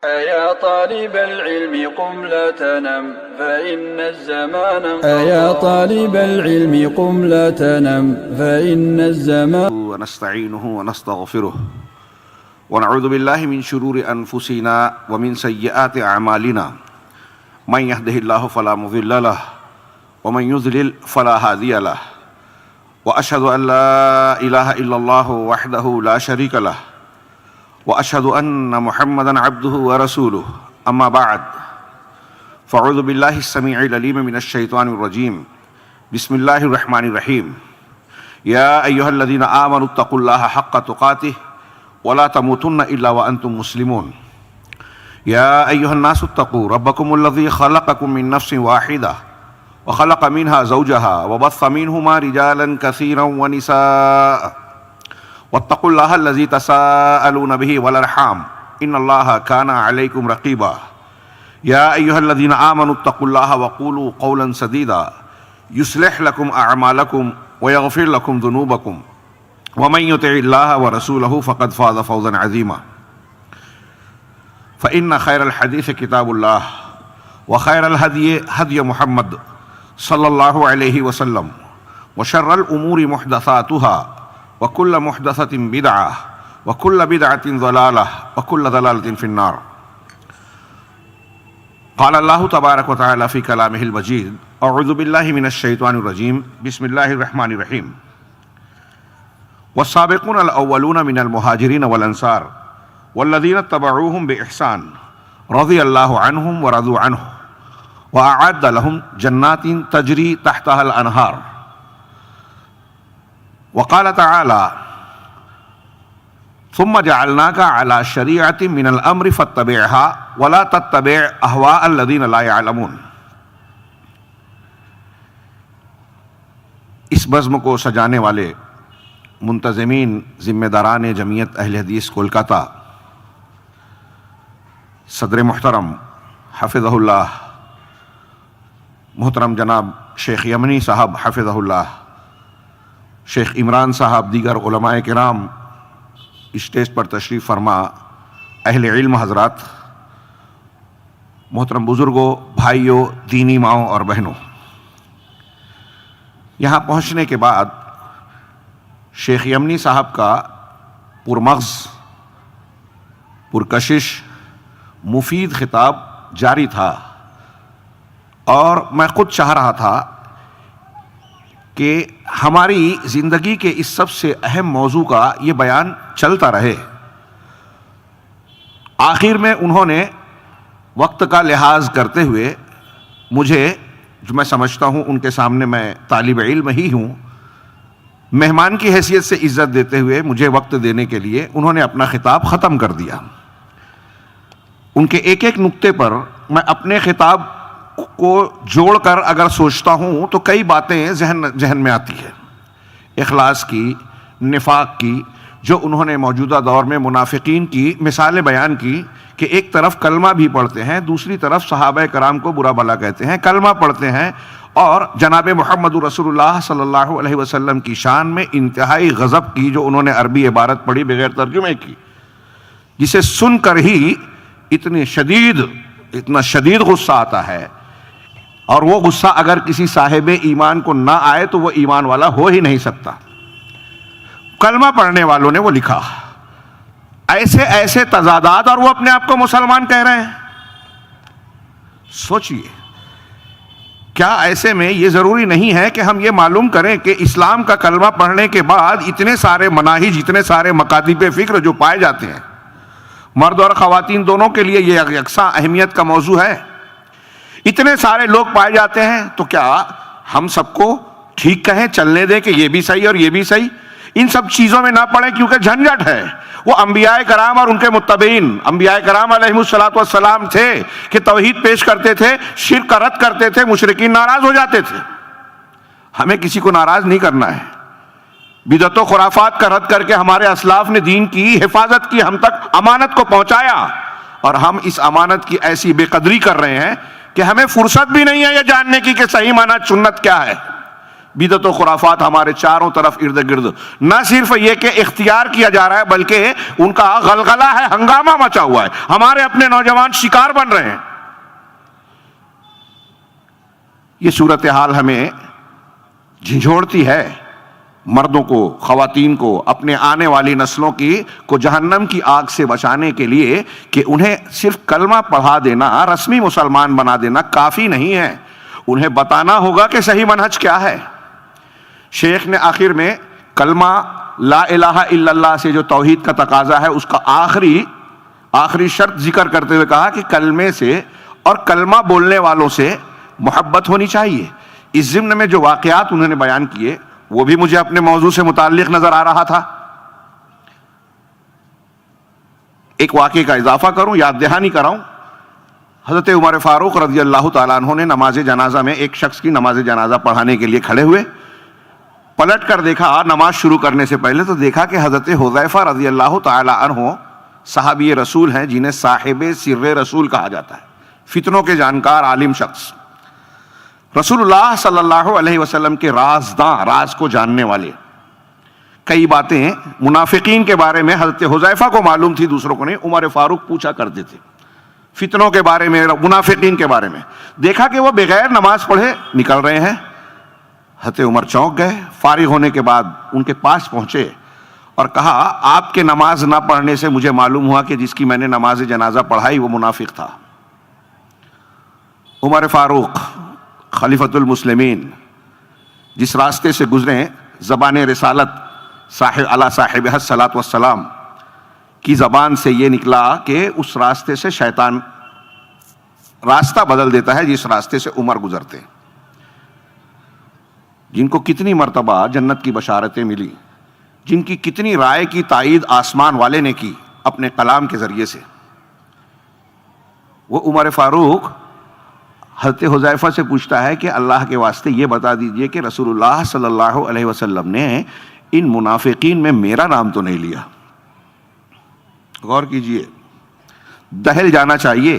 أيا طالب العلم قم لا تنم فإن الزمان أيا طالب العلم قم لا تنم فإن الزمان ونستعينه ونستغفره ونعوذ بالله من شرور أنفسنا ومن سيئات أعمالنا من يهده الله فلا مضل له ومن يضلل فلا هادي له وأشهد أن لا إله إلا الله وحده لا شريك له وأشهد أن محمدًا عبده ورسوله أما بعد فأعوذ بالله السميع العليم من الشيطان الرجيم بسم الله الرحمن الرحيم يا أيها الذين آمنوا اتقوا الله حق تقاته ولا تموتن إلا وأنتم مسلمون يا أيها الناس اتقوا ربكم الذي خلقكم من نفس واحدة وخلق منها زوجها وبث منهما رجالا كثيرا ونساء واتقوا الله الذي تساءلون به والأرحام إن الله كان عليكم رقيبا يا أيها الذين آمنوا اتقوا الله وقولوا قولا سديدا يصلح لكم أعمالكم ويغفر لكم ذنوبكم ومن يطع الله ورسوله فقد فاز فوزا عظيما فإن خير الحديث كتاب الله وخير الهدي هدي محمد صلى الله عليه وسلم وشر الأمور محدثاتها وكل محدثة بدعة وكل بدعة ضلالة وكل ضلالة في النار قال الله تبارك وتعالى في كلامه المجيد أعوذ بالله من الشيطان الرجيم بسم الله الرحمن الرحيم والسابقون الأولون من المهاجرين والأنصار والذين اتبعوهم بإحسان رضي الله عنهم ورضوا عنه وأعد لهم جنات تجري تحتها الأنهار وقال تعالى ثم جعلناك على شریعۃ من الامر فاتبعها ولا تتبع اهواء الذین لا يعلمون۔ اس بزم کو سجانے والے منتظمین ذمہ داران جمعیت اہل حدیث کولکاتہ، صدر محترم حفظہ اللہ محترم جناب شیخ یمنی صاحب حفظہ اللہ، شیخ عمران صاحب، دیگر علماء کرام، اسٹیج پر تشریف فرما اہل علم حضرات، محترم بزرگوں، بھائیوں، دینی ماؤں اور بہنوں، یہاں پہنچنے کے بعد شیخ یمنی صاحب کا پرمغز، پرکشش، مفید خطاب جاری تھا، اور میں خود چاہ رہا تھا کہ ہماری زندگی کے اس سب سے اہم موضوع کا یہ بیان چلتا رہے۔ آخر میں انہوں نے وقت کا لحاظ کرتے ہوئے مجھے، جو میں سمجھتا ہوں ان کے سامنے میں طالب علم ہی ہوں، مہمان کی حیثیت سے عزت دیتے ہوئے مجھے وقت دینے کے لیے انہوں نے اپنا خطاب ختم کر دیا۔ ان کے ایک ایک نقطے پر میں اپنے خطاب کو جوڑ کر اگر سوچتا ہوں تو کئی باتیں ذہن میں آتی ہے، اخلاص کی، نفاق کی، جو انہوں نے موجودہ دور میں منافقین کی مثالیں بیان کی کہ ایک طرف کلمہ بھی پڑھتے ہیں، دوسری طرف صحابہ کرام کو برا بھلا کہتے ہیں، کلمہ پڑھتے ہیں اور جناب محمد رسول اللہ صلی اللہ علیہ وسلم کی شان میں انتہائی غضب کی، جو انہوں نے عربی عبارت پڑھی بغیر ترجمے کی، جسے سن کر ہی اتنا شدید غصہ آتا ہے، اور وہ غصہ اگر کسی صاحب ایمان کو نہ آئے تو وہ ایمان والا ہو ہی نہیں سکتا۔ کلمہ پڑھنے والوں نے وہ لکھا، ایسے تضادات، اور وہ اپنے آپ کو مسلمان کہہ رہے ہیں۔ سوچئے، کیا ایسے میں یہ ضروری نہیں ہے کہ ہم یہ معلوم کریں کہ اسلام کا کلمہ پڑھنے کے بعد اتنے سارے مناہج، اتنے سارے مکاتب فکر جو پائے جاتے ہیں، مرد اور خواتین دونوں کے لیے یہ یکساں اہمیت کا موضوع ہے، اتنے سارے لوگ پائے جاتے ہیں، تو کیا ہم سب کو ٹھیک کہیں، چلنے دیں کہ یہ بھی صحیح اور یہ بھی صحیح؟ ان سب چیزوں میں نہ پڑیں، کیونکہ جھنجھٹ ہے۔ وہ انبیاء کرام اور ان کے متبعین، انبیاء کرام علیہم السلام تھے کہ توحید پیش کرتے تھے، شرک کا رد کرتے تھے، مشرکین ناراض ہو جاتے تھے۔ ہمیں کسی کو ناراض نہیں کرنا ہے، بدعت و خرافات کا رد کر کے ہمارے اسلاف نے دین کی حفاظت کی، ہم تک امانت کو پہنچایا، اور ہم اس امانت کی ایسی بے قدری کر رہے ہیں کہ ہمیں فرصت بھی نہیں ہے یہ جاننے کی کہ صحیح معنی سنت کیا ہے۔ بدعت و خرافات ہمارے چاروں طرف ارد گرد. نہ صرف یہ کہ اختیار کیا جا رہا ہے بلکہ ان کا غلغلہ ہے, ہنگامہ مچا ہوا ہے. ہمارے اپنے نوجوان شکار بن رہے ہیں. یہ صورتحال ہمیں جھنجھوڑتی ہے, مردوں کو, خواتین کو, اپنے آنے والی نسلوں کو جہنم کی آگ سے بچانے کے لیے کہ انہیں صرف کلمہ پڑھا دینا, رسمی مسلمان بنا دینا کافی نہیں ہے. انہیں بتانا ہوگا کہ صحیح منہج کیا ہے. شیخ نے آخر میں کلمہ لا الہ الا اللہ سے جو توحید کا تقاضا ہے اس کا آخری شرط ذکر کرتے ہوئے کہا کہ کلمے سے اور کلمہ بولنے والوں سے محبت ہونی چاہیے. اس ضمن میں جو واقعات انہوں نے بیان کیے وہ بھی مجھے اپنے موضوع سے متعلق نظر آ رہا تھا. ایک واقعے کا اضافہ کروں, یاد دہانی کراؤں. حضرت عمر فاروق رضی اللہ تعالیٰ عنہ نے نماز جنازہ میں ایک شخص کی نماز جنازہ پڑھانے کے لیے کھڑے ہوئے. پلٹ کر دیکھا نماز شروع کرنے سے پہلے تو دیکھا کہ حضرت حذیفہ رضی اللہ تعالیٰ عنہ صحابی رسول ہیں جنہیں صاحب سر رسول کہا جاتا ہے, فتنوں کے جانکار عالم شخص, رسول اللہ صلی اللہ علیہ وسلم کے رازداں, راز کو جاننے والے. کئی باتیں منافقین کے بارے میں حضرت حذیفہ کو معلوم تھی, دوسروں کو نہیں. عمر فاروق پوچھا کرتے تھے فتنوں کے بارے میں, منافقین کے بارے میں. دیکھا کہ وہ بغیر نماز پڑھے نکل رہے ہیں. حضرت عمر چونک گئے. فارغ ہونے کے بعد ان کے پاس پہنچے اور کہا آپ کے نماز نہ پڑھنے سے مجھے معلوم ہوا کہ جس کی میں نے نماز جنازہ پڑھائی وہ منافق تھا. عمر فاروق خلیفۃ المسلمین جس راستے سے گزرے, زبان رسالت علی صاحبہ الصلاۃ والسلام کی زبان سے یہ نکلا کہ اس راستے سے شیطان راستہ بدل دیتا ہے جس راستے سے عمر گزرتے. جن کو کتنی مرتبہ جنت کی بشارتیں ملی, جن کی کتنی رائے کی تائید آسمان والے نے کی اپنے کلام کے ذریعے سے, وہ عمر فاروق حضرت حذیفہ سے پوچھتا ہے کہ اللہ کے واسطے یہ بتا دیجئے کہ رسول اللہ صلی اللہ علیہ وسلم نے ان منافقین میں میرا نام تو نہیں لیا. غور کیجئے, دہل جانا چاہیے,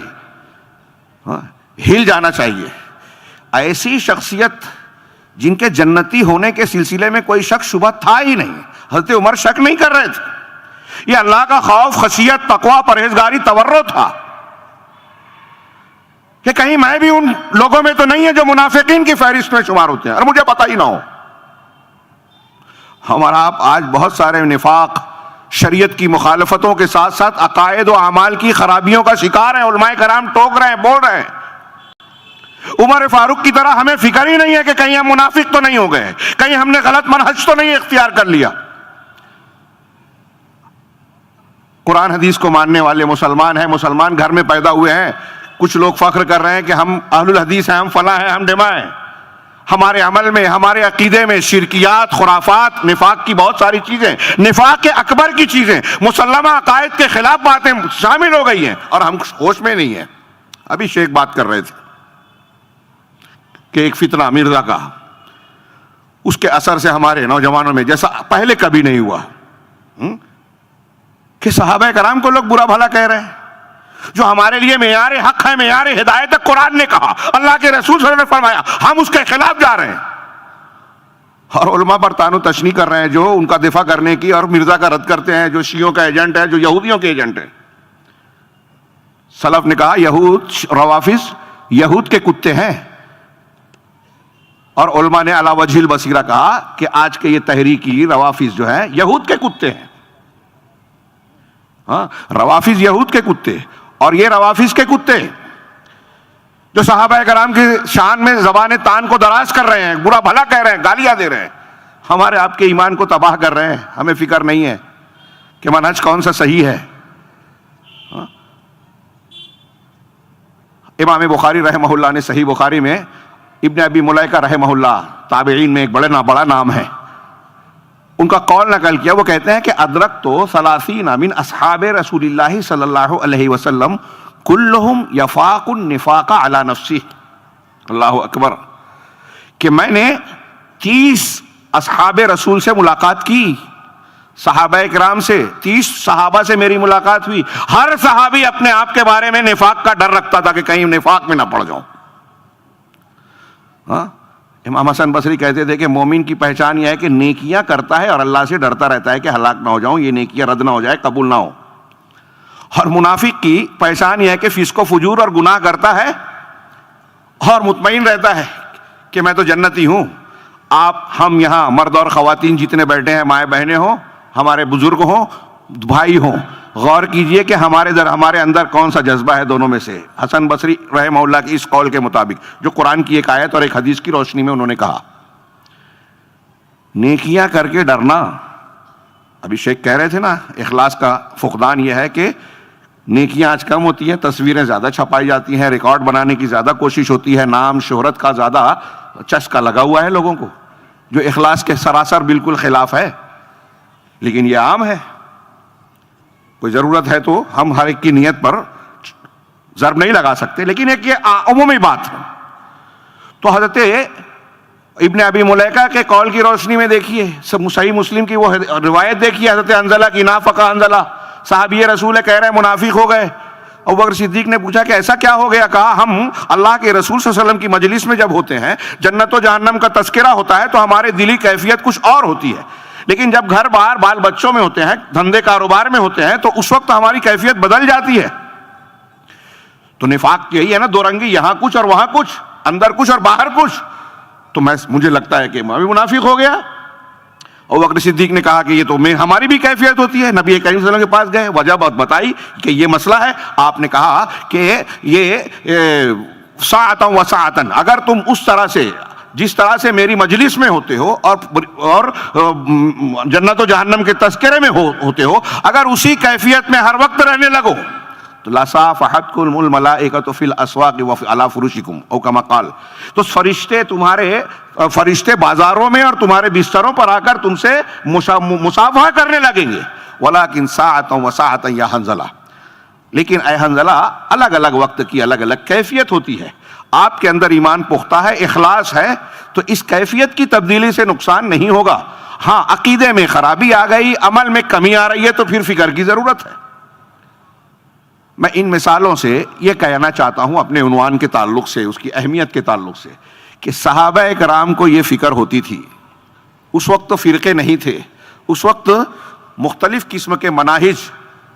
ہل جانا چاہیے. ایسی شخصیت جن کے جنتی ہونے کے سلسلے میں کوئی شک شبہ تھا ہی نہیں. حضرت عمر شک نہیں کر رہے تھے. یہ اللہ کا خوف, خشیت, تقوی, پرہیزگاری, تورع تھا کہ کہیں میں بھی ان لوگوں میں تو نہیں ہے جو منافقین کی فہرست میں شمار ہوتے ہیں اور مجھے پتہ ہی نہ ہو. ہمارا آپ آج بہت سارے نفاق, شریعت کی مخالفتوں کے ساتھ ساتھ عقائد و اعمال کی خرابیوں کا شکار ہیں. علماء کرام ٹوک رہے ہیں, بول رہے ہیں. عمر فاروق کی طرح ہمیں فکر ہی نہیں ہے کہ کہیں ہم منافق تو نہیں ہو گئے, کہیں ہم نے غلط منہج تو نہیں اختیار کر لیا. قرآن حدیث کو ماننے والے مسلمان ہیں, مسلمان گھر میں پیدا ہوئے ہیں. کچھ لوگ فخر کر رہے ہیں کہ ہم اہل الحدیث ہیں, ہم فلاں ہیں, ہم ڈھما ہیں. ہمارے عمل میں, ہمارے عقیدے میں شرکیات, خرافات, نفاق کی بہت ساری چیزیں, نفاق کے اکبر کی چیزیں, مسلمہ عقائد کے خلاف باتیں شامل ہو گئی ہیں اور ہم ہوش میں نہیں ہیں. ابھی شیخ بات کر رہے تھے کہ ایک فتنہ مرزا کا, اس کے اثر سے ہمارے نوجوانوں میں جیسا پہلے کبھی نہیں ہوا کہ صحابہ کرام کو لوگ برا بھلا کہہ رہے ہیں. جو ہمارے لیے معیار حق ہے, معیار ہدایت ہے, قرآن نے کہا, اللہ کے رسول صلی اللہ علیہ وسلم نے فرمایا, ہم اس کے خلاف جا رہے ہیں. اور علماء پر طعن و تشنیع کر رہے ہیں جو ان کا دفاع کرنے کی, اور مرزا کا رد کرتے ہیں جو شیعوں کا ایجنٹ ہے, جو یہودیوں کے ایجنٹ ہے. سلف نے کہا یہود, روافظ یہود کے کتے ہیں, اور علماء نے علی وجہ البصیرہ کہا کہ آج کے یہ تحریکی روافظ جو ہیں یہود کے کتے ہیں. ہاں, روافظ یہود کے کتے, اور یہ روافظ کے کتے جو صحابہ کرام کی شان میں زبان تان کو دراز کر رہے ہیں, برا بھلا کہہ رہے ہیں, گالیاں دے رہے ہیں, ہمارے آپ کے ایمان کو تباہ کر رہے ہیں. ہمیں فکر نہیں ہے کہ منہج کون سا صحیح ہے. امام بخاری رحمہ اللہ نے صحیح بخاری میں ابن ابی ملیکہ رحمہ اللہ, تابعین میں ایک بڑا نام ہے, ان کا قول نقل کیا. وہ کہتے ہیں کہ ادرک تو 30 من اصحاب رسول اللہ صلی اللہ علیہ وسلم کلہم یفاق النفاق علی نفسہ. اللہ اکبر. کہ میں نے 30 اصحاب رسول سے ملاقات کی, صحابہ کرام سے, 30 صحابہ سے میری ملاقات ہوئی. ہر صحابی اپنے آپ کے بارے میں نفاق کا ڈر رکھتا تھا کہ کہیں نفاق میں نہ پڑ جاؤں. امام حسن بصری کہتے تھے کہ مومن کی پہچان یہ ہے کہ نیکیاں کرتا ہے اور اللہ سے ڈرتا رہتا ہے کہ ہلاک نہ ہو جاؤں، یہ نیکیاں رد نہ ہو جائے، قبول نہ ہو. اور منافق کی پہچان یہ ہے کہ فسق و فجور اور گناہ کرتا ہے اور مطمئن رہتا ہے کہ میں تو جنتی ہوں. ہم یہاں مرد اور خواتین جتنے بیٹھے ہیں، مائیں بہنیں ہوں، ہمارے بزرگ ہوں، بھائی ہوں، غور کیجئے کہ ہمارے اندر کون سا جذبہ ہے دونوں میں سے. حسن بصری رحمہ اللہ کی اس قول کے مطابق، جو قرآن کی ایک آیت اور ایک حدیث کی روشنی میں انہوں نے کہا، نیکیاں کر کے ڈرنا. ابھی شیخ کہہ رہے تھے نا، اخلاص کا فقدان یہ ہے کہ نیکیاں آج کم ہوتی ہیں، تصویریں زیادہ چھپائی جاتی ہیں، ریکارڈ بنانے کی زیادہ کوشش ہوتی ہے، نام شہرت کا زیادہ چسکا لگا ہوا ہے لوگوں کو، جو اخلاص کے سراسر بالکل خلاف ہے. لیکن یہ عام ہے، کوئی ضرورت ہے تو ہم ہر ایک کی نیت پر ضرب نہیں لگا سکتے، لیکن ایک یہ عمومی بات ہے. تو حضرت ابن ابی ملیکہ کے قول کی روشنی میں دیکھیے، صحیح مسلم کی وہ روایت دیکھیے، حضرت حنظلہ کی، نافق حنظلہ، صحابی رسول ہے، کہہ رہے ہیں منافق ہو گئے. ابوبکر صدیق نے پوچھا کہ ایسا کیا ہو گیا؟ کہا ہم اللہ کے رسول صلی اللہ علیہ وسلم کی مجلس میں جب ہوتے ہیں، جنت و جہنم کا تذکرہ ہوتا ہے تو ہمارے دلی کیفیت کچھ اور ہوتی ہے، لیکن جب گھر بار بال بچوں میں ہوتے ہیں، دھندے کاروبار میں ہوتے ہیں، تو اس وقت ہماری کیفیت بدل جاتی ہے. تو نفاق یہی ہے نا، دو رنگی، یہاں کچھ اور وہاں کچھ، اندر کچھ اور باہر کچھ. تو مجھے لگتا ہے کہ میں بھی منافق ہو گیا. ابوبکر صدیق نے کہا کہ یہ تو ہماری بھی کیفیت ہوتی ہے. نبی کریم صلی اللہ علیہ وسلم کے پاس گئے، وجہ بتائی کہ یہ مسئلہ ہے. آپ نے کہا کہ یہ ساعتاً و ساعتاً، اگر تم اس طرح سے جس طرح سے میری مجلس میں ہوتے ہو اور جنت و جہنم کے تذکرے میں ہوتے ہو، اگر اسی کیفیت میں ہر وقت رہنے لگو تو لصافحتکم الملائکۃ فی الاسواق وعلی فرشکم او کما قال، تو فرشتے بازاروں میں اور تمہارے بستروں پر آ کر تم سے مصافحہ کرنے لگیں گے. ولکن ساعۃ و ساعۃ یا حنظلہ، لیکن اے حنظلہ الگ الگ وقت کی الگ الگ کیفیت ہوتی ہے. آپ کے اندر ایمان پختہ ہے، اخلاص ہے، تو اس کیفیت کی تبدیلی سے نقصان نہیں ہوگا. ہاں عقیدے میں خرابی آ گئی، عمل میں کمی آ رہی ہے، تو پھر فکر کی ضرورت ہے. میں ان مثالوں سے یہ کہنا چاہتا ہوں اپنے عنوان کے تعلق سے، اس کی اہمیت کے تعلق سے، کہ صحابہ کرام کو یہ فکر ہوتی تھی. اس وقت تو فرقے نہیں تھے، اس وقت مختلف قسم کے مناہج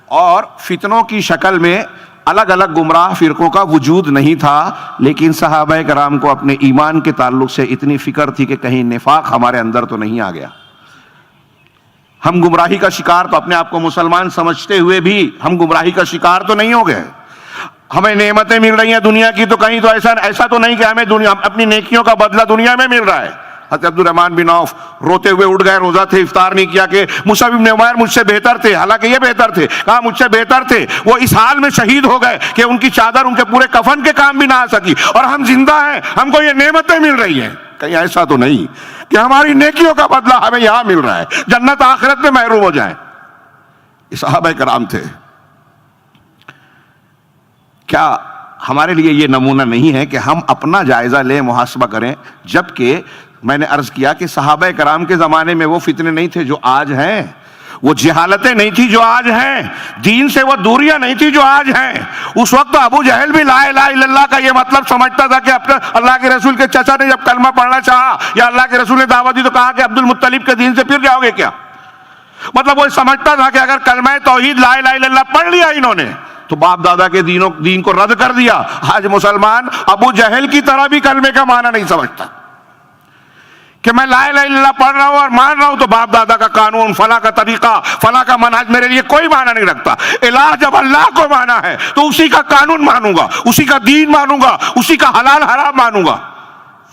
اور فتنوں کی شکل میں الگ الگ گمراہ فرقوں کا وجود نہیں تھا، لیکن صحابہ کرام کو اپنے ایمان کے تعلق سے اتنی فکر تھی کہ کہیں نفاق ہمارے اندر تو نہیں آ گیا. ہم گمراہی کا شکار تو اپنے آپ کو مسلمان سمجھتے ہوئے بھی ہم گمراہی کا شکار تو نہیں ہو گئے. ہمیں نعمتیں مل رہی ہیں دنیا کی، تو کہیں تو ایسا تو نہیں کہ ہمیں اپنی نیکیوں کا بدلہ دنیا میں مل رہا ہے. حضرت عبد الرحمن بن عوف روتے ہوئے اٹھ گئے، روزہ تھے، افطار نہیں کیا کہ مصعب بن عمیر مجھ سے بہتر تھے. حالانکہ یہ بہتر تھے، کہا مجھ سے بہتر تھے، وہ اس حال میں شہید ہو گئے کہ ان کی چادر ان کے پورے کفن کے کام بھی نہ آ سکی، اور ہم زندہ ہیں، ہم کو یہ نعمتیں مل رہی ہیں. کہیں ایسا تو نہیں کہ ہماری نیکیوں کا بدلہ ہمیں یہاں مل رہا ہے، جنت آخرت میں محروم ہو جائیں. یہ صحابہ کرام تھے. کیا ہمارے لیے یہ نمونہ نہیں ہے کہ ہم اپنا جائزہ لیں، محاسبہ کریں؟ جبکہ میں نے عرض کیا کہ صحابہ کرام کے زمانے میں وہ فتنے نہیں تھے جو آج ہیں، وہ جہالتیں نہیں تھی جو آج ہیں، دین سے وہ دوریاں نہیں تھی جو آج ہیں. اس وقت ابو جہل بھی لا الہ الا اللہ کا یہ مطلب سمجھتا تھا کہ اپنے اللہ کے رسول کے چچا نے جب کلمہ پڑھنا چاہا یا اللہ کے رسول نے دعوت دی تو کہا کہ عبد المطلب کے دین سے پھر جاؤ گے کیا؟ مطلب وہ سمجھتا تھا کہ اگر کلمہ توحید لا الہ الا اللہ پڑھ لیا انہوں نے تو باپ دادا کے دین کو رد کر دیا. آج مسلمان ابو جہل کی طرح بھی کلمے کا معنی نہیں سمجھتا کہ میں لا الہ الا اللہ پڑھ رہا ہوں اور مان رہا ہوں تو باپ دادا کا قانون، فلاں کا طریقہ، فلاں کا منہج میرے لیے کوئی معنی نہیں رکھتا. الہ جب اللہ کو مانا ہے تو اسی کا قانون مانوں گا، اسی کا دین مانوں گا، اسی کا حلال حرام مانوں گا.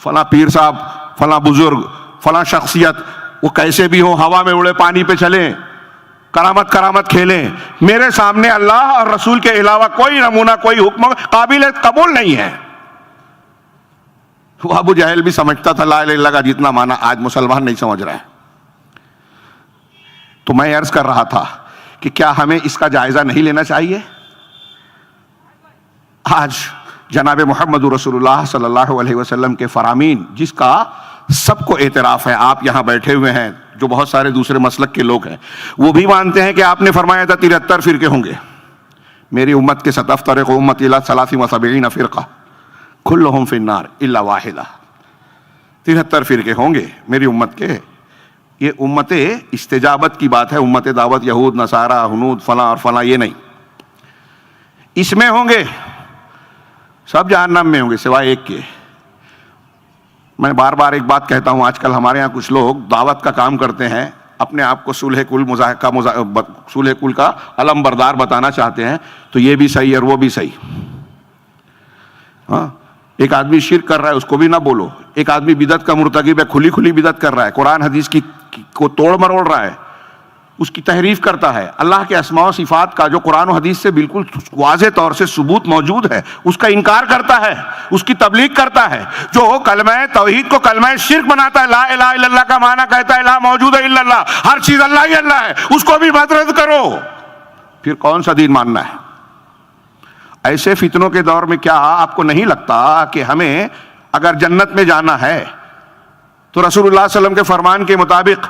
فلاں پیر صاحب، فلاں بزرگ، فلاں شخصیت، وہ کیسے بھی ہو، ہوا میں اڑے، پانی پہ چلیں، کرامت کھیلیں، میرے سامنے اللہ اور رسول کے علاوہ کوئی نمونہ، کوئی حکم قابل قبول نہیں ہے. وہ ابو جہل بھی سمجھتا تھا لا الہ الا اللہ کا جتنا معنی آج مسلمان نہیں سمجھ رہا ہے. تو میں عرض کر رہا تھا کہ کیا ہمیں اس کا جائزہ نہیں لینا چاہیے؟ آج جناب محمد رسول اللہ صلی اللہ علیہ وسلم کے فرامین، جس کا سب کو اعتراف ہے، آپ یہاں بیٹھے ہوئے ہیں جو بہت سارے دوسرے مسلک کے لوگ ہیں، وہ بھی مانتے ہیں کہ آپ نے فرمایا تھا 73 فرقے ہوں گے. میری امت کے ستفترق امتی الی 73 فرقہ کلہم فی النار الا واحدہ. 73 فرقے ہوں گے میری امت کے. یہ امت استجابت کی بات ہے، امت دعوت یہود نصارہ ہنود فلاں اور فلاں یہ نہیں. اس میں ہوں گے، سب جہنم میں ہوں گے سوائے ایک کے. میں بار بار ایک بات کہتا ہوں، آج کل ہمارے یہاں کچھ لوگ دعوت کا کام کرتے ہیں، اپنے آپ کو صلح کل کا علم بردار بتانا چاہتے ہیں، تو یہ بھی صحیح اور وہ بھی صحیح. ہاں، ایک آدمی شرک کر رہا ہے اس کو بھی نہ بولو. ایک آدمی بدعت کا مرتکب ہے، کھلی کھلی بدعت کر رہا ہے، قرآن حدیث کو توڑ مروڑ رہا ہے، اس کی تحریف کرتا ہے. اللہ کے اسماء و صفات کا جو قرآن و حدیث سے بالکل واضح طور سے ثبوت موجود ہے اس کا انکار کرتا ہے، اس کی تبلیغ کرتا ہے. جو کلمہ توحید کو کلمہ شرک بناتا ہے، لا الہ الا اللہ کا معنی کہتا ہے لا موجود ہے الا اللہ، ہر چیز اللہ ہی اللہ ہے، اس کو بھی مت رد کرو. پھر کون سا دین ماننا ہے؟ ایسے فتنوں کے دور میں کیا آپ کو نہیں لگتا کہ ہمیں اگر جنت میں جانا ہے تو رسول اللہ صلی اللہ علیہ وسلم کے فرمان کے مطابق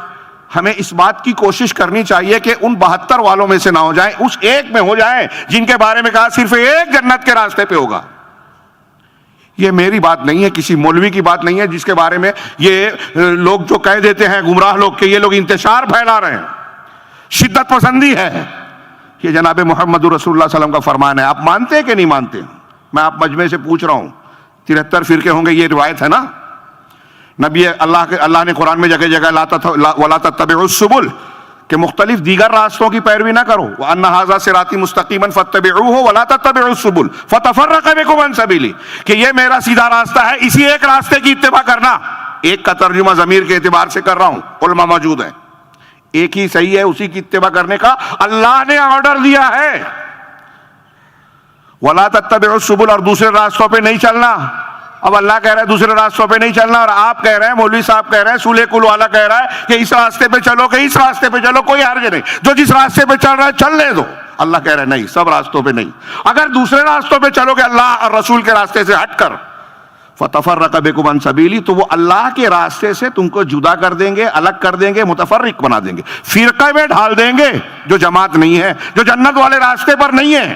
ہمیں اس بات کی کوشش کرنی چاہیے کہ ان 72 والوں میں سے نہ ہو جائیں، اس ایک میں ہو جائیں جن کے بارے میں کہا صرف ایک جنت کے راستے پہ ہوگا. یہ میری بات نہیں ہے، کسی مولوی کی بات نہیں ہے جس کے بارے میں یہ لوگ جو کہہ دیتے ہیں گمراہ لوگ کہ یہ لوگ انتشار پھیلا رہے ہیں، شدت پسندی ہے. یہ جناب محمد رسول اللہ صلی اللہ علیہ وسلم کا فرمان ہے. آپ مانتے ہیں کہ نہیں مانتے؟ میں آپ مجمع سے پوچھ رہا ہوں. 73 فرقے ہوں گے، یہ روایت ہے نا. نبی اللہ نے قرآن میں جگہ جگہ وَلَا تَتَّبِعُوا السُّبُلَ کہ مختلف دیگر راستوں کی پیروی نہ کرو. وَأَنَّ هَذَا صِرَاطِي مُسْتَقِيمًا فَاتَّبِعُوهُ وَلَا تَتَّبِعُوا السُّبُلَ فَتَفَرَّقَ بِكُمْ عَنْ سَبِيلِهِ کہ یہ میرا سیدھا راستہ ہے، اسی ایک راستے کی اتباع کرنا. ایک کا ترجمہ ضمیر کے اعتبار سے کر رہا ہوں، علماء موجود ہیں. ایک ہی صحیح ہے، اسی کی اتباع کرنے کا اللہ نے آرڈر دیا ہے. وَلَا تَتَّبِعُوا السُّبُلَ اور دوسرے راستوں پہ نہیں چلنا. اب اللہ کہہ رہا ہے دوسرے راستوں پہ نہیں چلنا، اور آپ کہہ رہے ہیں، مولوی صاحب کہہ رہے ہیں، سولہ کل والا کہہ رہا ہے کہ اس راستے پہ چلو کہ اس راستے پہ چلو، کوئی حرج نہیں، جو جس راستے پہ چل رہا ہے چل لے دو. اللہ کہہ رہا ہے نہیں، سب راستوں پہ نہیں. اگر دوسرے راستوں پہ چلو گے اللہ اور رسول کے راستے سے ہٹ کر، فَتَفَرَّقَ بِكُمْ عَنْ سَبِيلِهِ تو وہ اللہ کے راستے سے تم کو جدا کر دیں گے، الگ کر دیں گے، متفرق بنا دیں گے، فرقے میں ڈھال دیں گے جو جماعت نہیں ہے، جو جنت والے راستے پر نہیں ہے.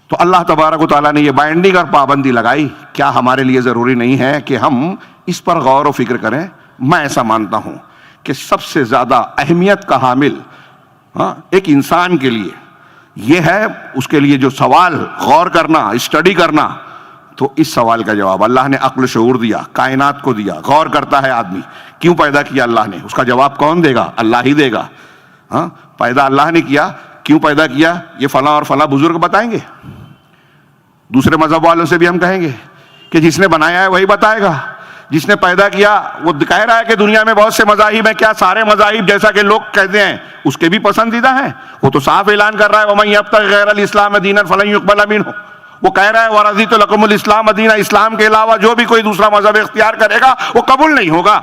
تو اللہ تبارک و تعالیٰ نے یہ بائنڈنگ اور پابندی لگائی. کیا ہمارے لیے ضروری نہیں ہے کہ ہم اس پر غور و فکر کریں؟ میں ایسا مانتا ہوں کہ سب سے زیادہ اہمیت کا حامل ایک انسان کے لیے یہ ہے، اس کے لیے جو سوال غور کرنا، اسٹڈی کرنا. تو اس سوال کا جواب اللہ نے عقل و شعور دیا، کائنات کو دیا. غور کرتا ہے آدمی، کیوں پیدا کیا اللہ نے؟ اس کا جواب کون دے گا؟ اللہ ہی دے گا. پیدا اللہ نے کیا، کیوں پیدا کیا؟ یہ فلاں اور فلاں بزرگ بتائیں گے. دوسرے مذہب والوں سے بھی ہم کہیں گے کہ جس نے بنایا ہے وہی بتائے گا. جس نے پیدا کیا وہ کہہ رہا ہے کہ دنیا میں بہت سے مذاہب ہیں. کیا سارے مذاہب جیسا کہ لوگ کہتے ہیں اس کے بھی پسندیدہ ہیں؟ وہ تو صاف اعلان کر رہا ہے وَمَن يَبْتَغِ غَيْرَ الْإِسْلَامَ دِينًا فَلَن يُقْبَلَ مِنْهُ. وہ کہہ رہا ہے وَرَضِيتُ لَكُمُ الْإِسْلَامَ دِينًا، اسلام کے علاوہ جو بھی کوئی دوسرا مذہب اختیار کرے گا وہ قبول نہیں ہوگا.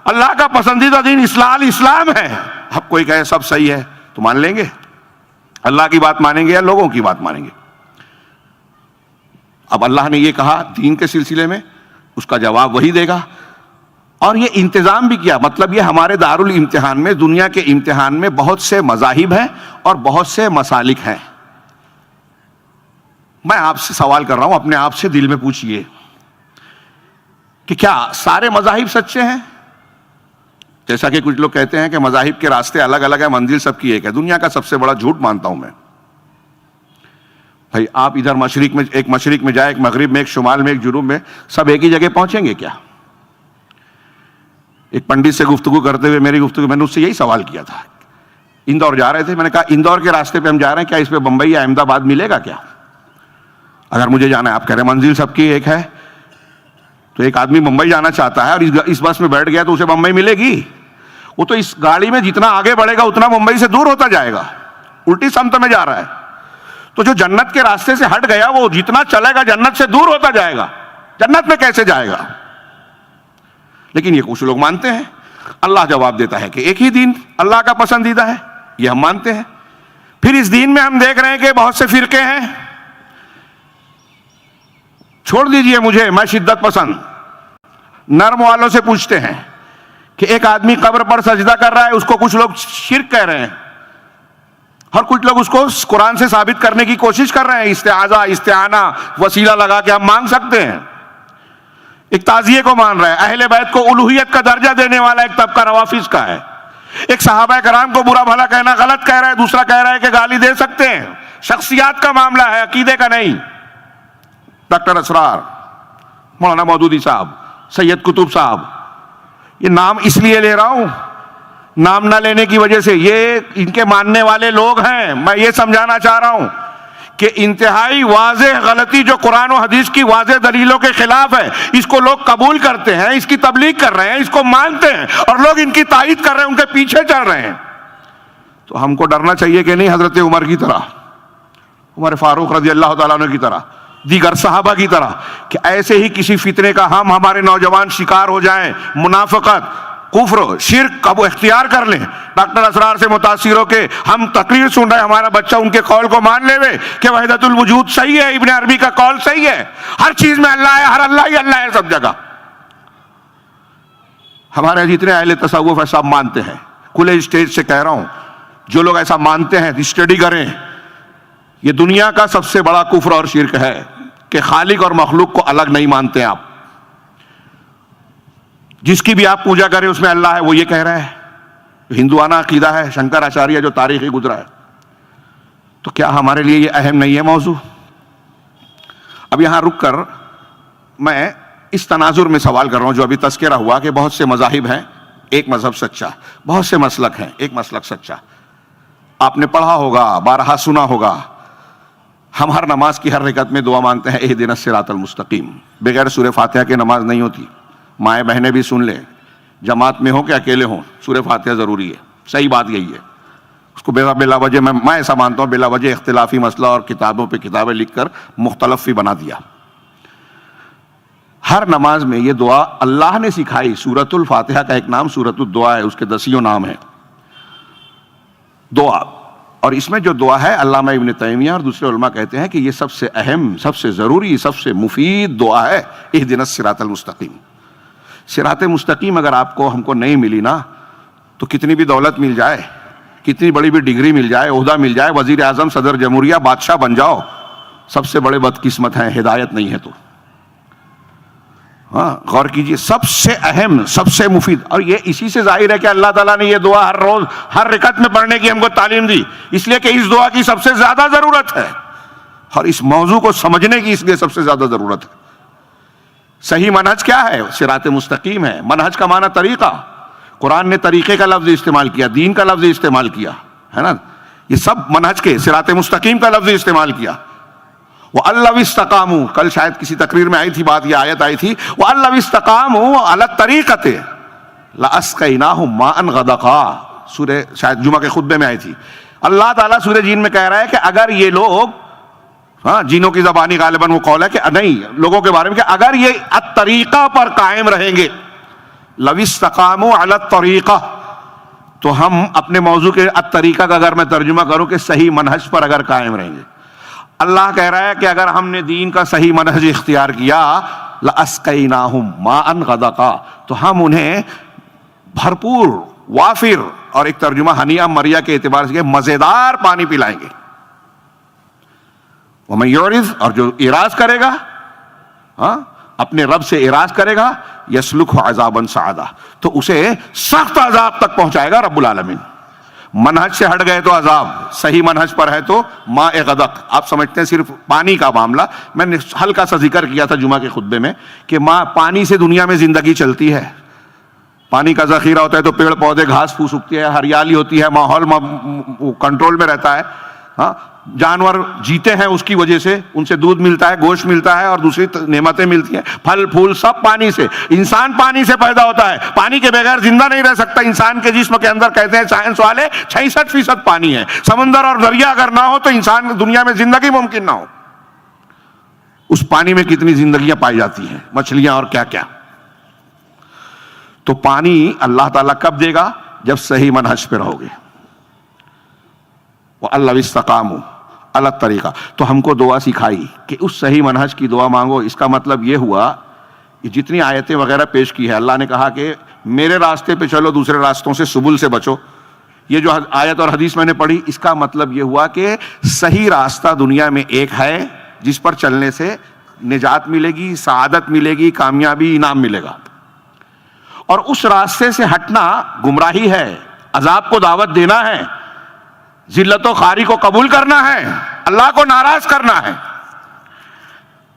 اللہ کا پسندیدہ دین اسلام ہے. اب کوئی کہے سب صحیح ہے تو مان لیں گے؟ اللہ کی بات مانیں گے یا لوگوں کی بات مانیں گے؟ اب اللہ نے یہ کہا دین کے سلسلے میں، اس کا جواب وہی دے گا. اور یہ انتظام بھی کیا، مطلب یہ ہمارے دارالامتحان میں، دنیا کے امتحان میں بہت سے مذاہب ہیں اور بہت سے مسالک ہیں. میں آپ سے سوال کر رہا ہوں، اپنے آپ سے دل میں پوچھئے کہ کیا سارے مذاہب سچے ہیں؟ جیسا کہ کچھ لوگ کہتے ہیں کہ مذاہب کے راستے الگ الگ ہیں، منزل سب کی ایک ہے. دنیا کا سب سے بڑا جھوٹ مانتا ہوں میں. بھائی آپ ادھر مشرق میں جائیں، ایک مغرب میں، ایک شمال میں، ایک جنوب میں، سب ایک ہی جگہ پہنچیں گے کیا؟ ایک پنڈت سے گفتگو کرتے ہوئے میری گفتگو میں نے اس سے یہی سوال کیا تھا. اندور جا رہے تھے، میں نے کہا اندور کے راستے پہ ہم جا رہے ہیں، کیا اس پہ بمبئی یا احمد آباد ملے گا کیا؟ اگر مجھے جانا ہے، آپ کہہ رہے ہیں منزل سب کی ایک ہے، تو ایک آدمی ممبئی جانا چاہتا ہے اور اس بس میں بیٹھ گیا تو اسے بمبئی ملے گی؟ وہ تو اس گاڑی میں جتنا آگے بڑھے گا اتنا ممبئی سے دور ہوتا جائے گا، الٹی سمت میں جا رہا ہے. تو جو جنت کے راستے سے ہٹ گیا وہ جتنا چلے گا جنت سے دور ہوتا جائے گا. جنت میں کیسے جائے گا؟ لیکن یہ کچھ لوگ مانتے ہیں. اللہ جواب دیتا ہے کہ ایک ہی دین اللہ کا پسندیدہ ہے، یہ ہم مانتے ہیں. پھر اس دین میں ہم دیکھ رہے ہیں کہ بہت سے فرقے ہیں. چھوڑ دیجئے مجھے، میں شدت پسند نرم والوں سے پوچھتے ہیں کہ ایک آدمی قبر پر سجدہ کر رہا ہے، اس کو کچھ لوگ شرک کہہ رہے ہیں اور کچھ لوگ اس کو قرآن سے ثابت کرنے کی کوشش کر رہے ہیں. استعاذہ، استعانہ، وسیلہ لگا کے ہم مانگ سکتے ہیں. ایک تعزیے کو مان رہا ہے، اہل بیت کو الوہیت کا درجہ دینے والا ایک طبقہ روافض کا ہے، ایک صحابہ کرام کو برا بھلا کہنا غلط کہہ رہا ہے، دوسرا کہہ رہا ہے کہ گالی دے سکتے ہیں۔ شخصیات کا معاملہ ہے، عقیدے کا نہیں۔ ڈاکٹر اسرار، مولانا مودودی صاحب، سید قطب صاحب، یہ نام اس لیے لے رہا ہوں، نام نہ لینے کی وجہ سے یہ ان کے ماننے والے لوگ ہیں۔ میں یہ سمجھانا چاہ رہا ہوں کہ انتہائی واضح غلطی جو قرآن و حدیث کی واضح دلیلوں کے خلاف ہے، اس کو لوگ قبول کرتے ہیں، اس کی تبلیغ کر رہے ہیں، اس کو مانتے ہیں، اور لوگ ان کی تائید کر رہے ہیں، ان کے پیچھے چل رہے ہیں۔ تو ہم کو ڈرنا چاہیے کہ نہیں حضرت عمر کی طرح، عمر فاروق رضی اللہ تعالیٰ عنہ کی طرح، دیگر صحابہ کی طرح، کہ ایسے ہی کسی فتنے کا ہمارے نوجوان شکار ہو جائیں، منافقت، کفر، شرک کا وہ اختیار کر لیں۔ ڈاکٹر اسرار سے متاثر ہو کے ہم تقریر سن رہے ہیں، ہمارا بچہ ان کے قول کو مان لے وے کہ وحدت الوجود صحیح ہے، ابن عربی کا قول صحیح ہے، ہر چیز میں اللہ ہے، ہر اللہ ہی اللہ ہے سب جگہ۔ ہمارے جتنے اہل تصوف ہے سب مانتے ہیں، کھلے اسٹیج سے کہہ رہا ہوں، جو لوگ ایسا مانتے ہیں اسٹڈی کریں۔ یہ دنیا کا سب سے بڑا کفر اور شرک ہے کہ خالق اور مخلوق کو الگ نہیں مانتے آپ۔ جس کی بھی آپ پوجا کریں اس میں اللہ ہے، وہ یہ کہہ رہا ہے، ہندوانہ عقیدہ ہے، شنکر آچاریہ جو تاریخی گزرا ہے۔ تو کیا ہمارے لیے یہ اہم نہیں ہے موضوع؟ اب یہاں رک کر میں اس تناظر میں سوال کر رہا ہوں جو ابھی تذکرہ ہوا کہ بہت سے مذاہب ہیں، ایک مذہب سچا، بہت سے مسلک ہیں، ایک مسلک سچا۔ آپ نے پڑھا ہوگا، بارہا سنا ہوگا، ہم ہر نماز کی ہر رکعت میں دعا مانگتے ہیں اہدنا الصراط المستقیم، بغیر سورہ فاتحہ کے نماز نہیں ہوتی۔ مائیں بہنیں بھی سن لیں، جماعت میں ہوں کہ اکیلے ہوں، سورہ فاتحہ ضروری ہے۔ صحیح بات یہی ہے، اس کو بلا وجہ میں ایسا مانتا ہوں بلا وجہ اختلافی مسئلہ اور کتابوں پہ کتابیں لکھ کر مختلف بھی بنا دیا۔ ہر نماز میں یہ دعا اللہ نے سکھائی۔ سورۃ الفاتحہ کا ایک نام سورۃ الدعا ہے، اس کے 10 نام ہیں دعا، اور اس میں جو دعا ہے علامہ ابن تیمیہ اور دوسرے علماء کہتے ہیں کہ یہ سب سے اہم، سب سے ضروری، سب سے مفید دعا ہے، اہدنا الصراط المستقیم۔ صراط مستقیم اگر آپ کو ہم کو نہیں ملی نا تو کتنی بھی دولت مل جائے، کتنی بڑی بھی ڈگری مل جائے، عہدہ مل جائے، وزیر اعظم، صدر جمہوریہ، بادشاہ بن جاؤ، سب سے بڑے بدقسمت ہیں ہدایت نہیں ہے تو۔ ہاں غور کیجئے، سب سے اہم، سب سے مفید، اور یہ اسی سے ظاہر ہے کہ اللہ تعالیٰ نے یہ دعا ہر روز ہر رکعت میں پڑھنے کی ہم کو تعلیم دی، اس لیے کہ اس دعا کی سب سے زیادہ ضرورت ہے، اور اس موضوع کو سمجھنے کی اس لیے سب سے زیادہ ضرورت ہے۔ صحیح منہج کیا ہے؟ صراط مستقیم ہے۔ منہج کا معنی طریقہ، قرآن نے طریقے کا لفظ استعمال کیا، دین کا لفظ استعمال کیا ہے نا، یہ سب منہج کے، صراط مستقیم کا لفظ استعمال کیا۔ وَأَلَّوْ اسْتَقَامُوا، کل شاید کسی تقریر میں آئی تھی بات، یہ آیت آئی تھی، وَأَلَّوْ اسْتَقَامُوا عَلَى الطَّرِيقَةِ لَأَسْقَيْنَاهُمْ مَاءً غَدَقًا، سورہ شاید جمعہ کے خطبے میں آئی تھی۔ اللہ تعالیٰ سورہ جین میں کہہ رہا ہے کہ اگر یہ لوگ، ہاں جینوں کی زبانی غالباً وہ قول ہے کہ نہیں لوگوں کے بارے میں، کہ اگر یہ الطریقہ پر قائم رہیں گے، لَوْ اسْتَقَامُوا عَلَى الطَّرِيقَةِ، تو ہم اپنے موضوع کے الطریقہ کا اگر میں ترجمہ کروں کہ صحیح منہج پر اگر قائم رہیں گے، اللہ کہہ رہا ہے کہ اگر ہم نے دین کا صحیح منہج اختیار کیا، لَأَسْقَيْنَاهُمْ مَاءً غَدَقًا، تو ہم انہیں بھرپور، وافر، اور ایک ترجمہ ہنیہ مریا کے اعتبار سے مزیدار پانی پلائیں گے۔ وَمَن يُعْرِضْ، اور جو اعراض کرے گا، ہاں اپنے رب سے اعراض کرے گا، يَسْلُكْهُ عَذَابًا صَعَدًا، تو اسے سخت عذاب تک پہنچائے گا رب العالمین۔ منہج سے ہٹ گئے تو عذاب، صحیح منہج پر ہے تو ماء غدق۔ آپ سمجھتے ہیں صرف پانی کا معاملہ، میں نے ہلکا سا ذکر کیا تھا جمعہ کے خطبے میں کہ پانی سے دنیا میں زندگی چلتی ہے، پانی کا ذخیرہ ہوتا ہے تو پیڑ پودے گھاس پھوس اگتی ہے، ہریالی ہوتی ہے، ماحول کنٹرول میں رہتا ہے، ہاں جانور جیتے ہیں اس کی وجہ سے، ان سے دودھ ملتا ہے، گوشت ملتا ہے، اور دوسری نعمتیں ملتی ہیں، پھل پھول سب پانی سے۔ انسان پانی سے پیدا ہوتا ہے، پانی کے بغیر زندہ نہیں رہ سکتا۔ انسان کے جسم کے اندر کہتے ہیں سائنس والے 66% پانی ہے۔ سمندر اور دریا اگر نہ ہو تو انسان دنیا میں زندگی ممکن نہ ہو۔ اس پانی میں کتنی زندگیاں پائی جاتی ہیں، مچھلیاں اور کیا کیا۔ تو پانی اللہ تعالیٰ کب دے گا؟ جب صحیح منہج پہ رہو گے۔ وَأَلَّوْ اسْتَقَامُوا عَلَى الطَّرِيقَةِ، تو ہم کو دعا سکھائی کہ اس صحیح منہج کی دعا مانگو۔ اس کا مطلب یہ ہوا کہ جتنی آیتیں وغیرہ پیش کی ہے، اللہ نے کہا کہ میرے راستے پہ چلو، دوسرے راستوں سے سبل سے بچو۔ یہ جو آیت اور حدیث میں نے پڑھی، اس کا مطلب یہ ہوا کہ صحیح راستہ دنیا میں ایک ہے جس پر چلنے سے نجات ملے گی، سعادت ملے گی، کامیابی، انعام ملے گا. اور اس راستے سے ہٹنا گمراہی ہے، عذاب کو دعوت دینا ہے، ذلت و خواری کو قبول کرنا ہے، اللہ کو ناراض کرنا ہے.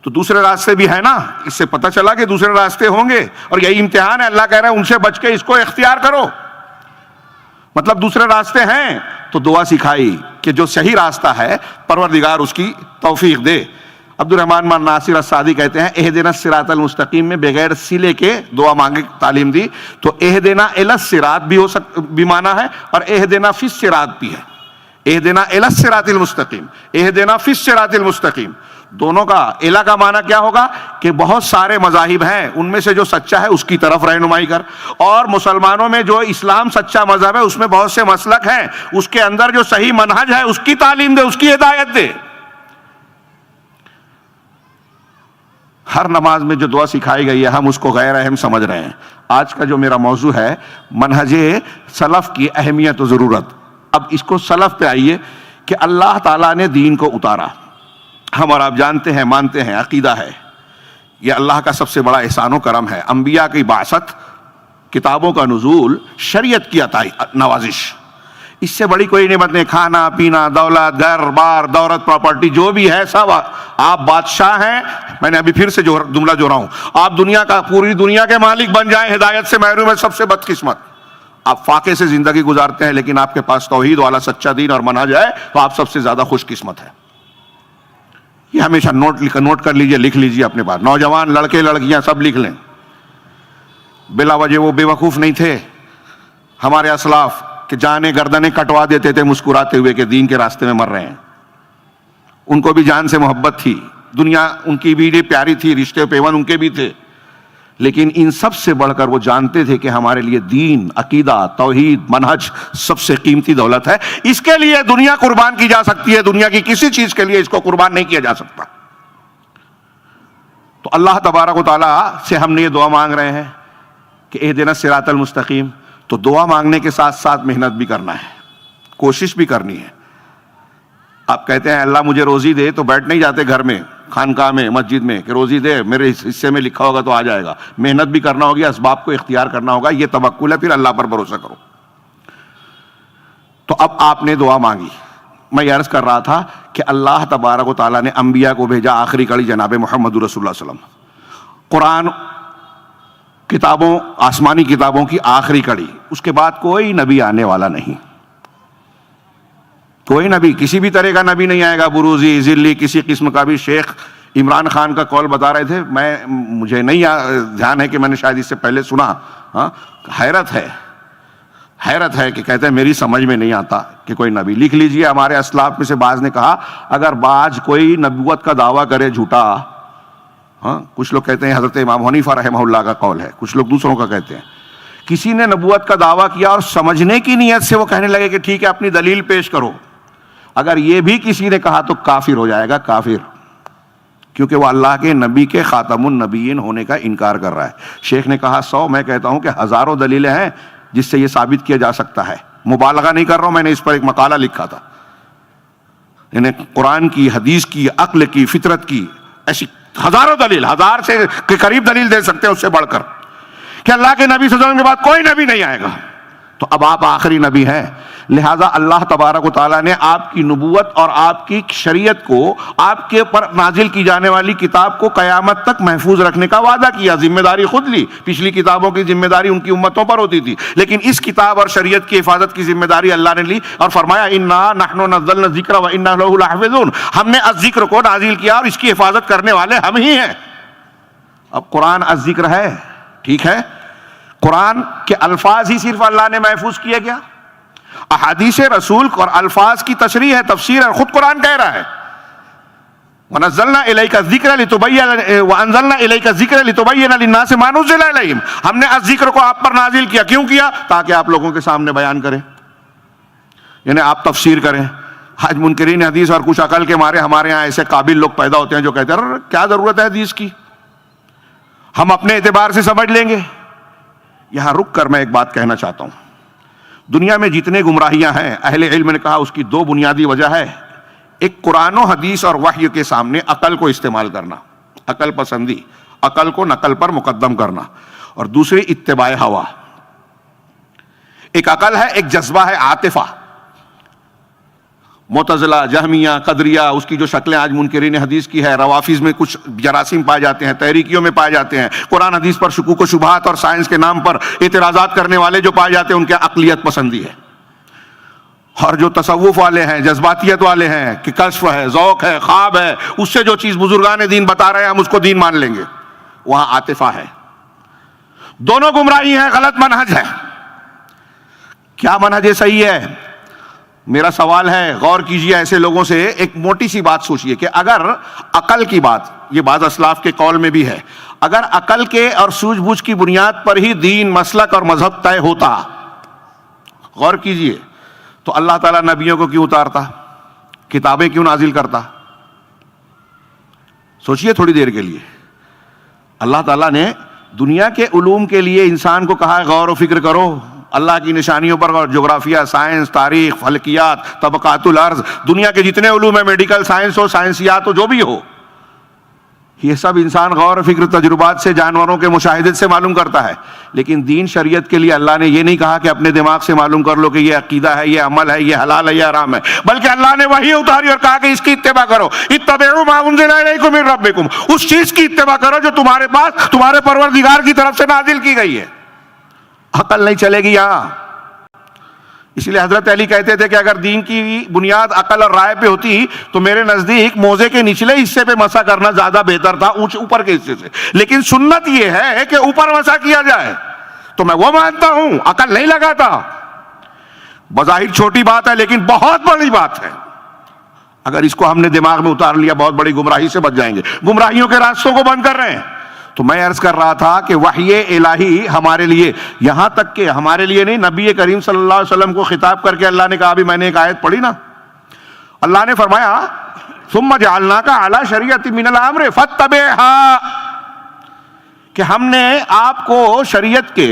تو دوسرے راستے بھی ہیں نا، اس سے پتہ چلا کہ دوسرے راستے ہوں گے، اور یہی امتحان ہے. اللہ کہہ رہا ہے ان سے بچ کے اس کو اختیار کرو. مطلب دوسرے راستے ہیں تو دعا سکھائی کہ جو صحیح راستہ ہے پروردگار اس کی توفیق دے. عبد الرحمن بن ناصر السعدی کہتے ہیں اہدنا الصراط المستقیم میں بغیر صلے کے دعا مانگے تعلیم دی. تو اہدنا الی الصراط بھی مانا ہے اور اہدنا فی الصراط بھی ہے. اہدنا الی الصراط المستقیم، اہدنا فی الصراط المستقیم، دونوں کا. الا کا معنی کیا ہوگا کہ بہت سارے مذاہب ہیں، ان میں سے جو سچا ہے اس کی طرف رہنمائی کر. اور مسلمانوں میں جو اسلام سچا مذہب ہے اس میں بہت سے مسلک ہیں، اس کے اندر جو صحیح منہج ہے اس کی تعلیم دے، اس کی ہدایت دے. ہر نماز میں جو دعا سکھائی گئی ہے ہم اس کو غیر اہم سمجھ رہے ہیں. آج کا جو میرا موضوع ہے منہج سلف کی اہمیت و ضرورت. اب اس کو سلف پہ آئیے کہ اللہ تعالیٰ نے دین کو اتارا، ہم اور آپ جانتے ہیں، مانتے ہیں، عقیدہ ہے یہ اللہ کا سب سے بڑا احسان و کرم ہے. انبیاء کی بعثت، کتابوں کا نزول، شریعت کی عطائی نوازش، اس سے بڑی کوئی نعمت نہیں. کھانا پینا، دولت، گھر بار، دولت، پراپرٹی جو بھی ہے سب آپ بادشاہ ہیں. میں نے ابھی پھر سے جملہ جو رہا ہوں، آپ دنیا کا، پوری دنیا کے مالک بن جائیں، ہدایت سے محروم ہے سب سے بدقسمت. آپ فاقے سے زندگی گزارتے ہیں لیکن آپ کے پاس توحید والا سچا دین اور منہج ہے تو آپ سب سے زیادہ خوش قسمت ہے. یہ ہمیشہ نوٹ کر لیجئے، لکھ لیجئے اپنے پاس. نوجوان لڑکے لڑکیاں سب لکھ لیں. بلا وجہ وہ بے وقوف نہیں تھے ہمارے اسلاف کہ جانیں گردنیں کٹوا دیتے تھے مسکراتے ہوئے کہ دین کے راستے میں مر رہے ہیں. ان کو بھی جان سے محبت تھی، دنیا ان کی بھی پیاری تھی، رشتے پیوند ان کے بھی تھے، لیکن ان سب سے بڑھ کر وہ جانتے تھے کہ ہمارے لیے دین، عقیدہ، توحید، منہج سب سے قیمتی دولت ہے. اس کے لیے دنیا قربان کی جا سکتی ہے، دنیا کی کسی چیز کے لیے اس کو قربان نہیں کیا جا سکتا. تو اللہ تبارک و تعالیٰ سے ہم نے یہ دعا مانگ رہے ہیں کہ اہدنا الصراط المستقیم. تو دعا مانگنے کے ساتھ ساتھ محنت بھی کرنا ہے، کوشش بھی کرنی ہے. آپ کہتے ہیں اللہ مجھے روزی دے تو بیٹھ نہیں جاتے گھر میں، خانقاہ میں، مسجد میں کہ روزی دے، میرے حصے میں لکھا ہوگا تو آ جائے گا. محنت بھی کرنا ہوگی، اسباب کو اختیار کرنا ہوگا. یہ توکل ہے، پھر اللہ پر بھروسہ کرو. تو اب آپ نے دعا مانگی. میں یہ عرض کر رہا تھا کہ اللہ تبارک و تعالیٰ نے انبیاء کو بھیجا، آخری کڑی جناب محمد رسول اللہ صلی اللہ علیہ وسلم. قرآن کتابوں، آسمانی کتابوں کی آخری کڑی. اس کے بعد کوئی نبی آنے والا نہیں. کوئی نبی، کسی بھی طرح کا نبی نہیں آئے گا، بروزی، ذلی، کسی قسم کا بھی. شیخ عمران خان کا قول بتا رہے تھے، مجھے نہیں دھیان ہے کہ میں نے شاید اس سے پہلے سنا. حیرت ہے کہ کہتے ہیں میری سمجھ میں نہیں آتا کہ کوئی نبی. لکھ لیجئے، ہمارے اسلاف میں سے بعض نے کہا اگر بعض کوئی نبوت کا دعویٰ کرے جھوٹا، کچھ لوگ کہتے ہیں حضرت امام حنیفہ رحمہ اللہ کا قول ہے، کچھ لوگ دوسروں کا کہتے ہیں، کسی نے نبوت کا دعویٰ کیا اور سمجھنے کی نیت سے وہ کہنے لگے کہ ٹھیک ہے اپنی دلیل پیش کرو، اگر یہ بھی کسی نے کہا تو کافر ہو جائے گا، کافر، کیونکہ وہ اللہ کے نبی کے خاتم النبیین ہونے کا انکار کر رہا ہے. شیخ نے کہا 100، میں کہتا ہوں کہ ہزاروں دلیلیں ہیں جس سے یہ ثابت کیا جا سکتا ہے. مبالغہ نہیں کر رہا ہوں، میں نے اس پر ایک مقالہ لکھا تھا. یعنی قرآن کی، حدیث کی، عقل کی، فطرت کی، ایسی ہزاروں دلیل، 1000 سے قریب دلیل دے سکتے ہیں اس سے بڑھ کر کہ اللہ کے نبی صلی اللہ علیہ وسلم کے بعد کوئی نبی نہیں آئے گا. تو اب آپ آخری نبی ہیں، لہذا اللہ تبارک و تعالیٰ نے آپ کی نبوت اور آپ کی شریعت کو، آپ کے پر نازل کی جانے والی کتاب کو قیامت تک محفوظ رکھنے کا وعدہ کیا. ذمہ داری خود لی. پچھلی کتابوں کی ذمہ داری ان کی امتوں پر ہوتی تھی، لیکن اس کتاب اور شریعت کی حفاظت کی ذمہ داری اللہ نے لی اور فرمایا انا نحن نزلنا الذکر وانا لہ لحافظون. ہم نے الذکر کو نازل کیا اور اس کی حفاظت کرنے والے ہم ہی ہیں. اب قرآن الذکر ہے، ٹھیک ہے، قرآن کے الفاظ ہی صرف اللہ نے محفوظ کیے کیا؟ احادیث رسول اور الفاظ کی تشریح ہے، تفسیر ہے. خود قرآن کہہ رہا ہے وَنَزَّلْنَا إِلَيْكَ الذِّكْرَ لِتُبَيِّنَ وَأَنزَلْنَا إِلَيْكَ الذِّكْرَ لِتُبَيِّنَ لِلنَّاسِ مَا نُزِّلَ إِلَيْهِمْ. ہم نے الذکر کو آپ پر نازل کیا. کیوں کیا؟ تاکہ آپ لوگوں کے سامنے بیان کریں، یعنی آپ تفسیر کریں. آج منکرین حدیث اور کچھ عقل کے مارے ہمارے ہاں ایسے قابل لوگ پیدا ہوتے ہیں جو کہتے ہیں کیا ضرورت ہے حدیث کی، ہم اپنے اعتبار سے سمجھ لیں گے. یہاں رک کر میں ایک بات کہنا چاہتا ہوں. دنیا میں جتنے گمراہیاں ہیں، اہل علم نے کہا اس کی 2 بنیادی وجہ ہے. ایک قرآن و حدیث اور وحی کے سامنے عقل کو استعمال کرنا. عقل پسندی، عقل کو نقل پر مقدم کرنا، اور دوسری اتباع ہوا. ایک عقل ہے، ایک جذبہ ہے عاطفہ. معتزلہ، جہمیہ، قدریہ، اس کی جو شکلیں آج منکرین حدیث کی ہے، روافظ میں کچھ جراثیم پائے جاتے ہیں، تحریکیوں میں پائے جاتے ہیں، قرآن حدیث پر شکوک و شبہات اور سائنس کے نام پر اعتراضات کرنے والے جو پائے جاتے ہیں، ان کے عقلیت پسندی ہے. اور جو تصوف والے ہیں، جذباتیت والے ہیں کہ کشف ہے، ذوق ہے، خواب ہے، اس سے جو چیز بزرگان دین بتا رہے ہیں ہم اس کو دین مان لیں گے، وہاں عاطفہ ہے. دونوں گمراہی ہیں، غلط منہج ہے. کیا منہج صحیح ہے؟ میرا سوال ہے، غور کیجئے ایسے لوگوں سے. ایک موٹی سی بات سوچئے کہ اگر عقل کی بات، یہ بعض اسلاف کے قول میں بھی ہے، اگر عقل کے اور سوجھ بوجھ کی بنیاد پر ہی دین، مسلک اور مذہب طے ہوتا، غور کیجئے، تو اللہ تعالیٰ نبیوں کو کیوں اتارتا، کتابیں کیوں نازل کرتا؟ سوچئے تھوڑی دیر کے لیے. اللہ تعالیٰ نے دنیا کے علوم کے لیے انسان کو کہا ہے غور و فکر کرو، اللہ کی نشانیوں پر غور، جغرافیہ، سائنس، تاریخ، فلکیات، طبقات الارض، دنیا کے جتنے علوم ہیں، میڈیکل سائنس ہو، سائنسیات ہو، جو بھی ہو، یہ سب انسان غور و فکر، تجربات سے، جانوروں کے مشاہدے سے معلوم کرتا ہے. لیکن دین شریعت کے لیے اللہ نے یہ نہیں کہا کہ اپنے دماغ سے معلوم کر لو کہ یہ عقیدہ ہے، یہ عمل ہے، یہ حلال ہے، یہ حرام ہے، بلکہ اللہ نے وحی اتاری اور کہا کہ اس کی اتباع کرو. اتبعوا ما انزل الیکم من ربکم، اس چیز کی اتباع کرو جو تمہارے پاس تمہارے پروردگار کی طرف سے نازل کی گئی ہے. عقل نہیں چلے گی یہاں. اس لیے حضرت علی کہتے تھے کہ اگر دین کی بنیاد عقل اور رائے پہ ہوتی تو میرے نزدیک موزے کے نچلے حصے پہ مسح کرنا زیادہ بہتر تھا اوپر کے حصے سے. لیکن سنت یہ ہے کہ اوپر مسح کیا جائے، تو میں وہ مانتا ہوں، عقل نہیں لگاتا. بظاہر چھوٹی بات ہے لیکن بہت بڑی بات ہے. اگر اس کو ہم نے دماغ میں اتار لیا بہت بڑی گمراہی سے بچ جائیں گے. گمراہیوں کے راستوں کو بند کر رہے ہیں. تو میں عرض کر رہا تھا کہ وحی الہی ہمارے لیے، یہاں تک کہ ہمارے لیے نہیں، نبی کریم صلی اللہ علیہ وسلم کو خطاب کر کے اللہ نے کہا، ابھی میں نے ایک آیت پڑھی نا، اللہ نے فرمایا ثم جعلناک علی شریعۃ من الامر فاتبعها، کہ ہم نے آپ کو شریعت کے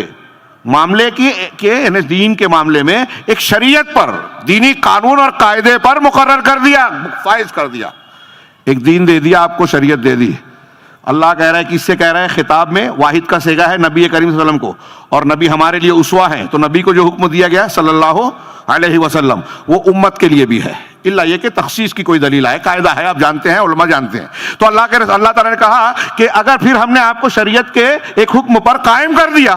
معاملے کے یعنی دین کے معاملے میں ایک شریعت پر، دینی قانون اور قاعدے پر مقرر کر دیا، فائز کر دیا. ایک دین دے دیا آپ کو، شریعت دے دی. اللہ کہہ رہا ہے، کس سے کہہ رہا ہے؟ خطاب میں واحد کا صیغہ ہے نبی کریم صلی اللہ علیہ وسلم کو، اور نبی ہمارے لیے اسوہ ہیں، تو نبی کو جو حکم دیا گیا صلی اللہ علیہ وسلم وہ امت کے لیے بھی ہے، الا یہ کہ تخصیص کی کوئی دلیل ہے، قاعدہ ہے، آپ جانتے ہیں، علماء جانتے ہیں. تو اللہ تعالیٰ نے کہا کہ اگر پھر ہم نے آپ کو شریعت کے ایک حکم پر قائم کر دیا،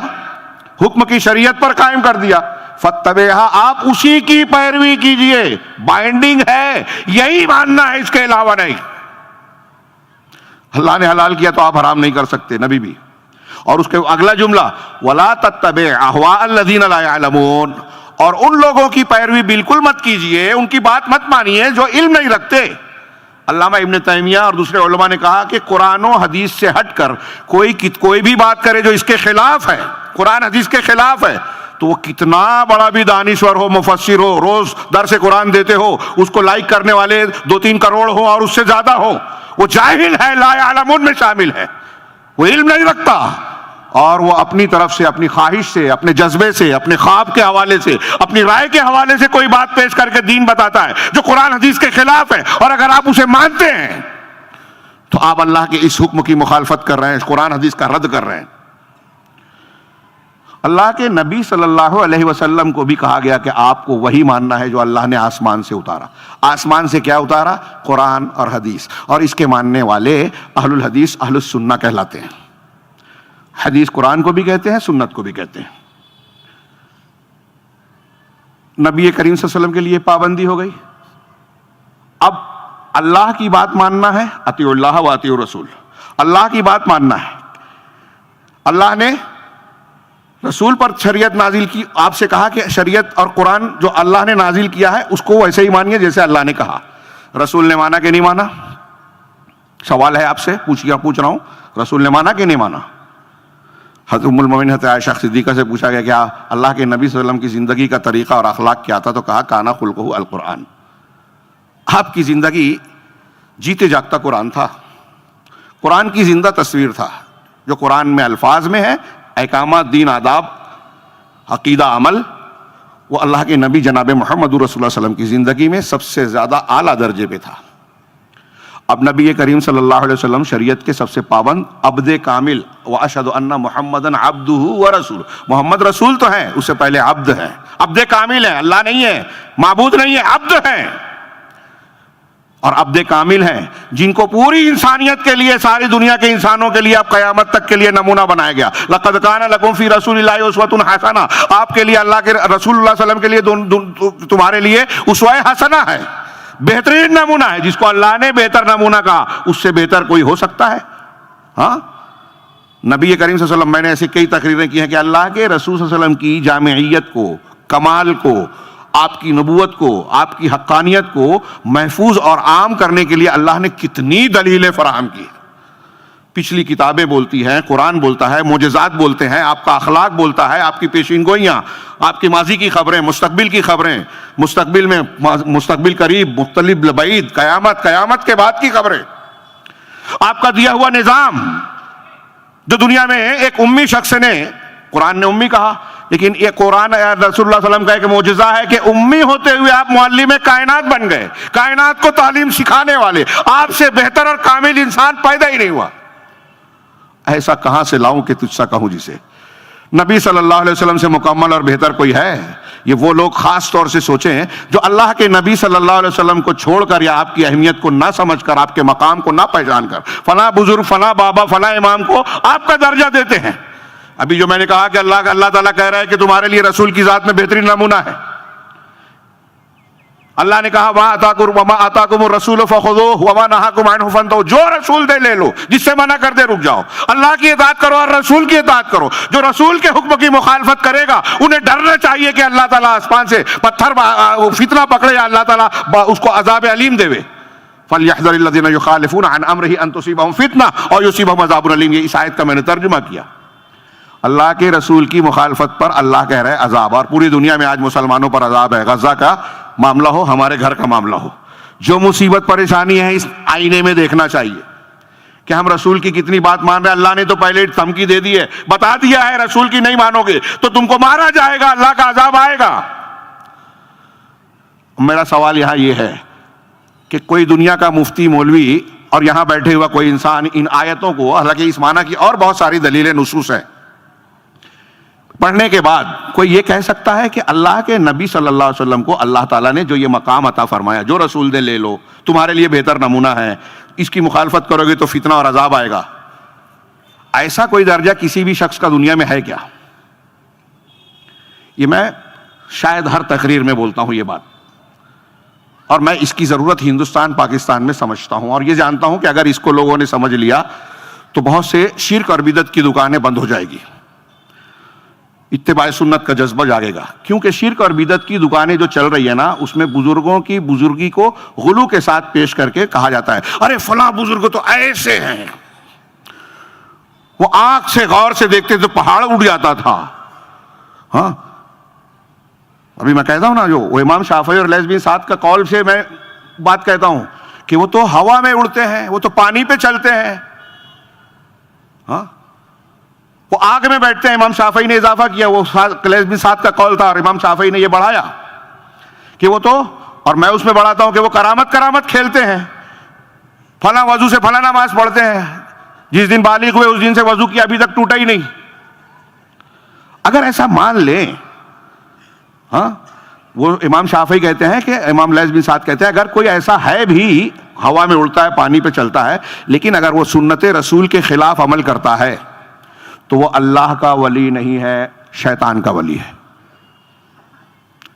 حکم کی شریعت پر قائم کر دیا، فاتبعها، آپ اسی کی پیروی کیجئے. بائنڈنگ ہے، یہی ماننا ہے، اس کے علاوہ نہیں. اللہ نے حلال کیا تو آپ حرام نہیں کر سکتے، نبی بھی. اور اس کے اگلا جملہ وَلَا تَتَّبِعْ أَهْوَاءَ الَّذِينَ لَا يَعْلَمُونَ، اور ان لوگوں کی پیروی بالکل مت کیجئے، ان کی بات مت مانیے جو علم نہیں رکھتے. علامہ ابن تیمیہ اور دوسرے علماء نے کہا کہ قرآن و حدیث سے ہٹ کر کوئی بھی بات کرے جو اس کے خلاف ہے، قرآن حدیث کے خلاف ہے، تو وہ کتنا بڑا بھی دانشور ہو، مفسر ہو، روز درس قرآن دیتے ہو، اس کو لائک کرنے والے 2-3 کروڑ ہو اور اس سے زیادہ ہو، وہ جاہل ہے، لا یعلمون میں شامل ہے، وہ علم نہیں رکھتا، اور وہ اپنی طرف سے، اپنی خواہش سے، اپنے جذبے سے، اپنے خواب کے حوالے سے، اپنی رائے کے حوالے سے کوئی بات پیش کر کے دین بتاتا ہے جو قرآن حدیث کے خلاف ہے. اور اگر آپ اسے مانتے ہیں تو آپ اللہ کے اس حکم کی مخالفت کر رہے ہیں، قرآن حدیث کا رد کر رہے ہیں. اللہ کے نبی صلی اللہ علیہ وسلم کو بھی کہا گیا کہ آپ کو وہی ماننا ہے جو اللہ نے آسمان سے اتارا. آسمان سے کیا اتارا؟ قرآن اور حدیث. اور اس کے ماننے والے اہل الحدیث، اہل السنہ کہلاتے ہیں. حدیث قرآن کو بھی کہتے ہیں، سنت کو بھی کہتے ہیں. نبی کریم صلی اللہ علیہ وسلم کے لیے پابندی ہو گئی. اب اللہ کی بات ماننا ہے، اطیعوا اللہ و اطیعوا الرسول. اللہ کی بات ماننا ہے. اللہ نے رسول پر شریعت نازل کی، آپ سے کہا کہ شریعت اور قرآن جو اللہ نے نازل کیا ہے اس کو ویسے ہی مانیے جیسے اللہ نے کہا. رسول نے مانا کہ نہیں مانا؟ سوال ہے آپ سے، پوچھ رہا ہوں، رسول نے مانا کہ نہیں مانا؟ حضرت ام المومنین حضرت عائشہ صدیقہ سے پوچھا گیا کیا اللہ کے نبی صلی اللہ علیہ وسلم کی زندگی کا طریقہ اور اخلاق کیا تھا؟ تو کہا کانا خلقہ القرآن. آپ کی زندگی جیتے جاگتا قرآن تھا، قرآن کی زندہ تصویر تھا. جو قرآن میں الفاظ میں ہے، احکامات، دین، آداب، عقیدہ، عمل، وہ اللہ کے نبی جناب محمد رسول اللہ صلی اللہ علیہ وسلم کی زندگی میں سب سے زیادہ اعلیٰ درجے پہ تھا. اب نبی کریم صلی اللہ علیہ وسلم شریعت کے سب سے پابند عبد کامل، وَأَشْهَدُ أَنَّ مُحَمَّدًا عَبْدُهُ وَرَسُولُهُ، محمد رسول تو ہیں، اس سے پہلے عبد ہیں، عبد کامل ہیں، اللہ نہیں ہے، معبود نہیں ہے، عبد ہیں، اور عبد کامل ہیں جن کو پوری انسانیت کے لیے، ساری دنیا کے انسانوں کے لیے اب قیامت تک کے لیے نمونہ بنایا گیا۔ لَقَدْ كَانَ لَكُمْ فِي رَسُولِ اللَّهِ أُسْوَةٌ حَسَنَةٌ، آپ کے لیے اللہ کے رسول اللہ علیہ وسلم کے لیے تمہارے لیے اسوہ حسنہ ہے، بہترین نمونہ ہے۔ جس کو اللہ نے بہتر نمونہ کہا، اس سے بہتر کوئی ہو سکتا ہے؟ ہاں، نبی کریم صلی اللہ علیہ وسلم، میں نے ایسی کئی تقریریں کی ہیں کہ اللہ کے رسول صلی اللہ علیہ وسلم کی جامعیت کو، کمال کو، آپ کی نبوت کو، آپ کی حقانیت کو محفوظ اور عام کرنے کے لیے اللہ نے کتنی دلیلیں فراہم کی ہیں۔ پچھلی کتابیں بولتی ہیں، قرآن بولتا ہے، معجزات بولتے ہیں، آپ کا اخلاق بولتا ہے، آپ کی پیشین گوئیاں، آپ کی ماضی کی خبریں، مستقبل کی خبریں، مستقبل میں، مستقبل قریب، مختلف بعید، قیامت، قیامت کے بعد کی خبریں، آپ کا دیا ہوا نظام، جو دنیا میں ایک امی شخص نے، قرآن نے امی کہا، لیکن یہ قرآن رسول اللہ صلی اللہ علیہ وسلم کا ایک معجزہ ہے کہ امی ہوتے ہوئے آپ معلم کائنات بن گئے، کائنات کو تعلیم سکھانے والے، آپ سے بہتر اور کامل انسان پیدا ہی نہیں ہوا۔ ایسا کہاں سے لاؤں کہ تجھ سا کہوں جسے؟ نبی صلی اللہ علیہ وسلم سے مکمل اور بہتر کوئی ہے؟ یہ وہ لوگ خاص طور سے سوچیں جو اللہ کے نبی صلی اللہ علیہ وسلم کو چھوڑ کر یا آپ کی اہمیت کو نہ سمجھ کر، آپ کے مقام کو نہ پہچان کر، فلاں بزرگ، فلاں بابا، فلاں امام کو آپ کا درجہ دیتے ہیں۔ ابھی جو میں نے کہا کہ اللہ تعالیٰ کہہ رہا ہے کہ تمہارے لیے رسول کی ذات میں بہترین نمونہ ہے۔ اللہ نے کہا وَمَا آتَاكُمُ الرَّسُولُ فَخُذُوهُ وَمَا نَهَاكُمْ عَنْهُ فَانْتَهُوا، جو رسول دے لے لو، جس سے منع کر دے رک جاؤ۔ اللہ کی اطاعت کرو اور رسول کی اطاعت کرو۔ جو رسول کے حکم کی مخالفت کرے گا انہیں ڈرنا چاہیے کہ اللہ تعالیٰ آسمان سے پتھر فتنہ پکڑے یا اللہ تعالیٰ اس کو عذاب علیم دے۔ فَلْيَحْذَرِ الَّذِينَ يُخَالِفُونَ عَنْ أَمْرِهِ أَن تُصِيبَهُمْ فِتْنَةٌ أَوْ يُصِيبَهُمْ عَذَابٌ أَلِيمٌ۔ یہ اس آیت کا میں نے ترجمہ کیا۔ اللہ کے رسول کی مخالفت پر اللہ کہہ رہے عذاب، اور پوری دنیا میں آج مسلمانوں پر عذاب ہے۔ غزہ کا معاملہ ہو، ہمارے گھر کا معاملہ ہو، جو مصیبت پریشانی ہے اس آئینے میں دیکھنا چاہیے کہ ہم رسول کی کتنی بات مان رہے ہیں۔ اللہ نے تو پہلے دھمکی دے دی ہے، بتا دیا ہے رسول کی نہیں مانو گے تو تم کو مارا جائے گا، اللہ کا عذاب آئے گا۔ میرا سوال یہاں یہ ہے کہ کوئی دنیا کا مفتی، مولوی اور یہاں بیٹھے ہوا کوئی انسان ان آیتوں کو، حالانکہ اس معنی کی اور بہت ساری دلیلیں، نصوص ہیں، پڑھنے کے بعد کوئی یہ کہہ سکتا ہے کہ اللہ کے نبی صلی اللہ علیہ وسلم کو اللہ تعالیٰ نے جو یہ مقام عطا فرمایا، جو رسول دے لے لو، تمہارے لیے بہتر نمونہ ہے، اس کی مخالفت کرو گے تو فتنہ اور عذاب آئے گا، ایسا کوئی درجہ کسی بھی شخص کا دنیا میں ہے کیا؟ یہ میں شاید ہر تقریر میں بولتا ہوں یہ بات، اور میں اس کی ضرورت ہندوستان، پاکستان میں سمجھتا ہوں، اور یہ جانتا ہوں کہ اگر اس کو لوگوں نے سمجھ لیا تو بہت سے شرک اور بدعت کی دکانیں بند ہو جائے گی، اتباع سنت کا جذبہ جاگے گا۔ کیونکہ شرک اور بدعت کی دکانیں جو چل رہی ہے نا، اس میں بزرگوں کی بزرگی کو غلو کے ساتھ پیش کر کے کہا جاتا ہے ارے فلاں بزرگ تو ایسے ہیں، وہ آنکھ سے غور سے دیکھتے تو پہاڑ اٹھ جاتا تھا۔ ہاں، ابھی میں کہتا ہوں نا، جو وہ امام شافعی اور لیث بن سعد کا قول سے میں بات کہتا ہوں کہ وہ تو ہوا میں اڑتے ہیں، وہ تو پانی پہ چلتے ہیں، ہاں، وہ آگ میں بیٹھتے ہیں۔ امام شافعی نے اضافہ کیا، وہ لیث بن سعد کا قول تھا اور امام شافعی نے یہ بڑھایا کہ وہ تو، اور میں اس میں بڑھاتا ہوں کہ وہ کرامت کھیلتے ہیں، فلاں وضو سے فلاں نماز پڑھتے ہیں، جس دن بالغ ہوئے اس دن سے وضو کیا ابھی تک ٹوٹا ہی نہیں۔ اگر ایسا مان لیں، ہاں، وہ امام شافعی کہتے ہیں کہ امام لیث بن سعد کہتے ہیں اگر کوئی ایسا ہے بھی، ہوا میں اڑتا ہے، پانی پہ چلتا ہے، لیکن اگر وہ سنت رسول کے خلاف عمل کرتا ہے تو وہ اللہ کا ولی نہیں ہے، شیطان کا ولی ہے۔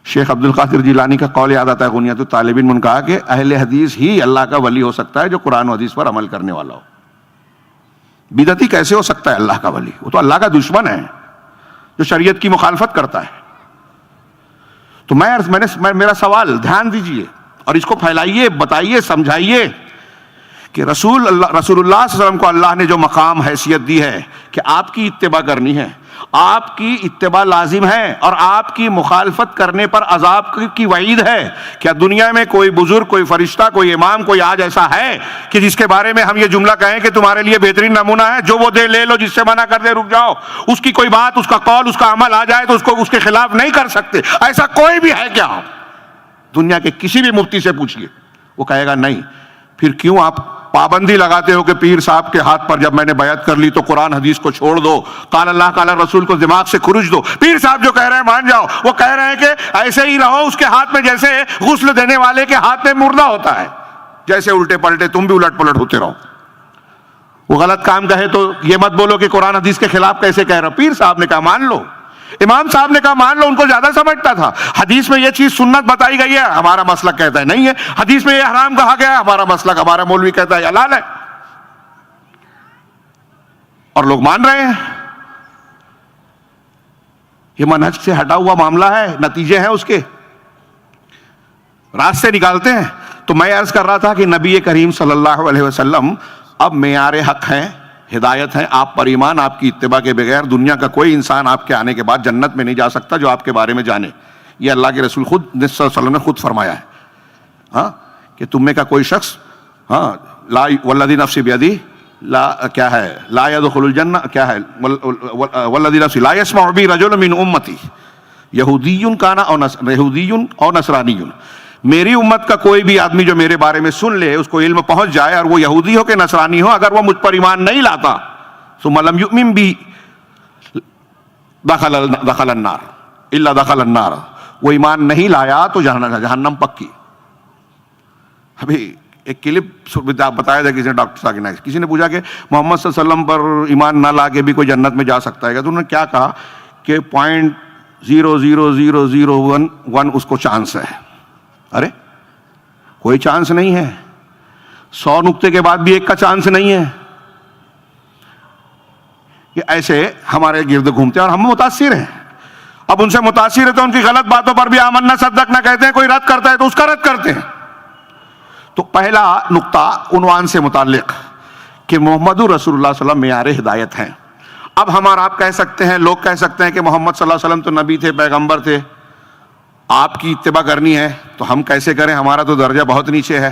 شیخ عبد القادر جیلانی کا قول یاد آتا ہے غنیۃ الطالبین میں، کہا کہ اہل حدیث ہی اللہ کا ولی ہو سکتا ہے جو قرآن و حدیث پر عمل کرنے والا ہو۔ بدعتی کیسے ہو سکتا ہے اللہ کا ولی؟ وہ تو اللہ کا دشمن ہے جو شریعت کی مخالفت کرتا ہے۔ تو میرا سوال دھیان دیجئے اور اس کو پھیلائیے، بتائیے، سمجھائیے کہ رسول اللہ صلی اللہ علیہ وسلم کو اللہ نے جو مقام حیثیت دی ہے کہ آپ کی اتباع کرنی ہے، آپ کی اتباع لازم ہے، اور آپ کی مخالفت کرنے پر عذاب کی وعید ہے۔ کیا دنیا میں کوئی بزرگ، کوئی فرشتہ، کوئی امام، کوئی آج ایسا ہے کہ جس کے بارے میں ہم یہ جملہ کہیں کہ تمہارے لیے بہترین نمونہ ہے، جو وہ دے لے لو، جس سے منع کر دے رک جاؤ، اس کی کوئی بات، اس کا قول، اس کا عمل آ جائے تو اس کو اس کے خلاف نہیں کر سکتے؟ ایسا کوئی بھی ہے کیا؟ دنیا کے کسی بھی مفتی سے پوچھئے، وہ کہے گا نہیں۔ پھر کیوں آپ پابندی لگاتے ہو کہ پیر صاحب کے ہاتھ پر جب میں نے بیعت کر لی تو قرآن حدیث کو چھوڑ دو، قال اللہ قال رسول کو دماغ سے کھرچ دو، پیر صاحب جو کہہ رہے ہیں مان جاؤ، وہ کہہ رہے ہیں کہ ایسے ہی رہو اس کے ہاتھ میں جیسے غسل دینے والے کے ہاتھ میں مردہ ہوتا ہے، جیسے الٹے پلٹے تم بھی الٹ پلٹ ہوتے رہو۔ وہ غلط کام کہے تو یہ مت بولو کہ قرآن حدیث کے خلاف کیسے کہہ رہا، پیر صاحب نے کہا مان لو، امام صاحب نے کہا مان لو، ان کو زیادہ سمجھتا تھا۔ حدیث میں یہ چیز سنت بتائی گئی ہے، ہمارا مسلک کہتا ہے نہیں ہے، حدیث میں یہ حرام کہا گیا ہے، ہمارا مسلک، ہمارا مولوی کہتا ہے حلال ہے، اور لوگ مان رہے ہیں۔ یہ منہج سے ہٹا ہوا معاملہ ہے، نتیجے ہیں اس کے، راستے نکالتے ہیں۔ تو میں عرض کر رہا تھا کہ نبی کریم صلی اللہ علیہ وسلم اب معیار حق ہیں، ہدایت ہے، آپ پر ایمان، آپ کی اتباع کے بغیر دنیا کا کوئی انسان آپ کے آنے کے بعد جنت میں نہیں جا سکتا جو آپ کے بارے میں جانے۔ یہ اللہ کے رسول خود صلی اللہ علیہ وسلم نے خود فرمایا ہے، ہاں، کہ تم میں کا کوئی شخص، ہاں، لا والذی نفسی بیدی، لا کیا ہے، لا يدخل الجنہ، کیا ہے، والذی نفسی لا يسمع بی رجل من امتی یہودی کان او نصرانی، میری امت کا کوئی بھی آدمی جو میرے بارے میں سن لے، اس کو علم پہنچ جائے، اور وہ یہودی ہو کہ نصرانی ہو، اگر وہ مجھ پر ایمان نہیں لاتا ثم لم یؤمن بی دخل النار الا دخل النار، وہ ایمان نہیں لایا تو جہنم پکی۔ ابھی ایک کلپ بتایا تھا کسی نے، ڈاکٹر ثاقب نائک، کسی نے پوچھا کہ محمد صلی اللہ علیہ وسلم پر ایمان نہ لا کے بھی کوئی جنت میں جا سکتا ہے کیا؟ تو انہوں نے کیا کہا کہ 0.00001 اس کو چانس ہے۔ ارے کوئی چانس نہیں ہے، 100 نقطے کے بعد بھی ایک کا چانس نہیں ہے۔ یہ ایسے ہمارے گرد گھومتے ہیں اور ہم متاثر ہیں۔ اب ان سے متاثر ہے تو ان کی غلط باتوں پر بھی آمنا صدقنا کہتے ہیں، کوئی رد کرتا ہے تو اس کا رد کرتے ہیں۔ تو پہلا نقطہ عنوان سے متعلق کہ محمد رسول اللہ صلی اللہ علیہ وسلم معیار ہدایت ہیں۔ اب ہم اور آپ کہہ سکتے ہیں، لوگ کہہ سکتے ہیں کہ محمد صلی اللہ علیہ وسلم تو نبی تھے، پیغمبر تھے، آپ کی اتباع کرنی ہے تو ہم کیسے کریں، ہمارا تو درجہ بہت نیچے ہے۔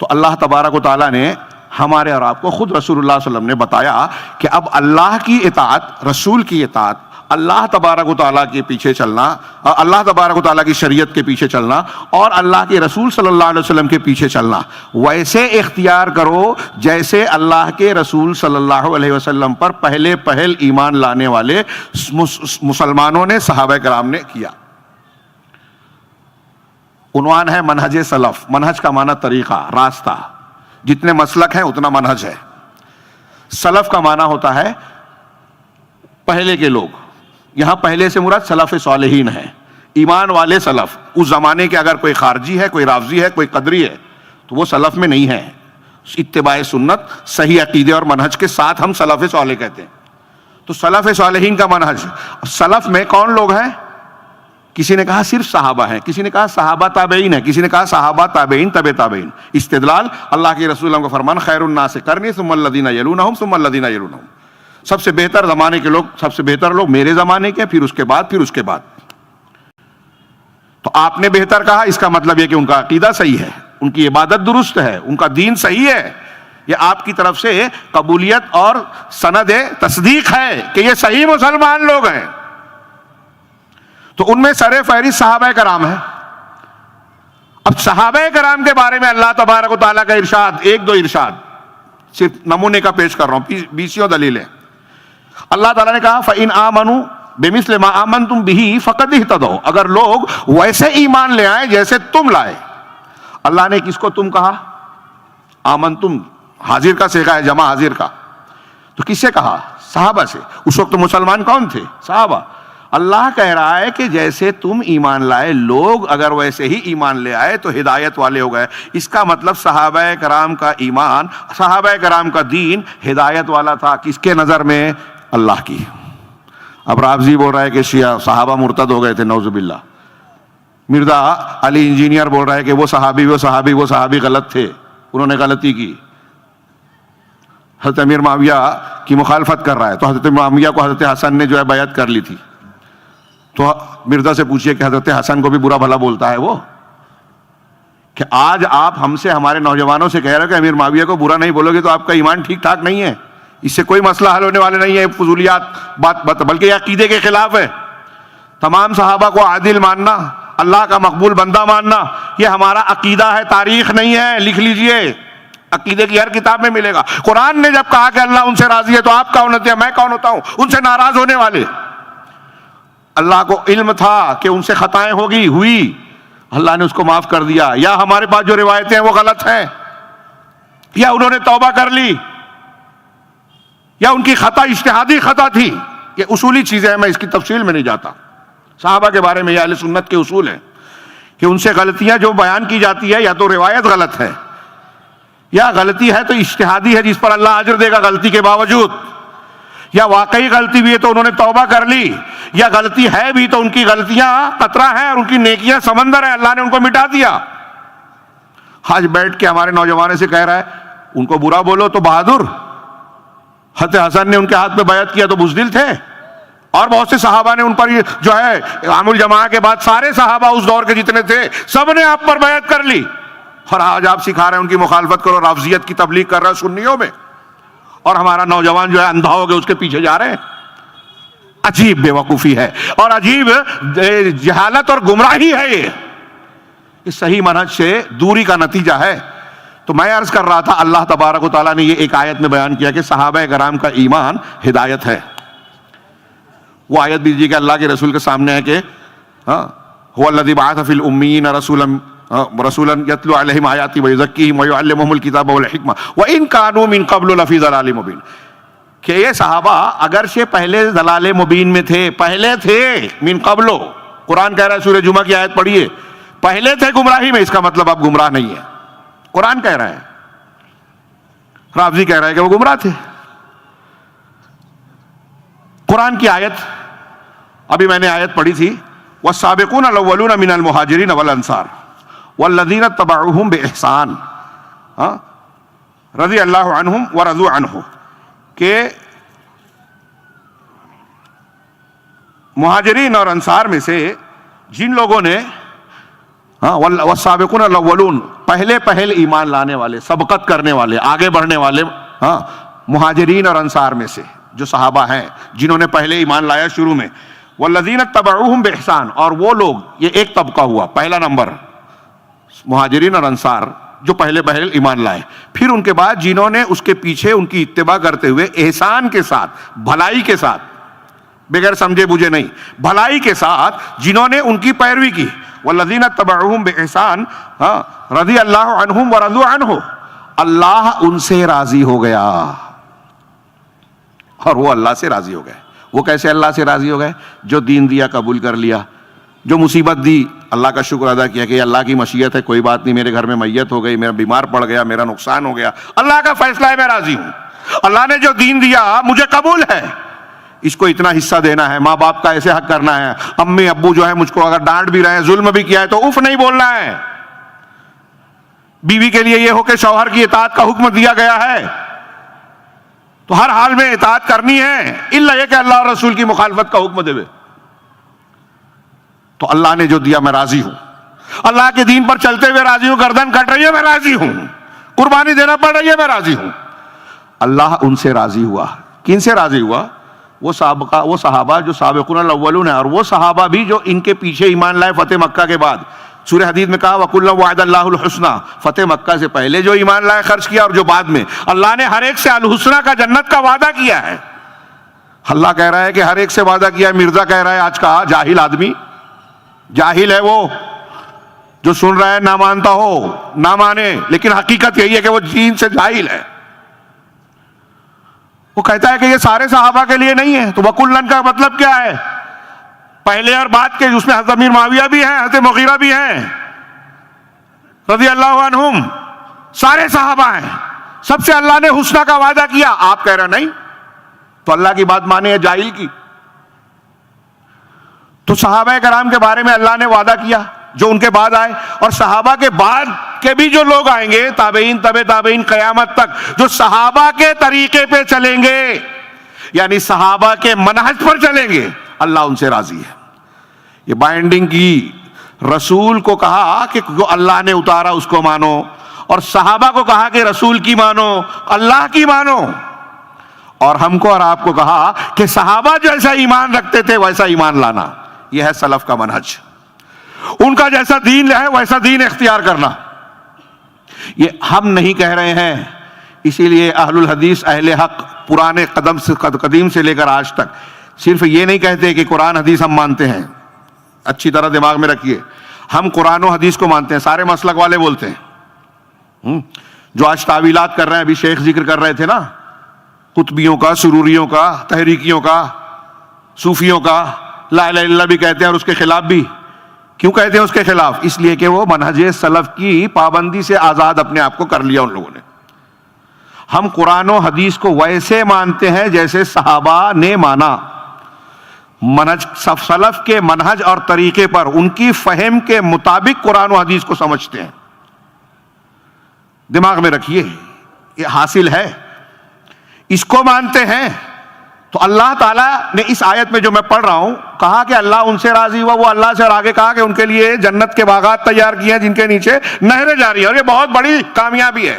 تو اللہ تبارک و تعالیٰ نے ہمارے اور آپ کو خود رسول اللہ صلی اللہ علیہ وسلم نے بتایا کہ اب اللہ کی اطاعت، رسول کی اطاعت، اللہ تبارک و تعالیٰ کے پیچھے چلنا، اللہ تبارک و تعالیٰ کی شریعت کے پیچھے چلنا، اور اللہ کے رسول صلی اللہ علیہ وسلم کے پیچھے چلنا ویسے اختیار کرو جیسے اللہ کے رسول صلی اللہ علیہ وسلم پر پہل ایمان لانے والے مسلمانوں نے، صحابہ کرام نے کیا۔ عنوان ہے منہج سلف۔ منہج کا معنی طریقہ، راستہ، جتنے مسلک ہیں اتنا منہج ہے۔ سلف کا معنی ہوتا ہے پہلے کے لوگ، یہاں پہلے سے مراد سلف صالحین ہیں، ایمان والے سلف۔ اس زمانے کے اگر کوئی خارجی ہے، کوئی رافضی ہے، کوئی قدری ہے تو وہ سلف میں نہیں ہے۔ اتباع سنت، صحیح عقیدے اور منہج کے ساتھ ہم سلف صالح کہتے ہیں۔ تو سلف صالحین کا منہج، سلف میں کون لوگ ہیں؟ کسی نے کہا صرف صحابہ ہیں، کسی نے کہا صحابہ تابعین ہیں، کسی نے کہا صحابہ تابعین طبع تابعین۔ استدلال اللہ کے رسول کا فرمان خیر الناس قرنی ثم الذین یلونہم ثم الذین یلونہم، سب سے بہتر زمانے کے لوگ، سب سے بہتر لوگ میرے زمانے کے، پھر اس کے بعد، پھر اس کے بعد۔ تو آپ نے بہتر کہا، اس کا مطلب یہ کہ ان کا عقیدہ صحیح ہے، ان کی عبادت درست ہے، ان کا دین صحیح ہے، یہ آپ کی طرف سے قبولیت اور سند تصدیق ہے کہ یہ صحیح مسلمان لوگ ہیں۔ تو ان میں سر فہرست صحابہ کرام ہیں۔ اب صحابہ کرام کے بارے میں اللہ تبارک و تعالیٰ کا ارشاد، ایک دو ارشاد صرف نمونے کا پیش کر رہا ہوں، بیسیوں دلیلیں۔ اللہ تعالیٰ نے کہا فَإِنْ آمَنُوا بِمِثْلِ مَا آمَنْتُمْ بِهِ فَقَدْ اهْتَدَوْا، اگر لوگ ویسے ایمان لے آئے جیسے تم لائے۔ اللہ نے کس کو تم کہا؟ آمنتم، حاضر کا صیغہ ہے، جمع حاضر کا۔ تو کس سے کہا؟ صحابہ سے۔ اس وقت مسلمان کون تھے؟ صحابہ۔ اللہ کہہ رہا ہے کہ جیسے تم ایمان لائے، لوگ اگر ویسے ہی ایمان لے آئے تو ہدایت والے ہو گئے۔ اس کا مطلب صحابہ کرام کا ایمان، صحابہ کرام کا دین ہدایت والا تھا۔ کس کے نظر میں؟ اللہ کی۔ اب رافضی بول رہا ہے کہ شیعہ صحابہ مرتد ہو گئے تھے، نعوذ باللہ۔ مرزا علی انجینئر بول رہا ہے کہ وہ صحابی غلط تھے، انہوں نے غلطی کی۔ حضرت امیر معاویہ کی مخالفت کر رہا ہے، تو حضرت معاویہ کو حضرت حسن نے جو ہے بیعت کر لی تھی۔ تو مرزا سے پوچھئے کہ حضرت حسن کو بھی برا بھلا بولتا ہے وہ، کہ آج آپ ہم سے، ہمارے نوجوانوں سے کہہ رہے ہو کہ امیر معاویہ کو برا نہیں بولو گے تو آپ کا ایمان ٹھیک ٹھاک نہیں ہے، اس سے کوئی مسئلہ حل ہونے والے نہیں ہے، فضولیات بات بلکہ یہ عقیدے کے خلاف ہے۔ تمام صحابہ کو عادل ماننا، اللہ کا مقبول بندہ ماننا، یہ ہمارا عقیدہ ہے، تاریخ نہیں ہے، لکھ لیجئے۔ عقیدے کی ہر کتاب میں ملے گا. قرآن نے جب کہا کہ اللہ ان سے راضی ہے تو آپ کون ہوتے ہیں, میں کون ہوتا ہوں ان سے ناراض ہونے والے. اللہ کو علم تھا کہ ان سے خطائیں ہوئی, اللہ نے اس کو معاف کر دیا. یا ہمارے پاس جو روایتیں ہیں وہ غلط ہیں, یا انہوں نے توبہ کر لی, یا ان کی خطا اجتہادی خطا تھی. یہ اصولی چیزیں ہیں, میں اس کی تفصیل میں نہیں جاتا. صحابہ کے بارے میں یہ اہل سنت کے اصول ہیں کہ ان سے غلطیاں جو بیان کی جاتی ہے یا تو روایت غلط ہے, یا غلطی ہے تو اجتہادی ہے جس پر اللہ اجر دے گا غلطی کے باوجود, یا واقعی غلطی بھی ہے تو انہوں نے توبہ کر لی, یا غلطی ہے بھی تو ان کی غلطیاں قطرہ ہیں اور ان کی نیکیاں سمندر ہیں, اللہ نے ان کو مٹا دیا. آج بیٹھ کے ہمارے نوجوانوں سے کہہ رہا ہے ان کو برا بولو تو بہادر. حضرت حسن نے ان کے ہاتھ پہ بیعت کیا تو بزدل تھے, اور بہت سے صحابہ نے ان پر جو ہے عام الجماع کے بعد سارے صحابہ اس دور کے جتنے تھے سب نے آپ پر بیعت کر لی. اور آج آپ سکھا رہے ہیں ان کی مخالفت کرو, رافضیت کی تبلیغ کر رہے ہیں سنیوں میں, اور ہمارا نوجوان جو ہے اندھا ہو گیا اس کے پیچھے جا رہے ہیں. عجیب بے وقوفی ہے اور عجیب جہالت اور گمراہی ہے. یہ صحیح منہج سے دوری کا نتیجہ ہے. تو میں عرض کر رہا تھا اللہ تبارک و تعالیٰ نے یہ ایک آیت میں بیان کیا کہ صحابہ کرام کا ایمان ہدایت ہے. وہ آیت بھی دیجیے کہ اللہ کے رسول کے سامنے ہے کہ هو الذی بعث فی الامیین رسولا یتلو علیہم آیاتی ویزکیہم ویعلمہم الکتاب والحکمہ وان کانوا من قبل لفی ضلال مبین. کہ یہ صحابہ اگرچہ پہلے ضلال مبین میں تھے, پہلے تھے من قبل, قرآن کہہ رہا ہے سورہ جمعہ کی آیت پڑھیے, پہلے تھے گمراہی میں, اس کا مطلب اب گمراہ نہیں ہے. قرآن کہہ رہا ہے, رافضی کہہ رہا ہے کہ وہ گمراہ تھے. قرآن کی آیت ابھی میں نے آیت پڑھی تھی, والسابقون الاولون من المہاجرین والانصار والذین اتبعوہم بإحسان رضی اللہ عنہم ورضوا عنہ, کہ مہاجرین اور انصار میں سے جن لوگوں نے والسابقون الاولون پہل ایمان لانے والے, سبقت کرنے والے, آگے بڑھنے والے مہاجرین اور انصار میں سے جو صحابہ ہیں جنہوں نے پہلے ایمان لایا شروع میں, والذین اتبعوہم بإحسان, اور وہ لوگ, یہ ایک طبقہ ہوا, پہلا نمبر مہاجرین اور انصار جو پہلے ایمان لائے, پھر ان کے بعد جنہوں نے اس کے پیچھے ان کی اتباع کرتے ہوئے احسان کے ساتھ, بھلائی کے ساتھ, بغیر سمجھے بوجھے نہیں, بھلائی کے ساتھ جنہوں نے ان کی پیروی کی, والذین اتبعوہم بإحسان رضی اللہ عنہم ورضوا عنہ, اللہ ان سے راضی ہو گیا اور وہ اللہ سے راضی ہو گئے. وہ کیسے اللہ سے راضی ہو گئے؟ جو دین دیا قبول کر لیا, جو مصیبت دی اللہ کا شکر ادا کیا کہ اللہ کی مشیت ہے, کوئی بات نہیں, میرے گھر میں میت ہو گئی, میرا بیمار پڑ گیا, میرا نقصان ہو گیا, اللہ کا فیصلہ ہے, میں راضی ہوں. اللہ نے جو دین دیا مجھے قبول ہے, اس کو اتنا حصہ دینا ہے, ماں باپ کا ایسے حق کرنا ہے, امی ابو جو ہے مجھ کو اگر ڈانٹ بھی رہے ہیں, ظلم بھی کیا ہے تو اف نہیں بولنا ہے. بیوی کے لیے یہ ہو کہ شوہر کی اطاعت کا حکم دیا گیا ہے تو ہر حال میں اطاعت کرنی ہے, الا یہ کہ اللہ اور رسول کی مخالفت کا حکم دے. تو اللہ نے جو دیا میں راضی ہوں, اللہ کے دین پر چلتے ہوئے راضی ہوں, گردن کٹ رہی ہے میں راضی ہوں, قربانی دینا پڑ رہی ہے میں راضی ہوں. اللہ ان سے راضی ہوا. کن سے راضی ہوا؟ وہ صحابہ جو سابقون الاولون ہیں, اور وہ صحابہ بھی جو ان کے پیچھے ایمان لائے فتح مکہ کے بعد. سورہ حدید میں کہا وَكُلًّا وَعَدَ اللَّهُ الْحُسْنَى, فتح مکہ سے پہلے جو ایمان لائے خرچ کیا اور جو بعد میں, اللہ نے ہر ایک سے الحسنہ کا, جنت کا وعدہ کیا ہے. اللہ کہہ رہا ہے کہ ہر ایک سے وعدہ کیا ہے. مرزا کہہ رہا ہے آج کا جاہل آدمی, جاہل ہے وہ جو سن رہا ہے, نہ مانتا ہو نہ مانے, لیکن حقیقت یہی ہے کہ وہ دین سے جاہل ہے. وہ کہتا ہے کہ یہ سارے صحابہ کے لیے نہیں ہے. تو وَكُلًّا کا مطلب کیا ہے؟ پہلے اور بعد کے, اس میں حضرت امیر معاویہ بھی ہیں, حضرت مغیرہ بھی ہیں رضی اللہ عنہم, سارے صحابہ ہیں, سب سے اللہ نے حسنہ کا وعدہ کیا. آپ کہہ رہے نہیں, تو اللہ کی بات مانے یا جاہل کی؟ تو صحابہ کرام کے بارے میں اللہ نے وعدہ کیا جو ان کے بعد آئے, اور صحابہ کے بعد کے بھی جو لوگ آئیں گے, تابعین تبع تابعین قیامت تک, جو صحابہ کے طریقے پہ چلیں گے, یعنی صحابہ کے منہج پر چلیں گے, اللہ ان سے راضی ہے. یہ بائنڈنگ کی, رسول کو کہا کہ جو اللہ نے اتارا اس کو مانو, اور صحابہ کو کہا کہ رسول کی مانو, اللہ کی مانو. اور ہم کو اور آپ کو کہا کہ صحابہ جیسا ایمان رکھتے تھے ویسا ایمان لانا. یہ ہے سلف کا منہج. ان کا جیسا دین ہے ویسا دین اختیار کرنا. یہ ہم نہیں کہہ رہے ہیں، اسی لیے اہل الحدیث اہل حق پرانے قدیم سے لے کر آج تک صرف یہ نہیں کہتے کہ قرآن حدیث ہم مانتے ہیں، اچھی طرح دماغ میں رکھیے، ہم قرآن و حدیث کو مانتے ہیں، سارے مسلک والے بولتے ہیں۔ جو آج تعویلات کر رہے ہیں، ابھی شیخ ذکر کر رہے تھے نا، قطبیوں کا، سروریوں کا، تحریکیوں کا، صوفیوں کا، لا الہ الا اللہ بھی کہتے ہیں اور اس کے خلاف بھی۔ کیوں کہتے ہیں اس کے خلاف؟ اس لیے کہ وہ منہج سلف کی پابندی سے آزاد اپنے آپ کو کر لیا ان لوگوں نے۔ ہم قرآن و حدیث کو ویسے مانتے ہیں جیسے صحابہ نے مانا، منہج سلف کے منہج اور طریقے پر ان کی فہم کے مطابق قرآن و حدیث کو سمجھتے ہیں۔ دماغ میں رکھیے، یہ حاصل ہے، اس کو مانتے ہیں۔ تو اللہ تعالیٰ نے اس آیت میں جو میں پڑھ رہا ہوں کہا کہ اللہ ان سے راضی ہوا، وہ اللہ سے، اور آگے کہا کہ ان کے لیے جنت کے باغات تیار کیے ہیں جن کے نیچے نہریں جاری ہیں، اور یہ بہت بڑی کامیابی ہے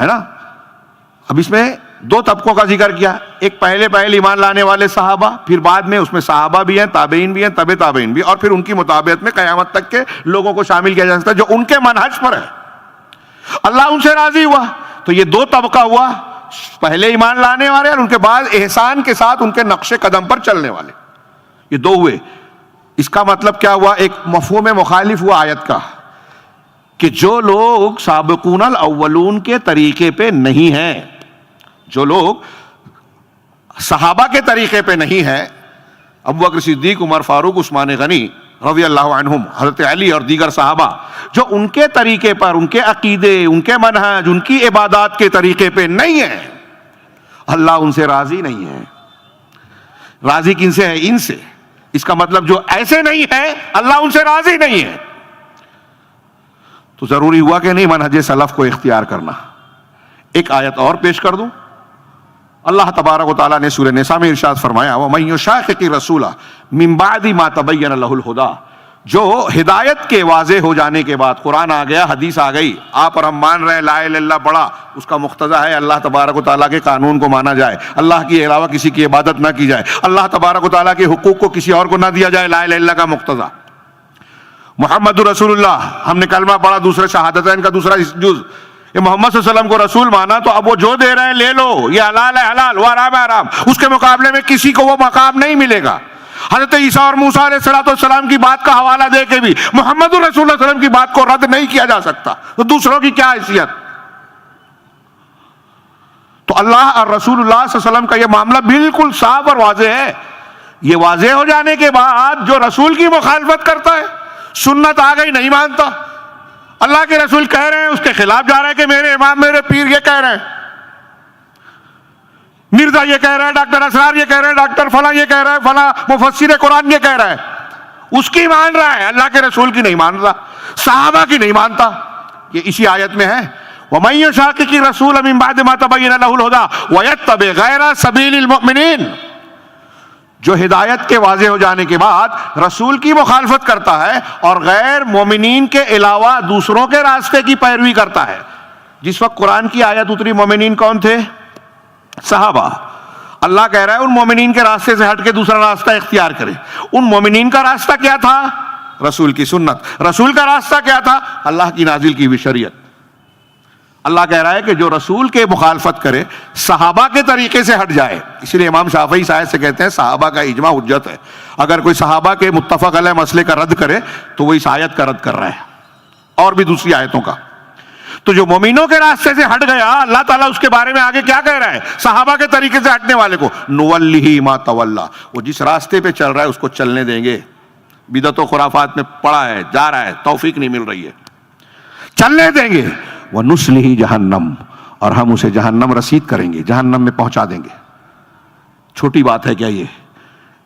نا۔ اب اس میں دو طبقوں کا ذکر کیا، ایک پہلے ایمان لانے والے صحابہ، پھر بعد میں اس میں صحابہ بھی ہیں، تابعین بھی ہیں، تبع تابعین بھی، اور پھر ان کی مطابقت میں قیامت تک کے لوگوں کو شامل کیا جا سکتا ہے جو ان کے منہج پر ہے۔ اللہ ان سے راضی ہوا، تو یہ دو طبقہ ہوا، پہلے ایمان لانے والے اور ان کے بعد احسان کے ساتھ ان کے نقش قدم پر چلنے والے، یہ دو ہوئے۔ اس کا مطلب کیا ہوا؟ ایک مفہوم مخالف ہوا آیت کا، کہ جو لوگ سابقون الاولون کے طریقے پہ نہیں ہیں، جو لوگ صحابہ کے طریقے پہ نہیں ہیں، ابوبکر صدیق، عمر فاروق، عثمان غنی رضی اللہ عنہم، حضرت علی اور دیگر صحابہ، جو ان کے طریقے پر، ان کے عقیدے، ان کے منہج، ان کی عبادات کے طریقے پہ نہیں ہیں، اللہ ان سے راضی نہیں ہے۔ راضی کن سے ہے؟ ان سے۔ اس کا مطلب جو ایسے نہیں ہے اللہ ان سے راضی نہیں ہے۔ تو ضروری ہوا کہ نہیں منہج سلف کو اختیار کرنا۔ ایک آیت اور پیش کر دوں، اللہ تبارک و تعالیٰ نے سورہ نساء میں ارشاد فرمایا وَمَن يُشَاقِقِ الرَّسُولَ مِن بَعْدِ مَا تَبَيَّنَ لَهُ الْهُدَىٰ، جو ہدایت کے واضح ہو جانے کے بعد، قرآن آ گیا، حدیث آ گئی، آپ اور ہم مان رہے ہیں، لا الہ الا اللہ پڑھا، اس کا مقتضا ہے اللہ تبارک و تعالیٰ کے قانون کو مانا جائے، اللہ کے علاوہ کسی کی عبادت نہ کی جائے، اللہ تبارک و تعالیٰ کے حقوق کو کسی اور کو نہ دیا جائے، لا الہ الا اللہ کا مقتضا، محمد رسول اللہ، ہم نے کلمہ پڑھا، دوسرے شہادتین کا دوسرا جز، یہ محمد صلی اللہ علیہ وسلم کو رسول مانا، تو اب وہ جو دے رہے ہیں لے لو، یہ حلال ہے حلال، وہ حرام ہے حرام، اس کے مقابلے میں کسی کو وہ مقام نہیں ملے گا۔ حضرت عیسیٰ اور موسیٰ علیہ السلام کی بات کا حوالہ دے کے بھی محمد رسول اللہ صلی اللہ علیہ وسلم کی بات کو رد نہیں کیا جا سکتا، تو دوسروں کی کیا حیثیت؟ تو اللہ اور رسول اللہ صلی اللہ علیہ وسلم کا یہ معاملہ بالکل صاف اور واضح ہے۔ یہ واضح ہو جانے کے بعد جو رسول کی مخالفت کرتا ہے، سنت آ گئی نہیں مانتا، اللہ کے رسول کہہ رہے ہیں اس کے خلاف جا رہا ہے کہ میرے امام میرے پیر یہ کہہ رہے ہیں، مرزا یہ کہہ رہا ہے، ڈاکٹر اسرار یہ کہہ رہے ہیں، ڈاکٹر فلاں یہ کہہ رہا ہے، فلاں مفسر قرآن یہ کہہ رہا ہے، اس کی مان رہا ہے، اللہ کے رسول کی نہیں مان رہا، صحابہ کی نہیں مانتا۔ یہ اسی آیت میں ہے وَمَن يُشَاقِقِ الرَّسُولَ مِن بَعْدِ مَا تَبَيَّنَ لَهُ الْهُدَىٰ وَيَتَّبِعْ غَيْرَ سَبِيلِ الْمُؤْمِنِينَ، جو ہدایت کے واضح ہو جانے کے بعد رسول کی مخالفت کرتا ہے اور غیر مومنین کے علاوہ دوسروں کے راستے کی پیروی کرتا ہے۔ جس وقت قرآن کی آیت اتری مومنین کون تھے؟ صحابہ۔ اللہ کہہ رہا ہے ان مومنین کے راستے سے ہٹ کے دوسرا راستہ اختیار کرے۔ ان مومنین کا راستہ کیا تھا؟ رسول کی سنت۔ رسول کا راستہ کیا تھا؟ اللہ کی نازل کی ہوئی شریعت۔ اللہ کہہ رہا ہے کہ جو رسول کے مخالفت کرے، صحابہ کے طریقے سے ہٹ جائے، اس لیے امام شافعی صاحب سے کہتے ہیں صحابہ کا اجماع حجت ہے، اگر کوئی صحابہ کے متفق علیہ مسئلے کا رد کرے تو وہ اس آیت کا رد کر رہا ہے اور بھی دوسری آیتوں کا۔ تو جو مومنوں کے راستے سے ہٹ گیا، اللہ تعالیٰ اس کے بارے میں آگے کیا کہہ رہا ہے؟ صحابہ کے طریقے سے ہٹنے والے کو نُوَلِّهِ مَا تَوَلَّىٰ، وہ جس راستے پہ چل رہا ہے اس کو چلنے دیں گے۔ بدعت و خرافات میں پڑا ہے، جا رہا ہے، توفیق نہیں مل رہی ہے، چلنے دیں گے۔ وَنُصْلِهِ جَهَنَّمَ، اور ہم اسے جہنم رسید کریں گے، جہنم میں پہنچا دیں گے۔ چھوٹی بات ہے کیا یہ؟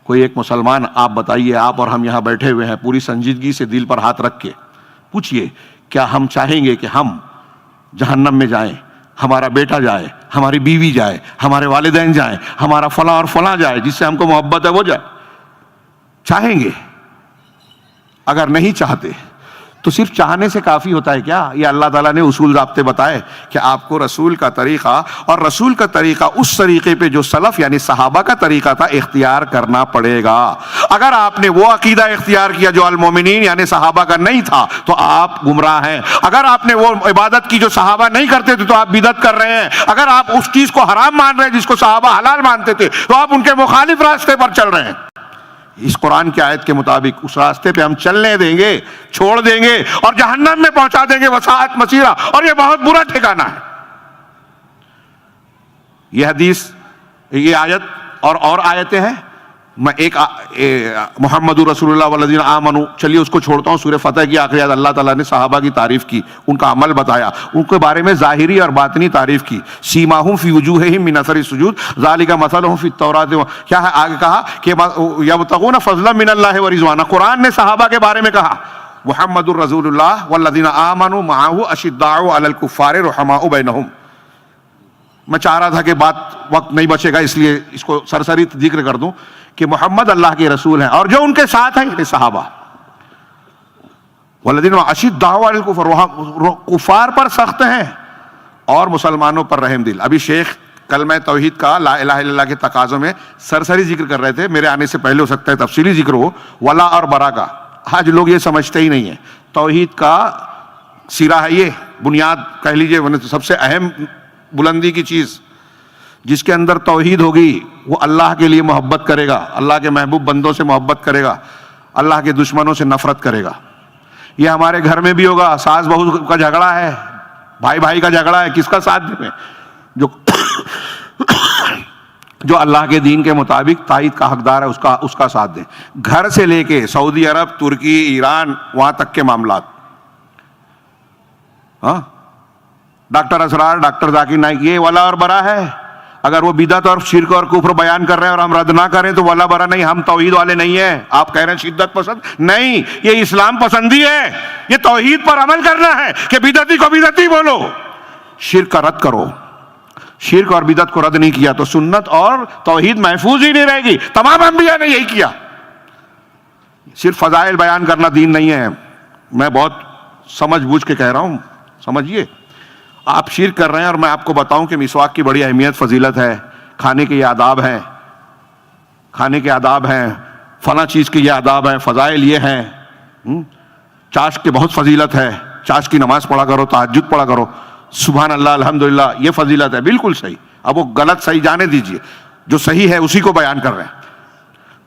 کوئی ایک مسلمان، آپ بتائیے، آپ اور ہم یہاں بیٹھے ہوئے ہیں، پوری سنجیدگی سے دل پر ہاتھ رکھ کے پوچھئے، کیا ہم چاہیں گے کہ ہم جہنم میں جائیں، ہمارا بیٹا جائے، ہماری بیوی جائے، ہمارے والدین جائیں، ہمارا فلاں اور فلاں جائے جس سے ہم کو محبت ہے وہ جائے؟ چاہیں گے؟ اگر نہیں چاہتے تو صرف چاہنے سے کافی ہوتا ہے کیا؟ یہ اللہ تعالیٰ نے اصول ضابطے بتائے کہ آپ کو رسول کا طریقہ، اور رسول کا طریقہ اس طریقے پہ جو سلف یعنی صحابہ کا طریقہ تھا اختیار کرنا پڑے گا۔ اگر آپ نے وہ عقیدہ اختیار کیا جو المومنین یعنی صحابہ کا نہیں تھا تو آپ گمراہ ہیں۔ اگر آپ نے وہ عبادت کی جو صحابہ نہیں کرتے تھے تو آپ بدعت کر رہے ہیں۔ اگر آپ اس چیز کو حرام مان رہے ہیں جس کو صحابہ حلال مانتے تھے تو آپ ان کے مخالف راستے پر چل رہے ہیں۔ اس قرآن کی آیت کے مطابق اس راستے پہ ہم چلنے دیں گے، چھوڑ دیں گے اور جہنم میں پہنچا دیں گے وساعت مسیرہ، اور یہ بہت برا ٹھکانہ ہے۔ یہ حدیث، یہ آیت اور آیتیں ہیں۔ میں ایک محمد رسول اللہ والذین آمنوا، چلیے اس کو چھوڑتا ہوں۔ سورہ فتح کی آخری آیت، اللہ تعالیٰ نے صحابہ کی تعریف کی، ان کا عمل بتایا، ان کے بارے میں ظاہری اور باطنی تعریف کی۔ سیماہم فی وجوہہم من اثر السجود ذالک مثلہم فی التوراۃ۔ کیا ہے آگے کہا کہ یبتغون فضلا من اللہ ورضوانا۔ قرآن نے صحابہ کے بارے میں کہا محمد الرسول اللہ والذین آمنوا معہ اشداء علی الکفار رحماء بینہم۔ میں چاہ رہا تھا کہ وقت نہیں بچے گا اس لیے اس کو سرسری ذکر کر دوں کہ محمد اللہ کے رسول ہیں اور جو ان کے ساتھ ہیں یعنی صحابہ، والذین اشداء علی الکفار، کفار پر سخت ہیں اور مسلمانوں پر رحم دل۔ ابھی شیخ کلمہ توحید کا لا الہ الا اللہ کے تقاضوں میں سرسری ذکر کر رہے تھے، میرے آنے سے پہلے ہو سکتا ہے تفصیلی ذکر ہو، ولا اور برا کا۔ آج لوگ یہ سمجھتے ہی نہیں ہیں۔ توحید کا سرا ہے، یہ بنیاد کہہ لیجئے، سب سے اہم بلندی کی چیز۔ جس کے اندر توحید ہوگی وہ اللہ کے لیے محبت کرے گا، اللہ کے محبوب بندوں سے محبت کرے گا، اللہ کے دشمنوں سے نفرت کرے گا۔ یہ ہمارے گھر میں بھی ہوگا، ساس بہو کا جھگڑا ہے، بھائی بھائی کا جھگڑا ہے، کس کا ساتھ دیں؟ جو اللہ کے دین کے مطابق تائید کا حقدار ہے اس کا ساتھ دیں۔ گھر سے لے کے سعودی عرب، ترکی، ایران، وہاں تک کے معاملات۔ ہاں، ڈاکٹر اسرار، ڈاکٹر ذاکر نائک، یہ ولا اور برا ہے۔ اگر وہ بدعت اور شرک اور کفر بیان کر رہے ہیں اور ہم رد نہ کریں تو ولا برا نہیں، ہم توحید والے نہیں ہیں۔ آپ کہہ رہے ہیں شدت پسند، نہیں، یہ اسلام پسندی ہے۔ یہ توحید پر عمل کرنا ہے کہ بدعتی کو بدعتی بولو، شرک کا رد کرو۔ شرک اور بدعت کو رد نہیں کیا تو سنت اور توحید محفوظ ہی نہیں رہے گی۔ تمام انبیاء نے یہی کیا۔ صرف فضائل بیان کرنا دین نہیں ہے۔ میں بہت سمجھ بوجھ کے کہہ رہا ہوں، سمجھیے۔ آپ شرک کر رہے ہیں اور میں آپ کو بتاؤں کہ مسواک کی بڑی اہمیت فضیلت ہے، کھانے کے یہ آداب ہیں، کھانے کے آداب ہیں، فلاں چیز کے یہ آداب ہیں، فضائل یہ ہیں۔ چاشت کی بہت فضیلت ہے، چاشت کی نماز پڑھا کرو، تہجد پڑھا کرو، سبحان اللہ الحمدللہ، یہ فضیلت ہے، بالکل صحیح۔ اب وہ غلط صحیح جانے دیجئے، جو صحیح ہے اسی کو بیان کر رہے ہیں۔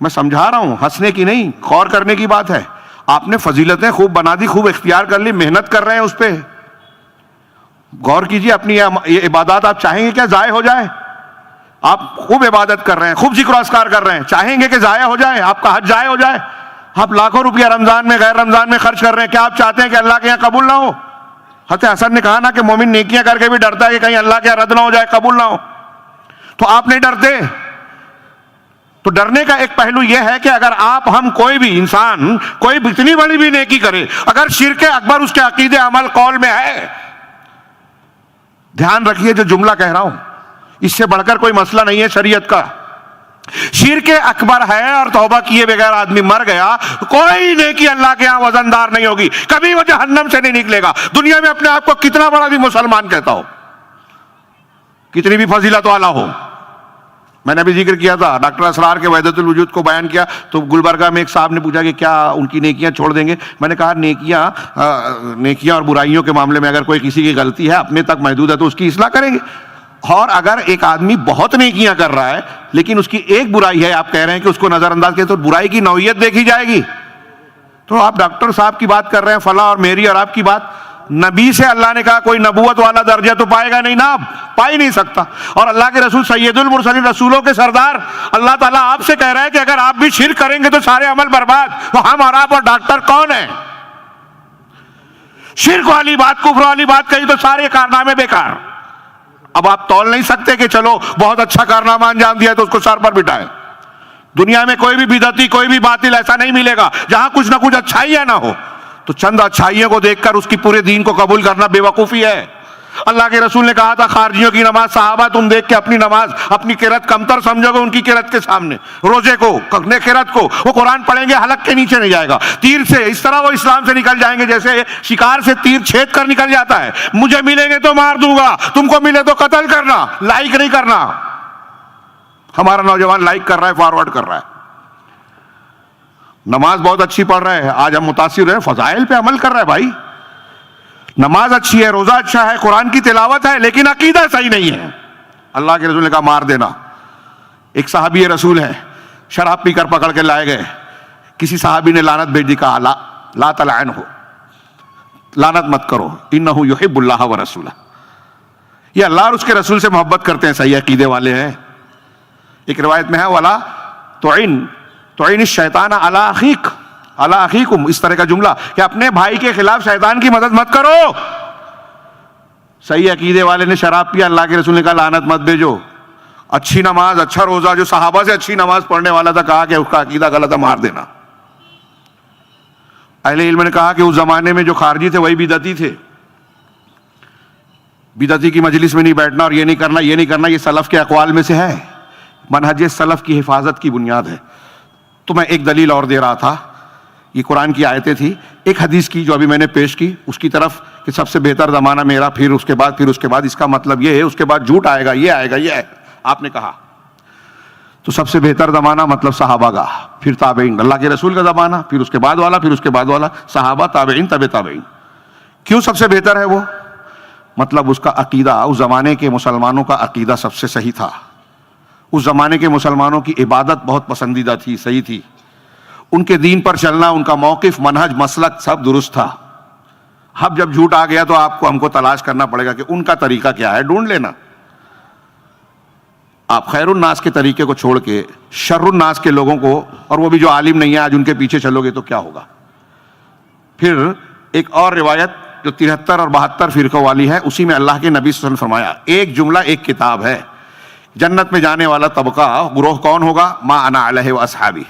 میں سمجھا رہا ہوں، ہنسنے کی نہیں، غور کرنے کی بات ہے۔ آپ نے فضیلتیں خوب بنا دی، خوب اختیار کر لی، محنت کر رہے ہیں اس پہ، غور کیجئے۔ اپنی یہ عبادات آپ چاہیں گے کیا ضائع ہو جائے؟ آپ خوب عبادت کر رہے ہیں، خوب ذکر و اذکار کر رہے ہیں، چاہیں گے کہ ضائع ہو جائے؟ آپ کا حج ضائع ہو جائے؟ آپ لاکھوں روپیہ رمضان میں غیر رمضان میں خرچ کر رہے ہیں، کیا آپ چاہتے ہیں کہ اللہ کے یہاں قبول نہ ہو؟ حضرت حسن نے کہا نا کہ مومن نیکیاں کر کے بھی ڈرتا ہے کہ کہیں اللہ کے یہاں رد نہ ہو جائے، قبول نہ ہو۔ تو آپ نہیں ڈرتے؟ تو ڈرنے کا ایک پہلو یہ ہے کہ اگر ہم کوئی بھی انسان کوئی اتنی بڑی بھی نیکی کرے، اگر شرک اکبر اس کے عقیدے عمل قول میں ہے، دھیان رکھیے جو جملہ کہہ رہا ہوں، اس سے بڑھ کر کوئی مسئلہ نہیں ہے شریعت کا۔ شرک اکبر ہے اور توبہ کیے بغیر آدمی مر گیا، کوئی نیکی اللہ کے ہاں وزندار نہیں ہوگی، کبھی وہ جہنم سے نہیں نکلے گا۔ دنیا میں اپنے آپ کو کتنا بڑا بھی مسلمان کہتا ہو، کتنی بھی فضیلت والا ہو۔ میں نے ابھی ذکر کیا تھا ڈاکٹر اسرار کے وحدت الوجود کو بیان کیا تو گلبرگہ میں ایک صاحب نے پوچھا کہ کیا ان کی نیکیاں چھوڑ دیں گے؟ میں نے کہا نیکیاں اور برائیوں کے معاملے میں اگر کوئی کسی کی غلطی ہے اپنے تک محدود ہے تو اس کی اصلاح کریں گے، اور اگر ایک آدمی بہت نیکیاں کر رہا ہے لیکن اس کی ایک برائی ہے، آپ کہہ رہے ہیں کہ اس کو نظر انداز کریں، تو برائی کی نوعیت دیکھی جائے گی۔ تو آپ ڈاکٹر صاحب کی بات کر رہے ہیں فلاں، اور میری اور آپ کی بات، نبی سے اللہ نے کہا کوئی نبوت والا درجہ تو پائے گا نہیں نا، پا ہی نہیں سکتا، اور اللہ کے رسول سید المرسلین، رسولوں کے سردار، اللہ تعالیٰ آپ سے کہہ رہا ہے کہ اگر آپ بھی شرک کریں گے تو سارے عمل برباد۔ تو ہم اور آپ اور ڈاکٹر کون ہیں؟ شرک والی بات، کفر والی بات کہی تو سارے کارنامے بیکار۔ اب آپ تول نہیں سکتے کہ چلو بہت اچھا کارنامہ انجام دیا تو اس کو سر پر بٹھائیں۔ دنیا میں کوئی بھی بدعتی، کوئی بھی باطل ایسا نہیں ملے گا جہاں کچھ نہ کچھ اچھائیاں نہ ہو، تو چند اچھائیوں کو دیکھ کر اس کی پورے دین کو قبول کرنا بے وقوفی ہے۔ اللہ کے رسول نے کہا تھا خارجیوں کی نماز، صحابہ تم دیکھ کے اپنی نماز اپنی قرت کمتر سمجھو گے ان کی قرت کے سامنے. روزے کو قرت کو وہ قرآن پڑھیں گے حلق کے نیچے نہیں جائے گا. تیر سے اس طرح وہ اسلام سے نکل جائیں گے جیسے شکار سے تیر چھید کر نکل جاتا ہے. مجھے ملیں گے تو مار دوں گا، تم کو ملے تو قتل کرنا، لائک نہیں کرنا. ہمارا نوجوان لائک کر رہا ہے، فارورڈ کر رہا ہے، نماز بہت اچھی پڑھ رہا ہے. آج ہم متاثر ہیں، فضائل پہ عمل کر رہا ہے بھائی. نماز اچھی ہے، روزہ اچھا ہے، قرآن کی تلاوت ہے، لیکن عقیدہ صحیح نہیں ہے. اللہ کے رسول نے کہا مار دینا. ایک صحابی رسول ہے، شراب پی کر پکڑ کے لائے گئے. کسی صحابی نے لعنت بھیج دی، کہا لا تلعنہ، لعنت مت کرو، انہ یحب اللہ ورسولہ. یہ اللہ اور اس کے رسول سے محبت کرتے ہیں، صحیح عقیدے والے ہیں. ایک روایت میں ہے ولا تعن الشیطان علی اخیک، علی اخیکم، اس طرح کا جملہ کہ اپنے بھائی کے خلاف شیطان کی مدد مت کرو. صحیح عقیدے والے نے شراب پیا، اللہ کے رسول نے کہا لعنت مت بھیجو. اچھی نماز، اچھا روزہ، جو صحابہ سے اچھی نماز پڑھنے والا تھا، کہا کہ اس کا عقیدہ غلط ہے، مار دینا. اہل علم نے کہا کہ اس زمانے میں جو خارجی تھے وہی بدعتی تھے. بدعتی کی مجلس میں نہیں بیٹھنا اور یہ نہیں کرنا، یہ نہیں کرنا، یہ سلف کے اقوال میں سے ہے. منہج سلف کی حفاظت کی بنیاد ہے. تو میں ایک دلیل اور دے رہا تھا، یہ قرآن کی آیتیں تھی. ایک حدیث کی جو ابھی میں نے پیش کی اس کی طرف کہ سب سے بہتر زمانہ میرا، پھر اس کے بعد اس کا مطلب یہ ہے اس کے بعد جھوٹ آئے گا، یہ آئے گا، یہ ہے آپ نے کہا. تو سب سے بہتر زمانہ مطلب صحابہ کا، پھر تابعین، اللہ کے رسول کا زمانہ، پھر اس کے بعد والا، پھر اس کے بعد والا، صحابہ، تابعین، تابعین. کیوں سب سے بہتر ہے وہ؟ مطلب اس کا عقیدہ، اس زمانے کے مسلمانوں کا عقیدہ سب سے صحیح تھا. اس زمانے کے مسلمانوں کی عبادت بہت پسندیدہ تھی، صحیح تھی. ان کے دین پر چلنا، ان کا موقف، منہج، مسلک سب درست تھا. اب جب جھوٹ آ گیا تو ہم کو تلاش کرنا پڑے گا کہ ان کا طریقہ کیا ہے، ڈھونڈ لینا. آپ خیر الناس کے طریقے کو چھوڑ کے شر الناس کے لوگوں کو، اور وہ بھی جو عالم نہیں ہے، آج ان کے پیچھے چلو گے تو کیا ہوگا. پھر ایک اور روایت جو 73 اور 72 فرقوں والی ہے، اسی میں اللہ کے نبی صلی اللہ علیہ وسلم نے فرمایا ایک جملہ ایک کتاب ہے. جنت میں جانے والا طبقہ گروہ کون ہوگا؟ ما انا علیہ واصحابی.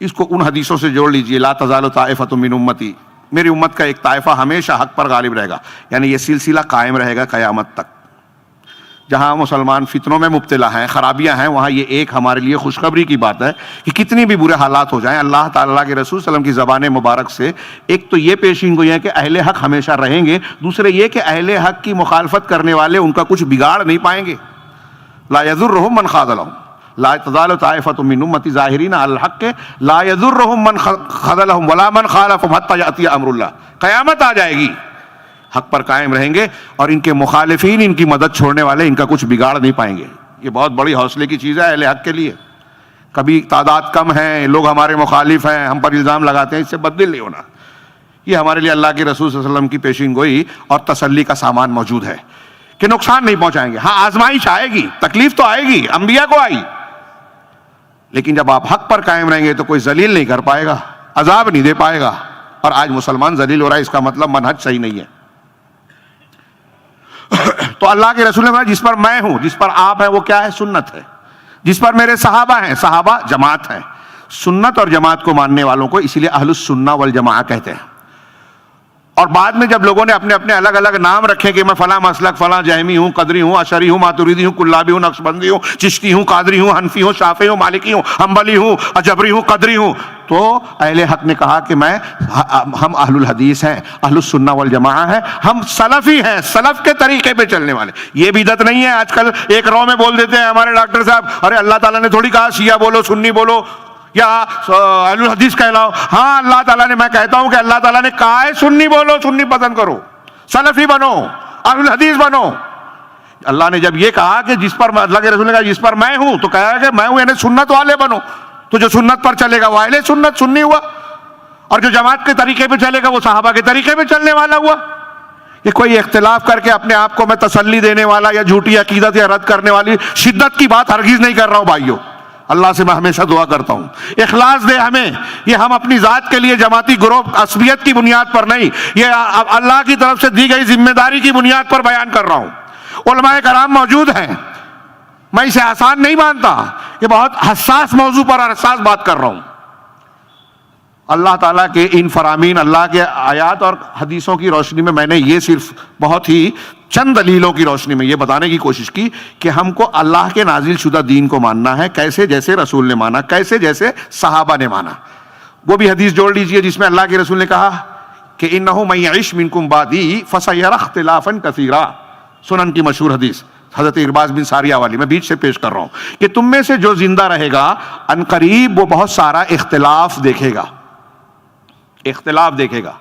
اس کو ان حدیثوں سے جوڑ لیجئے، لا تزال طائفۃ من امتی، میری امت کا ایک طائفہ ہمیشہ حق پر غالب رہے گا. یعنی یہ سلسلہ قائم رہے گا قیامت تک. جہاں مسلمان فتنوں میں مبتلا ہیں، خرابیاں ہیں، وہاں یہ ایک ہمارے لیے خوشخبری کی بات ہے کہ کتنی بھی برے حالات ہو جائیں، اللہ تعالیٰ کے رسول صلی اللہ علیہ وسلم کی زبان مبارک سے ایک تو یہ پیشین گوئی ہے کہ اہل حق ہمیشہ رہیں گے، دوسرے یہ کہ اہل حق کی مخالفت کرنے والے ان کا کچھ بگاڑ نہیں پائیں گے. لا یضرهم من خذلهم، لا تزال طائفة من امتی ظاہرین علی الحق، لا یضرهم من خذلهم ولا من خالفهم حتى یأتی امر اللہ. قیامت آ جائے گی، حق پر قائم رہیں گے اور ان کے مخالفین، ان کی مدد چھوڑنے والے ان کا کچھ بگاڑ نہیں پائیں گے. یہ بہت بڑی حوصلے کی چیز ہے اہل حق کے لیے. کبھی تعداد کم ہے، لوگ ہمارے مخالف ہیں، ہم پر الزام لگاتے ہیں، اس سے بددل نہیں ہونا. یہ ہمارے لیے اللہ کے رسول صلی اللہ علیہ وسلم کی پیشین گوئی اور تسلی کا سامان موجود ہے کہ نقصان نہیں پہنچائیں گے. ہاں آزمائش آئے گی، تکلیف تو آئے گی، انبیاء کو آئی، لیکن جب آپ حق پر قائم رہیں گے تو کوئی ذلیل نہیں کر پائے گا، عذاب نہیں دے پائے گا. اور آج مسلمان ذلیل ہو رہا ہے، اس کا مطلب منہج صحیح نہیں ہے. تو اللہ کے رسول نے فرمایا جس پر میں ہوں، جس پر آپ ہیں، وہ کیا ہے؟ سنت ہے. جس پر میرے صحابہ ہیں، صحابہ جماعت ہیں. سنت اور جماعت کو ماننے والوں کو اسی لیے اہل السنہ والجماعہ کہتے ہیں. اور بعد میں جب لوگوں نے اپنے اپنے الگ الگ نام رکھے کہ میں فلاں مسلک، فلاں جہمی ہوں، قدری ہوں، اشعری ہوں، ماتریدی ہوں، کلابی ہوں، نقشبندی ہوں، چشتی ہوں، قادری ہوں، حنفی ہوں، شافعی ہوں، مالکی ہوں، حنبلی ہوں، جبری ہوں، قدری ہوں، تو اہل حق نے کہا کہ ہم اہل الحدیث ہیں، اہل السنہ والجماعہ ہیں، ہم سلفی ہیں، سلف کے طریقے پہ چلنے والے. یہ بدعت نہیں ہے. آج کل ایک رو میں بول دیتے ہیں ہمارے ڈاکٹر صاحب، ارے اللہ تعالیٰ نے تھوڑی کہا شیعہ بولو، سنی بولو یا اہل الحدیث کہلاؤ. ہاں اللہ تعالیٰ نے، میں کہتا ہوں کہ اللہ تعالیٰ نے کہا ہے سنی بولو، سنی پسند کرو، سلفی بنو، اہل الحدیث بنو. اللہ نے جب یہ کہا کہ جس پر اللہ کے رسول نے کہا جس پر میں ہوں، تو کہا کہ میں ہوں یعنی سنت والے بنو. تو جو سنت پر چلے گا وہ اہل سنت سنی ہوا، اور جو جماعت کے طریقے پہ چلے گا وہ صحابہ کے طریقے پہ چلنے والا ہوا. یہ کوئی اختلاف کر کے اپنے آپ کو میں تسلی دینے والا یا جھوٹی عقیدت یا رد کرنے والی شدت کی بات ہرگز نہیں کر رہا ہوں بھائیوں. اللہ سے میں ہمیشہ دعا کرتا ہوں اخلاص دے ہمیں. یہ ہم اپنی ذات کے لیے جماعتی گروہ عصبیت کی بنیاد پر نہیں، یہ اللہ کی طرف سے دی گئی ذمہ داری کی بنیاد پر بیان کر رہا ہوں. علماء کرام موجود ہیں، میں اسے آسان نہیں مانتا، یہ بہت حساس موضوع پر اور حساس بات کر رہا ہوں. اللہ تعالیٰ کے ان فرامین، اللہ کے آیات اور حدیثوں کی روشنی میں میں نے یہ صرف بہت ہی چند دلیلوں کی روشنی میں یہ بتانے کی کوشش کی کہ ہم کو اللہ کے نازل شدہ دین کو ماننا ہے کیسے جیسے رسول نے مانا، کیسے جیسے صحابہ نے مانا۔ وہ بھی حدیث جوڑ لیجئے جس میں اللہ کے رسول نے کہا کہ انہ من یعش منکم بعدی فسیری اختلافا کثیرا، سنن کی مشہور حدیث حضرت ارباز بن ساریہ والی، میں بیچ سے پیش کر رہا ہوں کہ تم میں سے جو زندہ رہے گا ان قریب وہ بہت سارا اختلاف دیکھے گا، اختلاف دیکھے گا۔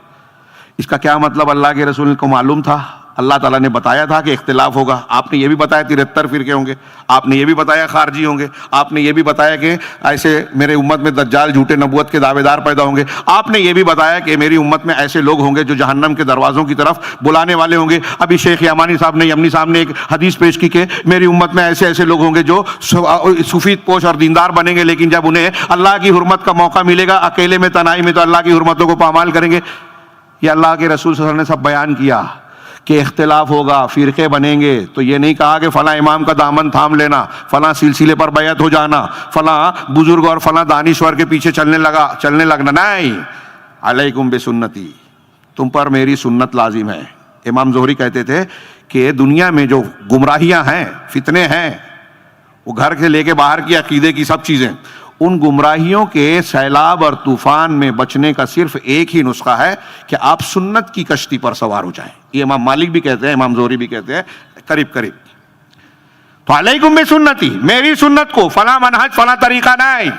اس کا کیا مطلب؟ اللہ کے رسول کو معلوم تھا، اللہ تعالیٰ نے بتایا تھا کہ اختلاف ہوگا۔ آپ نے یہ بھی بتایا 73 فرقے ہوں گے، آپ نے یہ بھی بتایا خارجی ہوں گے، آپ نے یہ بھی بتایا کہ ایسے میرے امت میں دجال جھوٹے نبوت کے دعوے دار پیدا ہوں گے، آپ نے یہ بھی بتایا کہ میری امت میں ایسے لوگ ہوں گے جو جہنم کے دروازوں کی طرف بلانے والے ہوں گے۔ ابھی شیخ یمانی صاحب نے ایک حدیث پیش کی کہ میری امت میں ایسے ایسے لوگ ہوں گے جو سفید پوش اور دیندار بنیں گے، لیکن جب انہیں اللہ کی حرمت کا موقع ملے گا اکیلے میں تنہائی میں تو اللہ کی حرمتوں کو پامال کریں گے۔ یہ اللہ کے رسول صلی اللہ علیہ وسلم نے سب بیان کیا کہ اختلاف ہوگا، فرقے بنیں گے، تو یہ نہیں کہا کہ فلاں امام کا دامن تھام لینا، فلاں سلسلے پر بیعت ہو جانا، فلاں بزرگ اور فلاں دانشور کے پیچھے چلنے لگنا، نہیں۔ علیکم بسنتی، تم پر میری سنت لازم ہے۔ امام زہری کہتے تھے کہ دنیا میں جو گمراہیاں ہیں، فتنے ہیں، وہ گھر سے لے کے باہر کی عقیدے کی سب چیزیں، ان گمراہیوں کے سیلاب اور طوفان میں بچنے کا صرف ایک ہی نسخہ ہے کہ آپ سنت کی کشتی پر سوار ہو جائیں۔ یہ امام مالک بھی کہتے ہیں، امام زہری بھی کہتے ہیں، قریب قریب۔ تو علیکم بسنتی، میری سنت کو، فلاں منہج فلاں طریقہ نہیں۔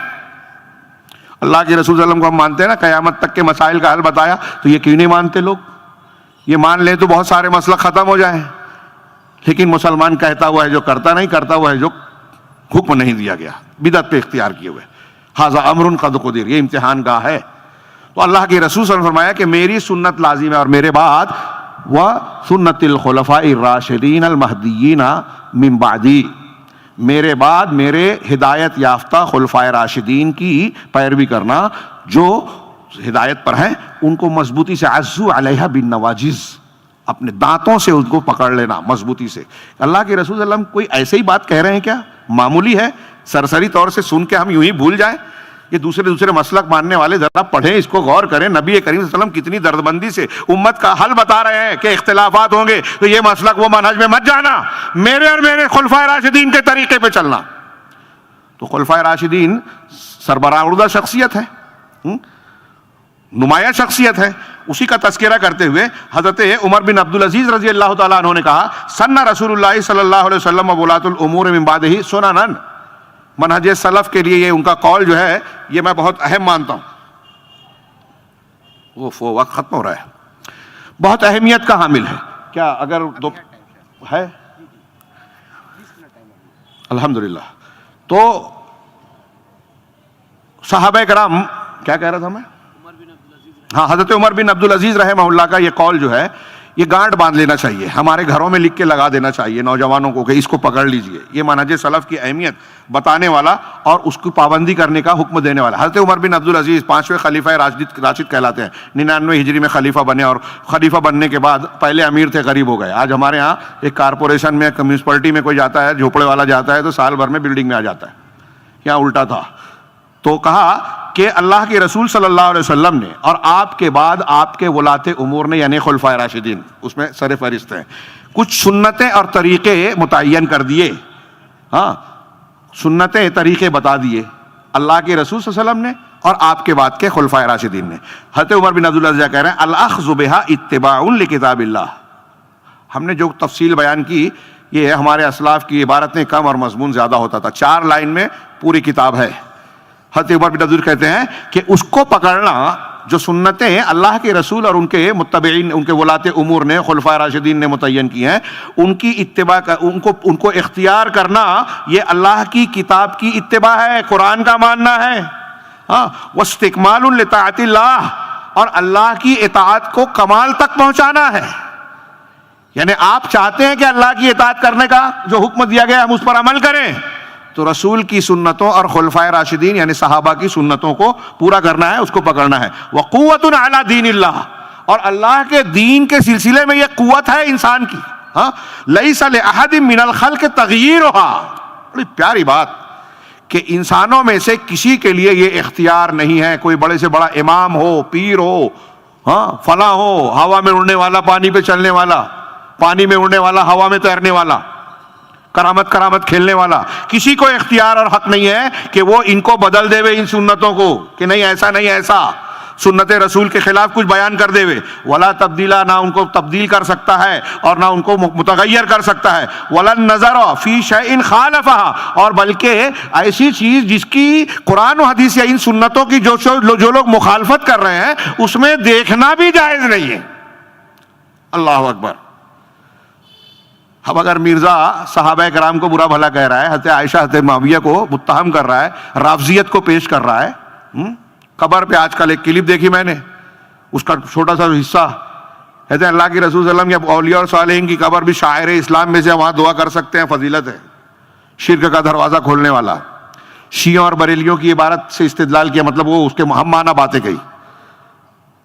اللہ کے رسول صلی اللہ علیہ وسلم کو ہم مانتے ہیں نا، قیامت تک کے مسائل کا حل بتایا، تو یہ کیوں نہیں مانتے لوگ؟ یہ مان لیں تو بہت سارے مسئلہ ختم ہو جائیں، لیکن مسلمان کہتا ہوا ہے جو کرتا نہیں، کرتا ہوا ہے جو حکم نہیں دیا گیا، بدعت پہ اختیار کیے ہوئے۔ ھذا امر قد قدر، یہ امتحان گاہ ہے۔ تو اللہ کے رسول صلی اللہ علیہ وسلم نے فرمایا کہ میری سنت لازم ہے، اور میرے بعد وَسُنَّةِ الْخُلَفَاءِ الرَّاشِدِينَ الْمَهْدِيِّينَ مِن بَعْدِي، میرے بعد میرے ہدایت یافتہ خلفائے راشدین کی پیروی کرنا، جو ہدایت پر ہیں ان کو مضبوطی سے، عَزُّوا عَلَيْهَا بِالنَّوَاجِذ، اپنے دانتوں سے اس کو پکڑ لینا مضبوطی سے۔ اللہ کے رسول صلی اللہ علیہ وسلم کوئی ایسے ہی بات کہہ رہے ہیں کیا؟ معمولی ہے، سرسری طور سے سن کے ہم یوں ہی بھول جائیں؟ یہ دوسرے مسلک ماننے والے ذرا پڑھیں، اس کو غور کریں۔ نبی کریم صلی اللہ علیہ وسلم کتنی دردمندی سے امت کا حل بتا رہے ہیں کہ اختلافات ہوں گے تو یہ مسلک وہ منہج میں مت جانا، میرے اور میرے خلفائے راشدین کے طریقے پہ چلنا۔ تو خلفائے راشدین سربراہ شخصیت ہے، نمایاں شخصیت ہے، اسی کا تذکرہ کرتے ہوئے حضرت عمر بن عبدالعزیز رضی اللہ تعالیٰ عنہ نے کہا سن رسول اللہ صلی اللہ علیہ وسلم وولاۃ الامور من بعدہ سننا۔ منہج سلف کے لیے یہ ان کا قول جو ہے یہ میں بہت اہم مانتا ہوں۔ وہ وقت ختم ہو رہا ہے، بہت اہمیت کا حامل ہے۔ کیا اگر دو ہے؟ الحمدللہ۔ تو صحابہ کرام، کیا کہہ رہا تھا میں؟ ہاں، حضرت عمر بن عبدالعزیز رحمہ اللہ کا یہ قول جو ہے یہ گانٹ باندھ لینا چاہیے، ہمارے گھروں میں لکھ کے لگا دینا چاہیے نوجوانوں کو کہ اس کو پکڑ لیجئے۔ یہ منہج سلف کی اہمیت بتانے والا اور اس کی پابندی کرنے کا حکم دینے والا۔ حضرت عمر بن عبدالعزیز 5ویں خلیفہ راشد کہلاتے ہیں، 99 ہجری میں خلیفہ بنے، اور خلیفہ بننے کے بعد پہلے امیر تھے، غریب ہو گئے۔ آج ہمارے ہاں ایک کارپوریشن میں، میونسپلٹی میں کوئی جاتا ہے، جھوپڑے والا جاتا ہے تو سال بھر میں بلڈنگ میں آ جاتا ہے، یہاں الٹا تھا۔ تو کہا کہ اللہ کے رسول صلی اللہ علیہ وسلم نے اور آپ کے بعد آپ کے ولاۃ امور نے، یعنی خلفائے راشدین، اس میں سر فہرست ہیں، کچھ سنتیں اور طریقے متعین کر دیے۔ ہاں، سنتیں، طریقے بتا دیے اللہ کے رسول صلی اللہ علیہ وسلم نے اور آپ کے بعد کے خلفائے راشدین نے۔ حضرت عمر بن عبدالعزیز کہہ رہے ہیں الاخذ بها اتباع لکتاب اللہ۔ ہم نے جو تفصیل بیان کی یہ ہمارے اسلاف کی عبارتیں کم اور مضمون زیادہ ہوتا تھا، 4 لائن میں پوری کتاب ہے۔ حضرت عمر بن عبدالعزیز کہتے ہیں کہ اس کو پکڑنا جو سنتیں اللہ کے رسول اور ان کے متبعین، ان کے ولاۃ امور نے، خلفائے راشدین نے متعین کی ہیں، ان کی اتباع کا، ان کو اختیار کرنا، یہ اللہ کی کتاب کی اتباع ہے، قرآن کا ماننا ہے۔ ہاں، واستکمال لطاعت اللہ، اور اللہ کی اطاعت کو کمال تک پہنچانا ہے۔ یعنی آپ چاہتے ہیں کہ اللہ کی اطاعت کرنے کا جو حکم دیا گیا ہم اس پر عمل کریں، تو رسول کی سنتوں اور خلفائے راشدین یعنی صحابہ کی سنتوں کو پورا کرنا ہے، اس کو پکڑنا ہے۔ وَقُوَّةٌ عَلَى دِينِ اللَّهِ، اور اللہ کے دین کے سلسلے میں یہ قوت ہے انسان کی۔ ہاں، لَيْسَ لِأَحَدٍ مِّنَ الْخَلْقِ تَغْيِيرُهَا، بڑی پیاری بات کہ انسانوں میں سے کسی کے لیے یہ اختیار نہیں ہے، کوئی بڑے سے بڑا امام ہو، پیر ہو، ہاں فلاں ہو، ہوا میں اڑنے والا، پانی پہ چلنے والا، پانی میں اڑنے والا، ہوا میں تیرنے والا، کرامت کھیلنے والا، کسی کو اختیار اور حق نہیں ہے کہ وہ ان کو بدل دے وے، ان سنتوں کو، کہ نہیں ایسا نہیں ایسا، سنت رسول کے خلاف کچھ بیان کر دے وے، ولا تبدیلا، نہ ان کو تبدیل کر سکتا ہے اور نہ ان کو متغیر کر سکتا ہے، ولا نظر فی شیء خالفها، اور بلکہ ایسی چیز جس کی قرآن و حدیث یا ان سنتوں کی جو لوگ مخالفت کر رہے ہیں اس میں دیکھنا بھی جائز نہیں ہے۔ اللہ اکبر۔ اب اگر مرزا صحابہ کرام کو برا بھلا کہہ رہا ہے، حضرت عائشہ حضرت معاویہ کو متہم کر رہا ہے، رافضیت کو پیش کر رہا ہے، قبر پہ آج کل ایک کلپ دیکھی میں نے، اس کا چھوٹا سا حصہ، کہتے ہیں اللہ کے رسول صلی اللہ علیہ وسلم یا اولیاء اور صالحین کی قبر بھی شاعر اسلام میں سے، وہاں دعا کر سکتے ہیں، فضیلت ہے، شرک کا دروازہ کھولنے والا۔ شیعوں اور بریلیوں کی عبارت سے استدلال کیا، مطلب وہ اس کے ہم معنی باتیں کہی،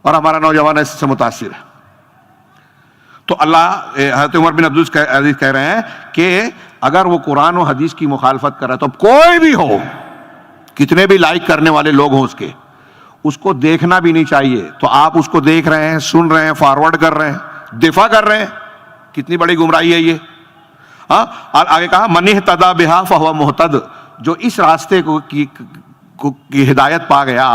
اور ہمارا نوجوان اس سے متاثر ہے۔ تو اللہ حضرت عمر بن عبدالعزیز کہہ رہے ہیں کہ اگر وہ قرآن و حدیث کی مخالفت کر رہا ہے تو کوئی بھی ہو، کتنے بھی لائک کرنے والے لوگ ہوں اس کو دیکھنا بھی نہیں چاہیے۔ تو آپ اس کو دیکھ رہے ہیں، سن رہے ہیں، فارورڈ کر رہے ہیں، دفاع کر رہے ہیں، کتنی بڑی گمراہی ہے یہ۔ اور آگے کہا من اہتدی بہا فہو مہتد، جو اس راستے کی ہدایت پا گیا،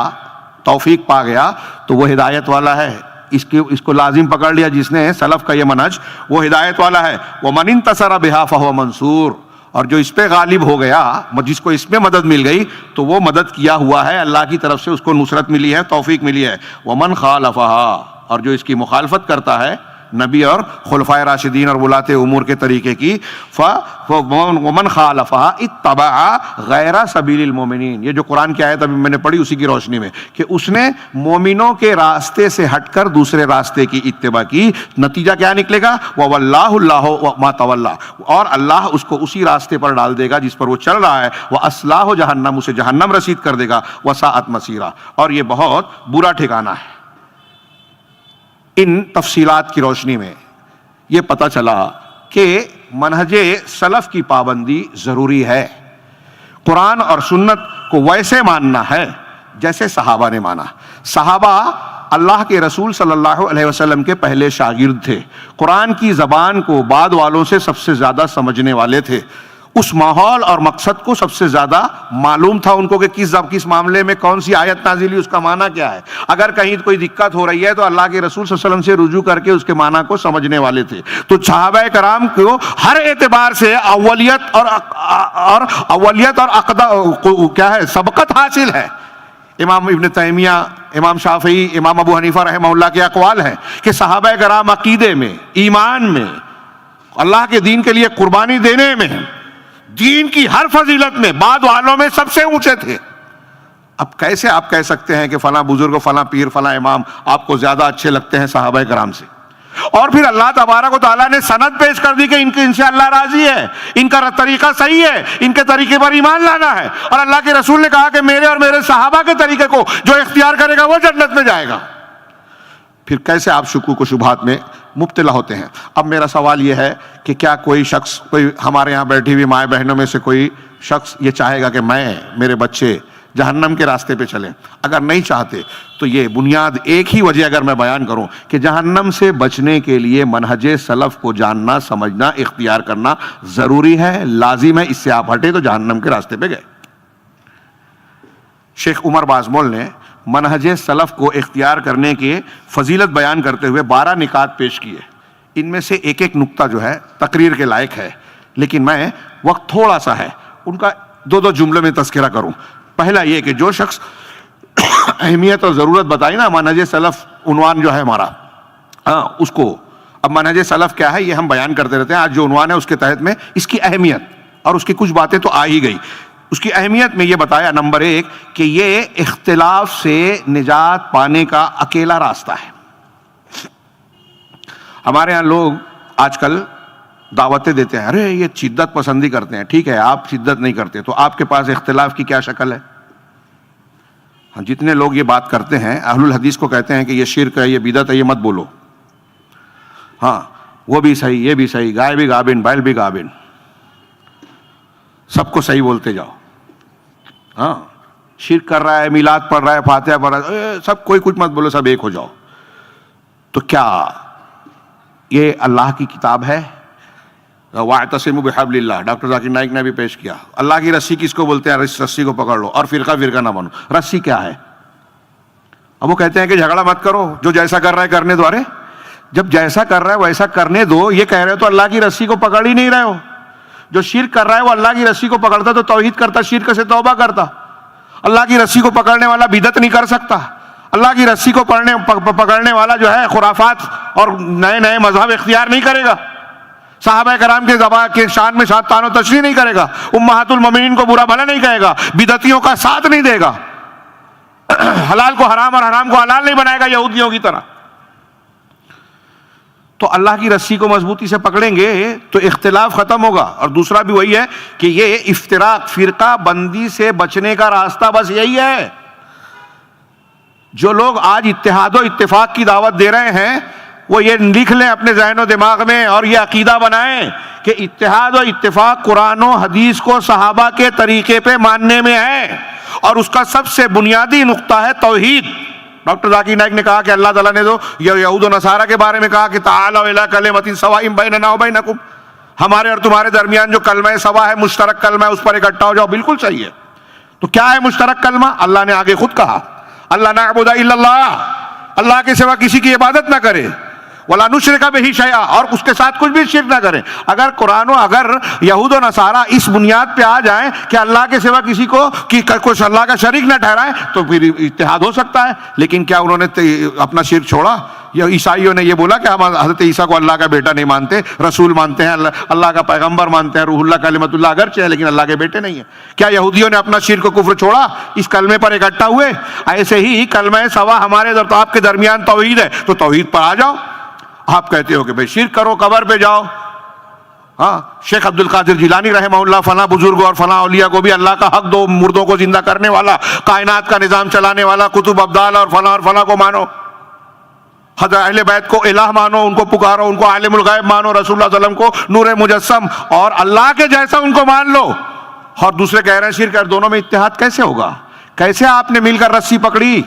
توفیق پا گیا، تو وہ ہدایت والا ہے۔ اس کو لازم پکڑ لیا جس نے سلف کا یہ منہج، وہ ہدایت والا ہے۔ ومن انتصر بہا فہو منصور، اور جو اس پہ غالب ہو گیا، جس کو اس میں مدد مل گئی تو وہ مدد کیا ہوا ہے، اللہ کی طرف سے اس کو نصرت ملی ہے، توفیق ملی ہے۔ ومن خالفہا، اور جو اس کی مخالفت کرتا ہے نبی اور خلفائے راشدین اور ولاۃ امور کے طریقے کی، ومن خالفہا اتبع غیر سبیل المومنین، یہ جو قرآن کی آیت ابھی میں نے پڑھی اسی کی روشنی میں، کہ اس نے مومنوں کے راستے سے ہٹ کر دوسرے راستے کی اتباع کی، نتیجہ کیا نکلے گا؟ وَوَاللَّهُ اللَّهُ مَا تَوَلَّى، اور اللہ اس کو اسی راستے پر ڈال دے گا جس پر وہ چل رہا ہے، وَأَصْلَاهُ جہنم، اسے جہنم رسید کر دے گا، وَسَاءَتْ مَصِيرًا، اور یہ بہت برا ٹھکانہ ہے۔ ان تفصیلات کی روشنی میں یہ پتہ چلا کہ منہج سلف کی پابندی ضروری ہے، قرآن اور سنت کو ویسے ماننا ہے جیسے صحابہ نے مانا۔ صحابہ اللہ کے رسول صلی اللہ علیہ وسلم کے پہلے شاگرد تھے، قرآن کی زبان کو بعد والوں سے سب سے زیادہ سمجھنے والے تھے، اس ماحول اور مقصد کو سب سے زیادہ معلوم تھا ان کو کہ کس معاملے میں کون سی آیت نازل ہوئی، اس کا معنی کیا ہے۔ اگر کہیں کوئی دقت ہو رہی ہے تو اللہ کے رسول صلی اللہ علیہ وسلم سے رجوع کر کے اس کے معنی کو سمجھنے والے تھے۔ تو صحابہ کرام کو ہر اعتبار سے اولیت اور عقدہ کیا ہے، سبقت حاصل ہے۔ امام ابن تیمیہ، امام شافعی، امام ابو حنیفہ رحمہ اللہ کے اقوال ہیں کہ صحابہ کرام عقیدے میں، ایمان میں، اللہ کے دین کے لیے قربانی دینے میں، دین کی ہر فضیلت میں بعد والوں میں سب سے اونچے تھے۔ اب کیسے آپ کہہ سکتے ہیں کہ فلاں بزرگ، فلاں پیر، فلاں امام آپ کو زیادہ اچھے لگتے ہیں صحابہ کرام سے؟ اور پھر اللہ تبارک و تعالیٰ نے سند پیش کر دی کہ ان سے اللہ راضی ہے، ان کا طریقہ صحیح ہے، ان کے طریقے پر ایمان لانا ہے، اور اللہ کے رسول نے کہا کہ میرے اور میرے صحابہ کے طریقے کو جو اختیار کرے گا وہ جنت میں جائے گا۔ پھر کیسے آپ شکوک و شبہات میں مبتلا ہوتے ہیں؟ اب میرا سوال یہ ہے کہ کیا کوئی شخص، کوئی ہمارے یہاں بیٹھی ہوئی مائیں بہنوں میں سے کوئی شخص یہ چاہے گا کہ میرے بچے جہنم کے راستے پہ چلیں؟ اگر نہیں چاہتے تو یہ بنیاد ایک ہی وجہ اگر میں بیان کروں کہ جہنم سے بچنے کے لیے منہج سلف کو جاننا، سمجھنا، اختیار کرنا ضروری ہے، لازم ہے، اس سے آپ ہٹے تو جہنم کے راستے پہ گئے۔ شیخ عمر بازمول نے منہج سلف کو اختیار کرنے کے فضیلت بیان کرتے ہوئے 12 نکات پیش کیے۔ ان میں سے ایک ایک نقطہ جو ہے تقریر کے لائق ہے، لیکن میں وقت تھوڑا سا ہے، ان کا 2 جملے میں تذکرہ کروں۔ پہلا یہ کہ جو شخص اہمیت اور ضرورت بتائی نا منہج سلف، عنوان جو ہے ہمارا، اس کو، اب منہج سلف کیا ہے یہ ہم بیان کرتے رہتے ہیں، آج جو عنوان ہے اس کے تحت میں اس کی اہمیت اور اس کی کچھ باتیں تو آ ہی گئی۔ اس کی اہمیت میں یہ بتایا نمبر 1 کہ یہ اختلاف سے نجات پانے کا اکیلا راستہ ہے۔ ہمارے ہاں لوگ آج کل دعوتیں دیتے ہیں، ارے یہ شدت پسندی کرتے ہیں، ٹھیک ہے آپ شدت نہیں کرتے تو آپ کے پاس اختلاف کی کیا شکل ہے؟ جتنے لوگ یہ بات کرتے ہیں اہل الحدیث کو کہتے ہیں کہ یہ شرک ہے، یہ بدعت ہے، یہ مت بولو، ہاں وہ بھی صحیح، یہ بھی صحیح، گائے بھی گابن، بیل بھی گابن، سب کو صحیح بولتے جاؤ۔ ہاں شرک کر رہا ہے، میلاد پڑھ رہا ہے، فاتحہ پڑھ رہا ہے، سب کوئی کچھ مت بولو، سب ایک ہو جاؤ. تو کیا یہ اللہ کی کتاب ہے؟ وَاعْتَصِمُوا بِحَبْلِ اللَّهِ ڈاکٹر ذاکر نائک نے بھی پیش کیا. اللہ کی رسی کس کو بولتے ہیں؟ اس رسی کو پکڑ لو اور فرقہ فرقہ نہ بنو. رسی کیا ہے؟ اب وہ کہتے ہیں کہ جھگڑا مت کرو، جو جیسا کر رہا ہے کرنے دو. ارے جب جیسا کر رہا ہے ویسا کرنے دو، یہ کہہ رہے ہو تو اللہ کی رسی کو پکڑ ہی نہیں رہے ہو. جو شرک کر رہا ہے وہ اللہ کی رسی کو پکڑتا تو توحید کرتا، شرک سے توبہ کرتا. اللہ کی رسی کو پکڑنے والا بدعت نہیں کر سکتا. اللہ کی رسی کو پکڑنے والا جو ہے خرافات اور نئے نئے مذہب اختیار نہیں کرے گا. صحابہ کرام کے زبان کے شان میں شاد تان و تشریح نہیں کرے گا. امہات المومنین کو برا بھلا نہیں کہے گا. بدعتیوں کا ساتھ نہیں دے گا. حلال کو حرام اور حرام کو حلال نہیں بنائے گا یہودیوں کی طرح. تو اللہ کی رسی کو مضبوطی سے پکڑیں گے تو اختلاف ختم ہوگا. اور دوسرا بھی وہی ہے کہ یہ افتراق، فرقہ بندی سے بچنے کا راستہ بس یہی ہے. جو لوگ آج اتحاد و اتفاق کی دعوت دے رہے ہیں وہ یہ لکھ لیں اپنے ذہن و دماغ میں اور یہ عقیدہ بنائیں کہ اتحاد و اتفاق قرآن و حدیث کو صحابہ کے طریقے پہ ماننے میں ہے. اور اس کا سب سے بنیادی نقطہ ہے توحید. ڈاکٹر ذاکر نائک نے کہا کہ اللہ تعالیٰ نے تو یہود و نصارہ کے بارے میں کہا کہ تعالوا الی کلمۃ سواء بیننا وبینکم، ہمارے اور تمہارے درمیان جو کلمہ سوا ہے، مشترک کلمہ ہے، اس پر اکٹھا ہو جاؤ. بالکل صحیح ہے. تو کیا ہے مشترک کلمہ؟ اللہ نے آگے خود کہا اللہ نعبد الا اللہ، اللہ کے سوا کسی کی عبادت نہ کرے، ولا نشرک بہ شیئا، اور اس کے ساتھ کچھ بھی شرک نہ کریں. اگر قرآن و اگر یہود و نصارہ اس بنیاد پہ آ جائیں کہ اللہ کے سوا کسی کو کچھ اللہ کا شریک نہ ٹھہرائیں تو پھر اتحاد ہو سکتا ہے. لیکن کیا انہوں نے اپنا شرک چھوڑا؟ یا عیسائیوں نے یہ بولا کہ ہم حضرت عیسیٰ کو اللہ کا بیٹا نہیں مانتے، رسول مانتے ہیں، اللہ کا پیغمبر مانتے ہیں، روح اللہ کلمۃ اللہ اگرچہ ہے لیکن اللہ کے بیٹے نہیں ہیں؟ کیا یہودیوں نے اپنا شرک و کفر چھوڑا؟ اس کلمے پر اکٹھا ہوئے. ایسے ہی کلمہ سوا ہمارے اور آپ کے درمیان توحید ہے تو توحید پر آ جاؤ. آپ کہتے ہو کہ بھئی شرک کرو، قبر پہ جاؤ. ہاں شیخ عبد القادر جیلانی رحمہ اللہ فلاں بزرگ اور فلاں اولیاء کو بھی اللہ کا حق دو، مردوں کو زندہ کرنے والا، کائنات کا نظام چلانے والا، کتب ابدال اور فلاں کو مانو. حضرت اہل بیت کو الہ مانو، ان کو پکارو، ان کو عالم الغیب مانو، رسول اللہ صلی اللہ علیہ وسلم کو نور مجسم اور اللہ کے جیسا ان کو مان لو. اور دوسرے کہہ رہے ہیں شرک، دونوں میں اتحاد کیسے ہوگا؟ کیسے آپ نے مل کر رسی پکڑی؟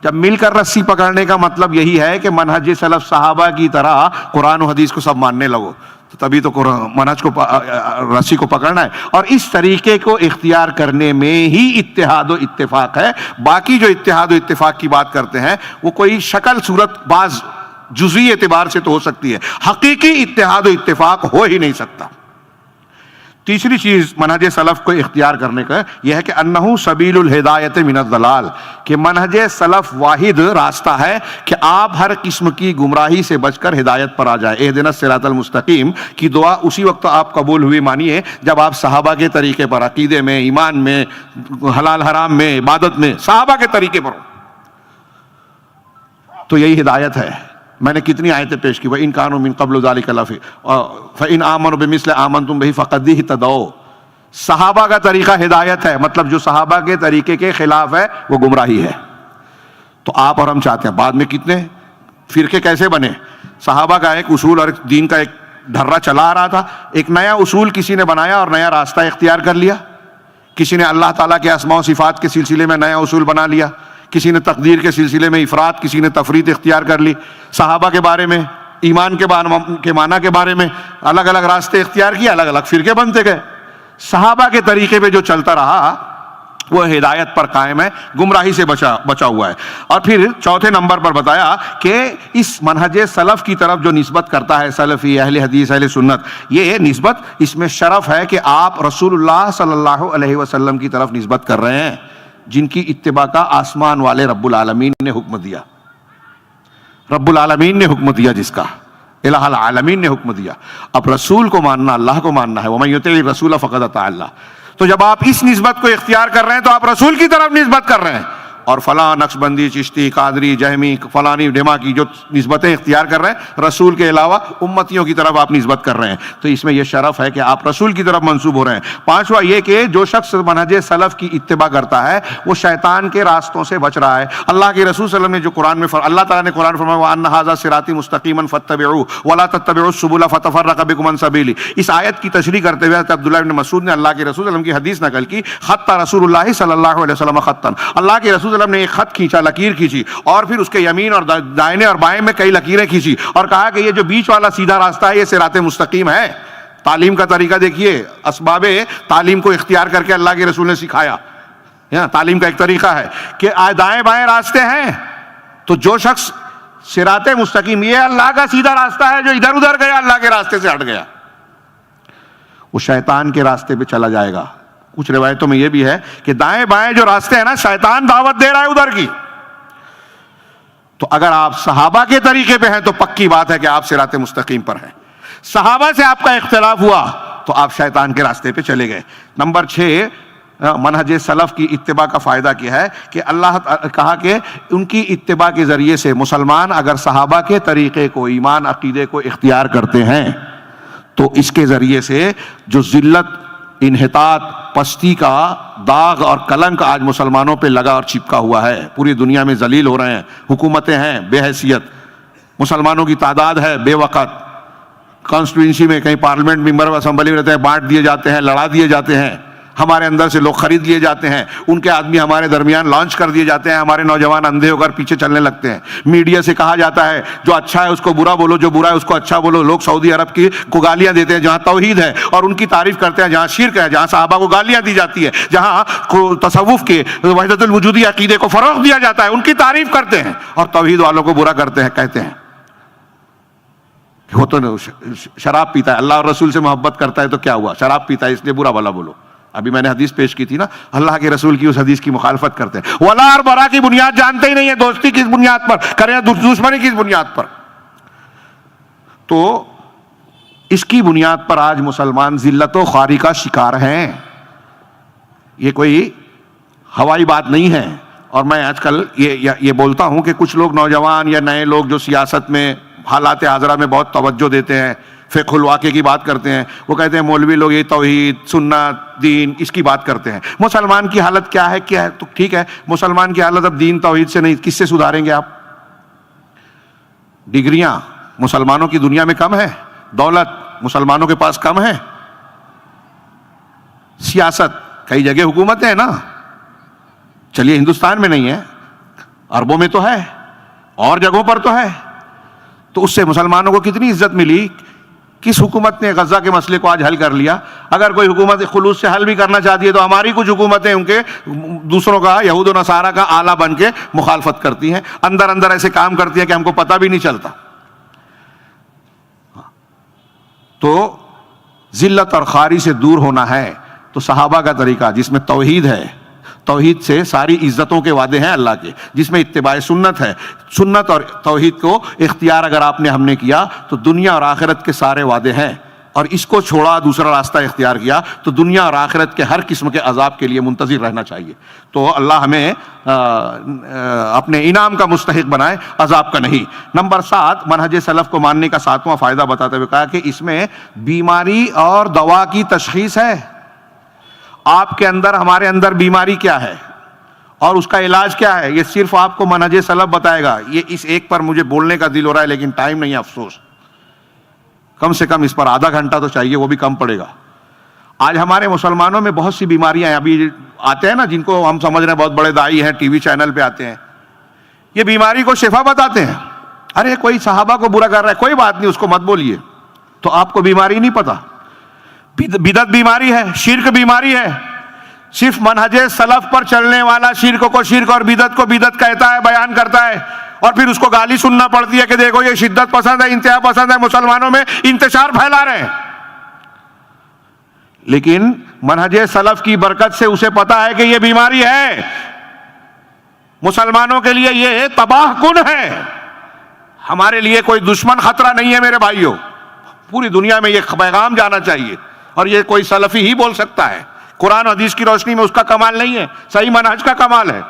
جب مل کر رسی پکڑنے کا مطلب یہی ہے کہ منہج سلف صحابہ کی طرح قرآن و حدیث کو سب ماننے لگو، تو تبھی تو منہج کو رسی کو پکڑنا ہے. اور اس طریقے کو اختیار کرنے میں ہی اتحاد و اتفاق ہے. باقی جو اتحاد و اتفاق کی بات کرتے ہیں وہ کوئی شکل صورت بعض جزوی اعتبار سے تو ہو سکتی ہے، حقیقی اتحاد و اتفاق ہو ہی نہیں سکتا. تیسری چیز منہج سلف کو اختیار کرنے کا یہ ہے کہ انہ سبیل الہدایت من الضلال، کہ منہج سلف واحد راستہ ہے کہ آپ ہر قسم کی گمراہی سے بچ کر ہدایت پر آ جائیں. اہدنا الصراط المستقیم کی دعا اسی وقت آپ قبول ہوئی مانیے جب آپ صحابہ کے طریقے پر، عقیدے میں، ایمان میں، حلال حرام میں، عبادت میں صحابہ کے طریقے پر ہو. تو یہی ہدایت ہے. میں نے کتنی آیتیں پیش کی، وَإِن كَانُوا مِن قَبْلُ ذَلِكَ لَفِي فَإِنْ آمَنُوا بِمِثْلِ آمَنْتُمْ بِهِ فَقَدْ اهْتَدَوْا. صحابہ کا طریقہ ہدایت ہے، مطلب جو صحابہ کے طریقے کے خلاف ہے وہ گمراہی ہے. تو آپ اور ہم چاہتے ہیں بعد میں کتنے فرقے کیسے بنے؟ صحابہ کا ایک اصول اور دین کا ایک ڈھرا چلا آ رہا تھا، ایک نیا اصول کسی نے بنایا اور نیا راستہ اختیار کر لیا. کسی نے اللہ تعالیٰ کے اسماء و صفات کے سلسلے میں نیا اصول بنا لیا، کسی نے تقدیر کے سلسلے میں افراد، کسی نے تفرید اختیار کر لی. صحابہ کے بارے میں، ایمان کے معنی کے بارے میں الگ الگ راستے اختیار کیے، الگ الگ فرقے بنتے گئے. صحابہ کے طریقے پہ جو چلتا رہا وہ ہدایت پر قائم ہے، گمراہی سے بچا ہوا ہے. اور پھر چوتھے نمبر پر بتایا کہ اس منہج سلف کی طرف جو نسبت کرتا ہے سلفی، اہل حدیث، اہل سنت، یہ نسبت اس میں شرف ہے کہ آپ رسول اللہ صلی اللہ علیہ وسلم کی طرف نسبت کر رہے ہیں جن کی اتباع کا آسمان والے رب العالمین نے حکم دیا. رب العالمین نے حکم دیا، جس کا الہ العالمین نے حکم دیا. اب رسول کو ماننا، اللہ کو ماننا ہے. وَمَن يُطِعِ الرَّسُولَ فَقَدْ أَطَاعَ اللَّهَ. تو جب آپ اس نسبت کو اختیار کر رہے ہیں تو آپ رسول کی طرف نسبت کر رہے ہیں. اور فلاں نقشبندی، چشتی، قادری، جہمی، فلانی ڈھما کی جو نسبتیں اختیار کر رہے ہیں، رسول کے علاوہ امتیوں کی طرف آپ نسبت کر رہے ہیں، تو اس میں یہ شرف ہے کہ آپ رسول کی طرف منسوب ہو رہے ہیں۔ پانچواں یہ کہ جو شخص منہج سلف کی اتباع کرتا ہے وہ شیطان کے راستوں سے بچ رہا ہے۔ اللہ کے رسول صلی اللہ علیہ وسلم نے جو قرآن میں اللہ تعالیٰ نے قرآن فرمایا وَأَنَّ هَذَا صِرَاطِي مُسْتَقِيمًا فَاتَّبِعُوهُ وَلَا تَتَّبِعُوا السُّبُلَ فَتَفَرَّقَ بِكُمْ عَنْ سَبِيلِهِ۔ اس آیت کی تشریح کرتے ہوئے حضرت عبداللہ بن مسعود نے اللہ کے رسول صلی اللہ علیہ وسلم کی حدیث نقل کی، خط رسول اللہ صلی اللہ علیہ وسلم خطًا، اللہ کے رسول صلی اللہ علیہ وسلم نے ایک خط کھینچا، لکیر کھینچی، اور پھر اس کے یمین اور دائنے اور بائیں میں کئی لکیریں کھینچی، اور کہا کہ یہ جو بیچ والا سیدھا راستہ ہے یہ صراط مستقیم ہے۔ تعلیم کا طریقہ دیکھیے، اسباب تعلیم کو اختیار کر کے اللہ کے رسول نے سکھایا۔ تعلیم کا ایک طریقہ ہے کہ دائیں بائیں راستے ہیں، تو جو شخص صراط مستقیم، یہ اللہ کا سیدھا راستہ ہے، جو ادھر ادھر گیا اللہ کے راستے سے ہٹ گیا، وہ شیطان کے راستے پہ چلا جائے گا۔ کچھ روایتوں میں یہ بھی ہے کہ دائیں بائیں جو راستے ہیں نا، شیطان دعوت دے رہا ہے ادھر کی۔ تو اگر آپ صحابہ کے طریقے پہ ہیں تو پکی بات ہے کہ آپ صراط مستقیم پر ہیں۔ صحابہ سے آپ کا اختلاف ہوا تو آپ شیطان کے راستے پہ چلے گئے۔ نمبر 6، منہج سلف کی اتباع کا فائدہ کیا ہے کہ اللہ کہا کہ ان کی اتباع کے ذریعے سے مسلمان اگر صحابہ کے طریقے کو، ایمان عقیدے کو اختیار کرتے ہیں تو اس کے ذریعے سے جو ذلت، انحطاط، پستی کا داغ اور کلنک آج مسلمانوں پہ لگا اور چپکا ہوا ہے، پوری دنیا میں ذلیل ہو رہے ہیں، حکومتیں ہیں بے حیثیت، مسلمانوں کی تعداد ہے بے وقت، کانسٹیٹوئنسی میں کہیں پارلیمنٹ ممبر و اسمبلی میں رہتے ہیں، بانٹ دیے جاتے ہیں، لڑا دیے جاتے ہیں، ہمارے اندر سے لوگ خرید لیے جاتے ہیں، ان کے آدمی ہمارے درمیان لانچ کر دیے جاتے ہیں، ہمارے نوجوان اندھے ہو کر پیچھے چلنے لگتے ہیں۔ میڈیا سے کہا جاتا ہے جو اچھا ہے اس کو برا بولو، جو برا ہے اس کو اچھا بولو۔ لوگ سعودی عرب کی کو گالیاں دیتے ہیں جہاں توحید ہے اور ان کی تعریف کرتے ہیں، جہاں شرک ہے، جہاں صحابہ کو گالیاں دی جاتی ہے، جہاں تصوف کے وحدت الوجودی عقیدے کو فروغ دیا جاتا ہے، ان کی تعریف کرتے ہیں اور توحید والوں کو برا کرتے ہیں، کہتے ہیں وہ تو شراب پیتا ہے، اللہ اور رسول سے محبت کرتا ہے تو کیا ہوا، شراب پیتا ہے اس لیے برا بھلا بولو۔ ابھی میں نے حدیث پیش کی تھی نا، اللہ کے رسول کی اس حدیث کی مخالفت کرتے ہیں، ولا اور برا کی بنیاد جانتے ہی نہیں ہے، دوستی کس بنیاد پر کریں، دشمنی کس بنیاد پر۔ تو اس کی بنیاد پر آج مسلمان ذلت و خواری کا شکار ہیں، یہ کوئی ہوائی بات نہیں ہے۔ اور میں آج کل یہ بولتا ہوں کہ کچھ لوگ نوجوان یا نئے لوگ جو سیاست میں، حالات حاضرہ میں بہت توجہ دیتے ہیں، فقہ الواقع کی بات کرتے ہیں، وہ کہتے ہیں مولوی لوگ یہ توحید، سنت، دین اس کی بات کرتے ہیں۔ مسلمان کی حالت کیا ہے؟ تو ٹھیک ہے، مسلمان کی حالت اب دین توحید سے نہیں، کس سے سدھاریں گے آپ؟ ڈگریاں مسلمانوں کی دنیا میں کم ہے، دولت مسلمانوں کے پاس کم ہے، سیاست کئی جگہ حکومتیں ہیں نا، چلیے ہندوستان میں نہیں ہے، عربوں میں تو ہے، اور جگہوں پر تو ہے، تو اس سے مسلمانوں کو کتنی عزت ملی۔ کس حکومت نے غزہ کے مسئلے کو آج حل کر لیا؟ اگر کوئی حکومت خلوص سے حل بھی کرنا چاہتی ہے تو ہماری کچھ حکومتیں ان کے دوسروں کا، یہود و نصارہ کا آلہ بن کے مخالفت کرتی ہیں، اندر اندر ایسے کام کرتی ہیں کہ ہم کو پتہ بھی نہیں چلتا۔ تو ذلت اور خواری سے دور ہونا ہے تو صحابہ کا طریقہ جس میں توحید ہے، توحید سے ساری عزتوں کے وعدے ہیں اللہ کے، جس میں اتباع سنت ہے، سنت اور توحید کو اختیار اگر آپ نے ہم نے کیا تو دنیا اور آخرت کے سارے وعدے ہیں، اور اس کو چھوڑا دوسرا راستہ اختیار کیا تو دنیا اور آخرت کے ہر قسم کے عذاب کے لیے منتظر رہنا چاہیے۔ تو اللہ ہمیں اپنے انعام کا مستحق بنائے، عذاب کا نہیں۔ نمبر 7، منہج سلف کو ماننے کا 7واں فائدہ بتاتے ہوئے کہا کہ اس میں بیماری اور دوا کی تشخیص ہے۔ آپ کے اندر، ہمارے اندر بیماری کیا ہے اور اس کا علاج کیا ہے، یہ صرف آپ کو منہج سلف بتائے گا۔ یہ اس ایک پر مجھے بولنے کا دل ہو رہا ہے لیکن ٹائم نہیں ہے، افسوس، کم سے کم اس پر آدھا گھنٹہ تو چاہیے، وہ بھی کم پڑے گا۔ آج ہمارے مسلمانوں میں بہت سی بیماریاں ہیں، ابھی آتے ہیں نا جن کو ہم سمجھ رہے ہیں بہت بڑے دائی ہیں، ٹی وی چینل پہ آتے ہیں، یہ بیماری کو شفا بتاتے ہیں۔ ارے کوئی صحابہ کو برا کر رہا ہے، کوئی بات نہیں، اس کو مت بولیے، تو آپ کو بیماری نہیں پتا۔ بدعت بیماری ہے، شرک بیماری ہے، صرف منہج سلف پر چلنے والا شرک کو شرک اور بدعت کو بدعت کہتا ہے، بیان کرتا ہے، اور پھر اس کو گالی سننا پڑتی ہے کہ دیکھو یہ شدت پسند ہے، انتہا پسند ہے، مسلمانوں میں انتشار پھیلا رہے ہیں۔ لیکن منہج سلف کی برکت سے اسے پتا ہے کہ یہ بیماری ہے، مسلمانوں کے لیے یہ تباہ کن ہے، ہمارے لیے کوئی دشمن خطرہ نہیں ہے میرے بھائیوں۔ پوری دنیا میں یہ پیغام جانا چاہیے، اور یہ کوئی سلفی ہی بول سکتا ہے، قرآن و حدیث کی روشنی میں اس کا کمال نہیں ہے، صحیح منہج کا کمال ہے۔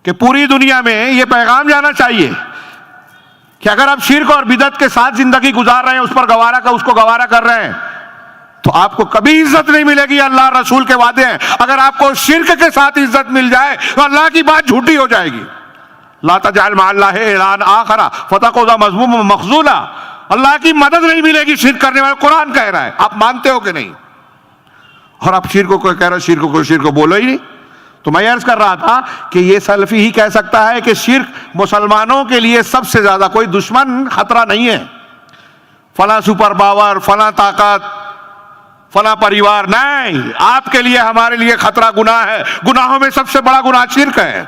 کہ پوری دنیا میں یہ پیغام جانا چاہیے کہ اگر آپ شرک اور بدعت کے ساتھ زندگی گزار رہے ہیں، اس کو گوارا کر رہے ہیں، تو آپ کو کبھی عزت نہیں ملے گی. اللہ رسول کے وعدے ہیں. اگر آپ کو شرک کے ساتھ عزت مل جائے تو اللہ کی بات جھوٹی ہو جائے گی. لا تجعل مع اللہ الہا آخر فتقعد مذموما مخذولا. اللہ کی مدد نہیں ملے گی شرک کرنے والے. قرآن کہہ رہا ہے، آپ مانتے ہو کہ نہیں؟ اور آپ شرک کو کہہ رہے شرک کو بولو ہی نہیں. تو میں عرض کر رہا تھا کہ یہ سلفی ہی کہہ سکتا ہے کہ شرک مسلمانوں کے لیے سب سے زیادہ کوئی دشمن خطرہ نہیں ہے. فلاں سپر پاور، فلاں طاقت، فلاں پریوار نہیں. آپ کے لیے، ہمارے لیے خطرہ گناہ ہے. گناہوں میں سب سے بڑا گناہ شرک ہے،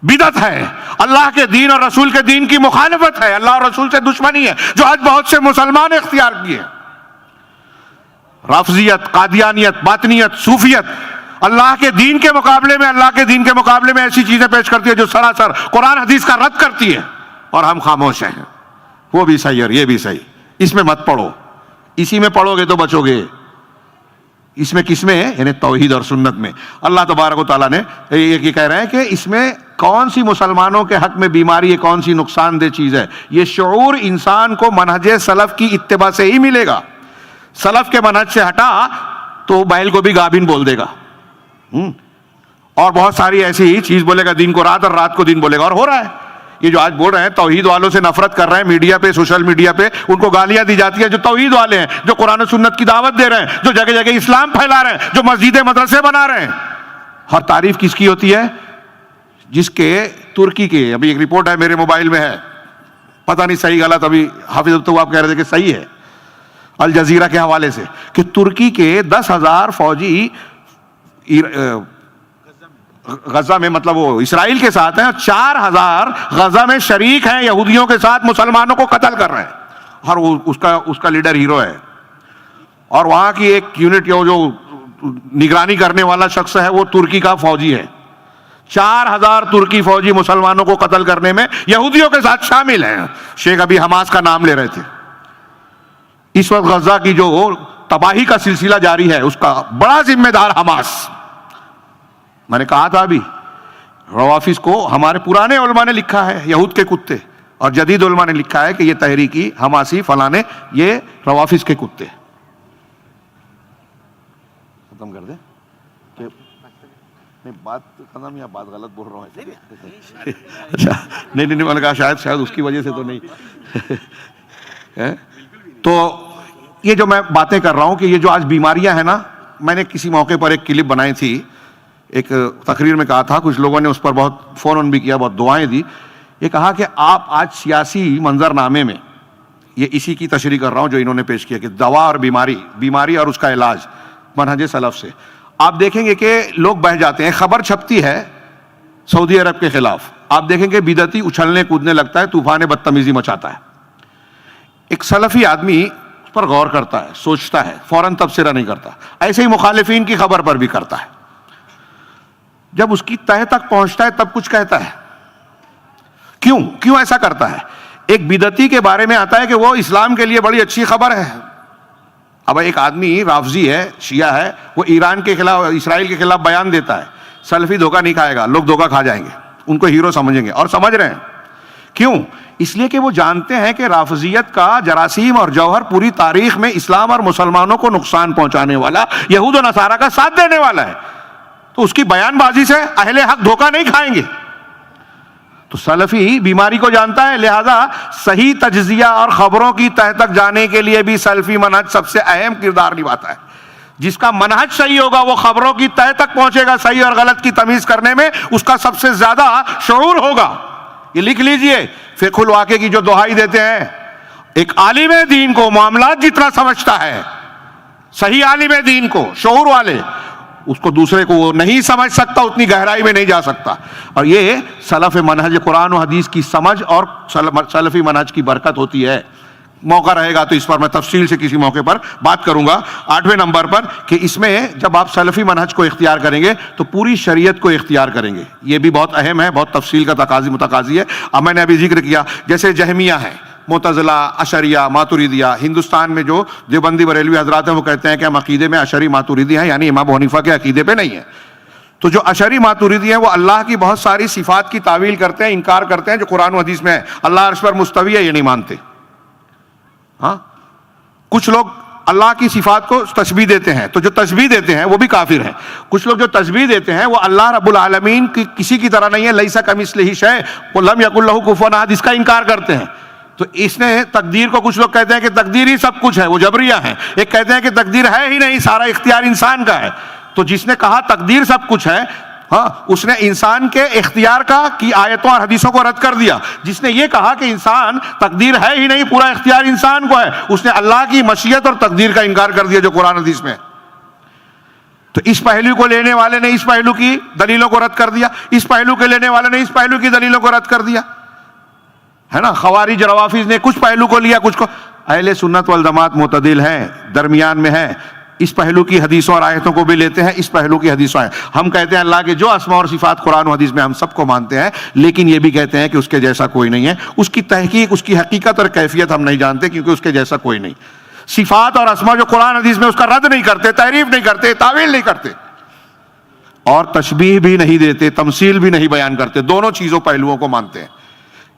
بدعت ہے، اللہ کے دین اور رسول کے دین کی مخالفت ہے، اللہ اور رسول سے دشمنی ہے، جو آج بہت سے مسلمان اختیار کیے. رافضیت، قادیانیت، باطنیت، صوفیت اللہ کے دین کے مقابلے میں ایسی چیزیں پیش کرتی ہے جو سراسر قرآن حدیث کا رد کرتی ہے، اور ہم خاموش ہیں. وہ بھی صحیح اور یہ بھی صحیح. اس میں مت پڑھو. اسی میں پڑھو گے تو بچو گے. اس میں کس میں ہے؟ یعنی توحید اور سنت میں. اللہ تبارک و تعالیٰ نے یہ کہہ رہے ہیں کہ اس میں کون سی مسلمانوں کے حق میں بیماری ہے، کون سی نقصان دہ چیز ہے. یہ شعور انسان کو منہج سلف کی اتباع سے ہی ملے گا. سلف کے منہج سے ہٹا تو بیل کو بھی گابن بول دے گا، اور بہت ساری ایسی چیز بولے گا. دین کو رات اور رات کو دین بولے گا. اور ہو رہا ہے. یہ جو آج بول رہے ہیں توحید والوں سے نفرت کر رہے ہیں، میڈیا پہ، سوشل میڈیا پہ ان کو گالیاں دی جاتی ہیں، جو توحید والے ہیں، جو قرآن و سنت کی دعوت دے رہے ہیں، جو جگہ جگہ اسلام پھیلا رہے ہیں، جو مسجدیں مدرسے بنا رہے ہیں. اور تعریف کس کی ہوتی ہے؟ جس کے ترکی کے، ابھی ایک رپورٹ ہے میرے موبائل میں ہے، پتہ نہیں صحیح غلط، ابھی حافظ تو آپ کہہ رہے تھے کہ صحیح ہے، الجزیرہ کے حوالے سے، کہ ترکی کے 10,000 فوجی غزہ میں، مطلب وہ اسرائیل کے ساتھ ہیں، 4,000 غزہ میں شریک ہیں، یہودیوں کے ساتھ مسلمانوں کو قتل کر رہے ہیں، اور وہ اس کا لیڈر ہیرو ہے. اور وہاں کی ایک یونٹ جو نگرانی کرنے والا شخص ہے وہ ترکی کا فوجی ہے. 4,000 ترکی فوجی مسلمانوں کو قتل کرنے میں یہودیوں کے ساتھ شامل ہیں. شیخ ابھی حماس کا نام لے رہے تھے. اس وقت غزہ کی جو تباہی کا سلسلہ جاری ہے اس کا بڑا ذمہ دار حماس. میں نے کہا تھا ابھی، روافظ کو ہمارے پرانے علماء نے لکھا ہے یہود کے کتے، اور جدید علماء نے لکھا ہے کہ یہ تحریکی حماسی فلانے یہ روافظ کے کتے. ختم کر دیں کہ نہیں بات ختم یا بات غلط بول رہا ہوں؟ اچھا نہیں میں نے کہا شاید اس کی وجہ سے تو نہیں. تو یہ جو میں باتیں کر رہا ہوں کہ یہ جو آج بیماریاں ہیں نا، میں نے کسی موقع پر ایک کلپ بنائی تھی، ایک تقریر میں کہا تھا، کچھ لوگوں نے اس پر بہت فون بھی کیا، بہت دعائیں دی. یہ کہا کہ آپ آج سیاسی منظرنامے میں، یہ اسی کی تشریح کر رہا ہوں جو انہوں نے پیش کیا، کہ دوا اور بیماری اور اس کا علاج منہج سلف سے، آپ دیکھیں گے کہ لوگ بہہ جاتے ہیں. خبر چھپتی ہے سعودی عرب کے خلاف، آپ دیکھیں گے بدعتی اچھلنے کودنے لگتا ہے، طوفان بدتمیزی مچاتا ہے. ایک سلفی آدمی اس پر غور کرتا ہے، سوچتا ہے، فوراً تبصرہ نہیں کرتا. ایسے ہی مخالفین کی خبر پر بھی کرتا ہے. جب اس کی تہہ تک پہنچتا ہے تب کچھ کہتا ہے. کیوں ایسا کرتا ہے؟ ایک بدعتی کے بارے میں آتا ہے کہ وہ اسلام کے لیے بڑی اچھی خبر ہے. اب ایک آدمی رافضی ہے، شیعہ ہے، وہ ایران کے خلاف، اسرائیل کے خلاف بیان دیتا ہے. سلفی دھوکہ نہیں کھائے گا، لوگ دھوکہ کھا جائیں گے، ان کو ہیرو سمجھیں گے، اور سمجھ رہے ہیں. کیوں؟ اس لیے کہ وہ جانتے ہیں کہ رافضیت کا جراثیم اور جوہر پوری تاریخ میں اسلام اور مسلمانوں کو نقصان پہنچانے والا، یہود و نصارہ کا ساتھ دینے والا ہے. تو اس کی بیان بازی سے اہل حق دھوکہ نہیں کھائیں گے. تو سلفی بیماری کو جانتا ہے، لہذا صحیح تجزیہ اور خبروں کی تہ تک جانے کے لیے بھی سلفی منہج سب سے اہم کردار نبھاتا ہے. جس کا منہج صحیح ہوگا وہ خبروں کی تہ تک پہنچے گا، صحیح اور غلط کی تمیز کرنے میں اس کا سب سے زیادہ شعور ہوگا. یہ لکھ لیجئے، فقہ الواقع کی جو دہائی دیتے ہیں، ایک عالم دین کو معاملات جتنا سمجھتا ہے، صحیح عالم دین کو، شعور والے، اس کو دوسرے کو وہ نہیں سمجھ سکتا، اتنی گہرائی میں نہیں جا سکتا. اور یہ سلف منہج قرآن و حدیث کی سمجھ اور سلفی منہج کی برکت ہوتی ہے. موقع رہے گا تو اس پر میں تفصیل سے کسی موقع پر بات کروں گا. 8ویں نمبر پر کہ اس میں جب آپ سلفی منہج کو اختیار کریں گے تو پوری شریعت کو اختیار کریں گے. یہ بھی بہت اہم ہے، بہت تفصیل کا متقاضی ہے. اب میں نے ابھی ذکر کیا جیسے جہمیہ ہیں، معتزلہ، اشعریہ، ماتریدیہ. ہندوستان میں جو دیوبندی بریلوی حضرات ہیں وہ کہتے ہیں کہ ہم عقیدے میں اشعری ماتریدی ہیں، یعنی امام ابو حنیفہ کے عقیدے پہ نہیں ہیں. تو جو اشعری ماتوریدی ہیں وہ اللہ کی بہت ساری صفات کی تعویل کرتے ہیں، انکار کرتے ہیں جو قرآن و حدیث میں ہے. اللہ عرش پر مستوی ہے، یہ نہیں مانتے. ہاں کچھ لوگ اللہ کی صفات کو تشبیہ دیتے ہیں، تو جو تشبیہ دیتے ہیں وہ بھی کافر ہیں. کچھ لوگ جو تشبیہ دیتے ہیں وہ اللہ رب العالمین کی کسی کی طرح نہیں ہے، لیس کمثلہ شیء ولم یکن لہ کفوا احد، اس کا انکار کرتے ہیں. تو اس نے تقدیر کو، کچھ لوگ کہتے ہیں کہ تقدیر ہی سب کچھ ہے، وہ جبریہ ہیں. ایک کہتے ہیں کہ تقدیر ہے ہی نہیں، سارا اختیار انسان کا ہے. تو جس نے کہا تقدیر سب کچھ ہے، ہاں اس نے انسان کے اختیار کی آیتوں اور حدیثوں کو رد کر دیا. جس نے یہ کہا کہ انسان تقدیر ہے ہی نہیں، پورا اختیار انسان کو ہے، اس نے اللہ کی مشیت اور تقدیر کا انکار کر دیا جو قرآن حدیث میں ہے. تو اس پہلو کو لینے والے نے اس پہلو کی دلیلوں کو رد کر دیا، اس پہلو کے لینے والے نے اس پہلو کی دلیلوں کو رد کر دیا، ہے نا. خوارج روافض نے کچھ پہلو کو لیا، کچھ کو. اہل سنت والجماعت معتدل ہیں، درمیان میں ہیں. اس پہلو کی حدیثوں اور آیتوں کو بھی لیتے ہیں، اس پہلو کی حدیثوں ہیں. ہم کہتے ہیں اللہ کے جو اسماء اور صفات قرآن و حدیث میں ہم سب کو مانتے ہیں، لیکن یہ بھی کہتے ہیں کہ اس کے جیسا کوئی نہیں ہے. اس کی تحقیق، اس کی حقیقت اور کیفیت ہم نہیں جانتے، کیونکہ اس کے جیسا کوئی نہیں. صفات اور اسماء جو قرآن حدیث میں اس کا رد نہیں کرتے، تعریف نہیں کرتے، تعویل نہیں کرتے، اور تشبیہ بھی نہیں دیتے، تمثیل بھی نہیں بیان کرتے. دونوں چیزوں پہلوؤں کو مانتے ہیں.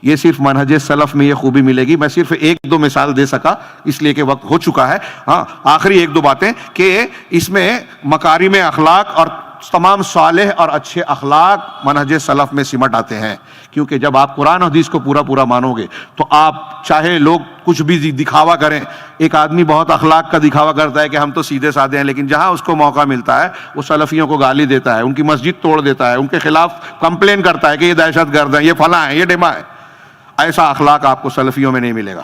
یہ صرف منہج سلف میں یہ خوبی ملے گی. میں صرف ایک دو مثال دے سکا اس لیے کہ وقت ہو چکا ہے. ہاں آخری ایک دو باتیں کہ اس میں مکارم اخلاق اور تمام صالح اور اچھے اخلاق منہج سلف میں سمٹ آتے ہیں. کیونکہ جب آپ قرآن و حدیث کو پورا پورا مانو گے تو آپ چاہے لوگ کچھ بھی دکھاوا کریں. ایک آدمی بہت اخلاق کا دکھاوا کرتا ہے کہ ہم تو سیدھے سادے ہیں، لیکن جہاں اس کو موقع ملتا ہے وہ سلفیوں کو گالی دیتا ہے، ان کی مسجد توڑ دیتا ہے، ان کے خلاف کمپلین کرتا ہے کہ یہ دہشت گرد ہیں، یہ فلاں ہیں، یہ ڈما ہے. ایسا اخلاق آپ کو سلفیوں میں نہیں ملے گا.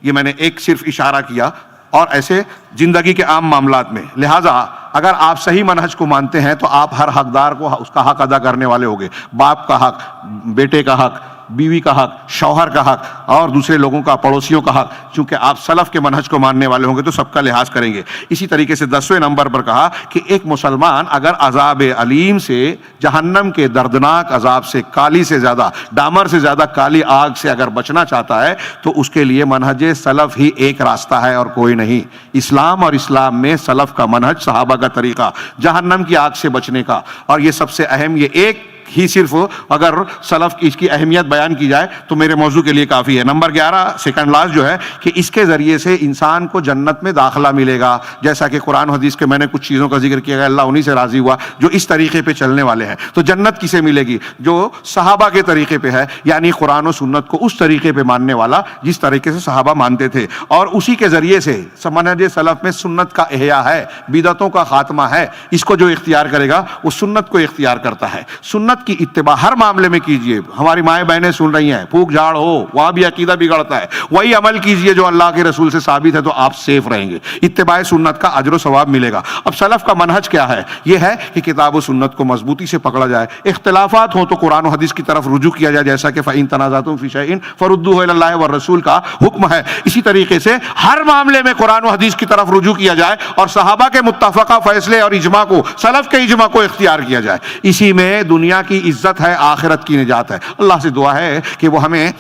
یہ میں نے ایک صرف اشارہ کیا. اور ایسے زندگی کے عام معاملات میں، لہٰذا اگر آپ صحیح منہج کو مانتے ہیں تو آپ ہر حقدار کو اس کا حق ادا کرنے والے ہوگے. باپ کا حق، بیٹے کا حق، بیوی کا حق، شوہر کا حق، اور دوسرے لوگوں کا، پڑوسیوں کا حق. چونکہ آپ سلف کے منہج کو ماننے والے ہوں گے تو سب کا لحاظ کریں گے. اسی طریقے سے 10ویں نمبر پر کہا کہ ایک مسلمان اگر عذاب علیم سے، جہنم کے دردناک عذاب سے، کالی سے زیادہ، ڈامر سے زیادہ کالی آگ سے اگر بچنا چاہتا ہے تو اس کے لیے منہج سلف ہی ایک راستہ ہے اور کوئی نہیں. اسلام اور اسلام میں سلف کا منہج، صحابہ کا طریقہ جہنم کی آگ سے بچنے کا. اور یہ سب سے اہم، یہ ایک ہی صرف اگر سلف کی اس کی اہمیت بیان کی جائے تو میرے موضوع کے لیے کافی ہے. نمبر 11 سیکنڈ لاسٹ جو ہے کہ اس کے ذریعے سے انسان کو جنت میں داخلہ ملے گا. جیسا کہ قرآن و حدیث کے میں نے کچھ چیزوں کا ذکر کیا گیا، اللہ انہی سے راضی ہوا جو اس طریقے پہ چلنے والے ہیں. تو جنت کسے ملے گی؟ جو صحابہ کے طریقے پہ ہے، یعنی قرآن و سنت کو اس طریقے پہ ماننے والا جس طریقے سے صحابہ مانتے تھے. اور اسی کے ذریعے سے منہج سلف میں سنت کا احیاء ہے، بدعتوں کا خاتمہ ہے. اس کو جو اختیار کرے گا وہ سنت کو اختیار کرتا ہے. سنت کی اتباع ہر معاملے میں کیجئے. ہماری مائیں بہنیں سن رہی ہیں، پھوک جھاڑ ہو وہاں بھی عقیدہ بگڑتا ہے، وہی عمل کیجئے جو اللہ کے رسول سے ثابت ہے تو آپ سیف رہیں گے. اتباع سنت کا اجر و ثواب ملے گا. اب سلف کا منہج کیا ہے؟ یہ ہے کہ کتاب و سنت کو مضبوطی سے پکڑا جائے. اختلافات ہوں تو قرآن و حدیث کی طرف رجوع کیا جائے، جیسا کہ فَإِن تَنَازَعْتُمْ فِي شَيْءٍ فَرُدُّوهُ إِلَى اللَّهِ وَالرَّسُولِ کا حکم ہے. اسی طریقے سے ہر معاملے میں قرآن و حدیث کی طرف رجوع کیا جائے اور صحابہ کے متفقہ فیصلے اور اجماع کو، سلف کے اجماع کو اختیار کیا جائے. اسی میں دنیا کی عزت ہے، آخرت کی نجات ہے. اللہ سے دعا ہے کہ وہ ہمیں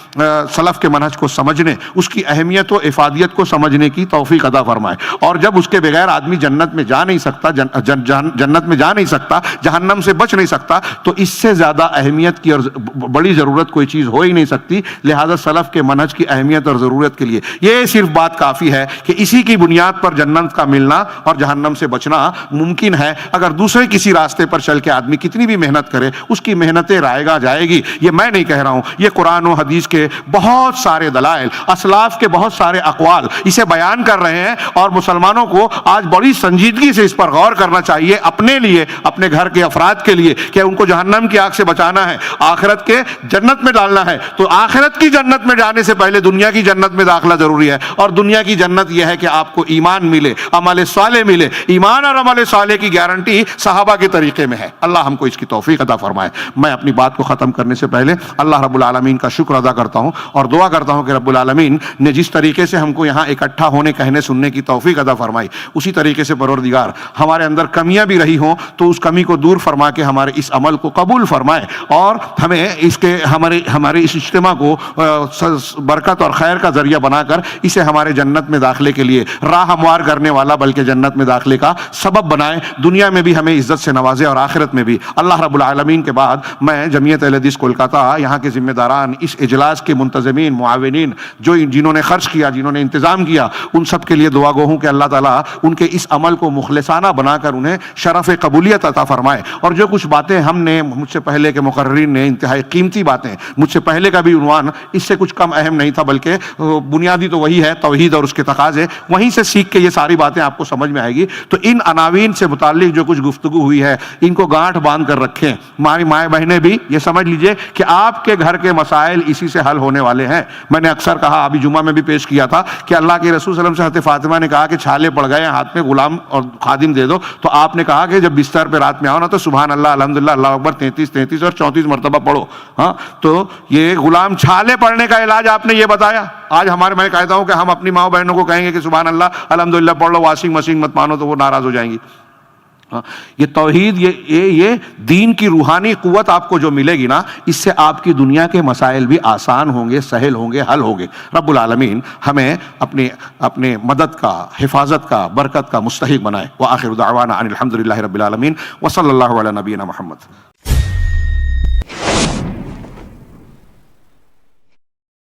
سلف کے منہج کو سمجھنے، اس کی اہمیت و افادیت کو سمجھنے کی توفیق عطا فرمائے. اور جب اس کے بغیر آدمی جنت میں جا نہیں سکتا، جنت میں جا نہیں سکتا، جہنم سے بچ نہیں سکتا، تو اس سے زیادہ اہمیت کی اور بڑی ضرورت کوئی چیز ہو ہی نہیں سکتی. لہذا سلف کے منہج کی اہمیت اور ضرورت کے لیے یہ صرف بات کافی ہے کہ اسی کی بنیاد پر جنت کا ملنا اور جہنم سے بچنا ممکن ہے. اگر دوسرے کسی راستے پر چل کے آدمی کتنی بھی محنت کرے، اس کی محنتیں رائے گا جائے گی. یہ میں نہیں کہہ رہا ہوں، یہ قرآن و حدیث کے بہت سارے دلائل، اسلاف کے بہت سارے اقوال اسے بیان کر رہے ہیں. اور مسلمانوں کو آج بڑی سنجیدگی سے اس پر غور کرنا چاہیے، اپنے لیے، اپنے گھر کے افراد کے لیے، کہ ان کو جہنم کی آگ سے بچانا ہے، آخرت کے جنت میں ڈالنا ہے. تو آخرت کی جنت میں جانے سے پہلے دنیا کی جنت میں داخلہ ضروری ہے. اور دنیا کی جنت یہ ہے کہ آپ کو ایمان ملے، عمل صالح ملے. ایمان اور عمل صالح کی گارنٹی صحابہ کے طریقے میں ہے. اللہ ہم کو اس کی توفیق عطا فرمائے. فرمائے۔ میں اپنی بات کو ختم کرنے سے پہلے اللہ رب العالمین کا شکر ادا کرتا ہوں اور دعا کرتا ہوں کہ رب العالمین نے جس طریقے سے ہم کو یہاں اکٹھا ہونے کہنے سننے کی توفیق عطا فرمائی، اسی طریقے سے پروردگار ہمارے اندر کمیاں بھی رہی ہوں تو اس کمی کو دور فرما کے ہمارے اس عمل کو قبول فرمائے اور ہمیں ہمارے اس اجتماع کو برکت اور خیر کا ذریعہ بنا کر اسے ہمارے جنت میں داخلے کے لیے راہ ہموار کرنے والا بلکہ جنت میں داخلے کا سبب بنائے، دنیا میں بھی ہمیں عزت سے نوازے اور آخرت میں بھی۔ اللہ رب العالمین کے بعد میں جمعیت اہل حدیث کولکاتہ یہاں کے ذمہ داران، اس اجلاس کے منتظمین، معاونین، جنہوں نے خرچ کیا، جنہوں نے انتظام کیا، ان سب کے لیے دعا گو ہوں کہ اللہ تعالیٰ ان کے اس عمل کو مخلصانہ بنا کر انہیں شرف قبولیت عطا فرمائے۔ اور جو کچھ باتیں ہم نے، مجھ سے پہلے کے مقررین نے انتہائی قیمتی باتیں، مجھ سے پہلے کا بھی عنوان اس سے کچھ کم اہم نہیں تھا بلکہ بنیادی تو وہی ہے، توحید اور اس کے تقاضے، وہیں سے سیکھ کے یہ ساری باتیں آپ کو سمجھ میں آئے گی۔ تو ان عناوین سے متعلق جو کچھ گفتگو ہوئی ہے ان کو گانٹھ باندھ کر رکھیں۔ ہماری مائیں بہنیں بھی یہ سمجھ لیجئے کہ آپ کے گھر کے مسائل اسی سے حل ہونے والے ہیں۔ میں نے اکثر کہا، ابھی جمعہ میں بھی پیش کیا تھا کہ اللہ کے رسول صلی اللہ علیہ وسلم سے حضرت فاطمہ نے کہا کہ چھالے پڑ گئے ہاتھ میں، غلام اور خادم دے دو، تو آپ نے کہا کہ جب بستر پہ رات میں آؤ نا تو سبحان اللہ، الحمدللہ، اللہ اکبر 33 اور 34 مرتبہ پڑھو۔ ہاں، تو یہ غلام چھالے پڑنے کا علاج آپ نے یہ بتایا۔ آج میں کہتا ہوں کہ ہم اپنی ماؤں بہنوں کو کہیں گے کہ سبحان اللہ، الحمدللہ پڑھ لو، واشنگ مشین مت مانو، تو وہ ناراض ہو جائیں گی۔ یہ توحید، یہ دین کی روحانی قوت آپ کو جو ملے گی نا، اس سے آپ کی دنیا کے مسائل بھی آسان ہوں گے، سہل ہوں گے، حل ہوں گے۔ رب العالمین ہمیں اپنے مدد کا، حفاظت کا، برکت کا مستحق بنائے۔ وآخر دعوانا ان الحمد للہ رب العالمین وصلی اللہ علی نبینا محمد۔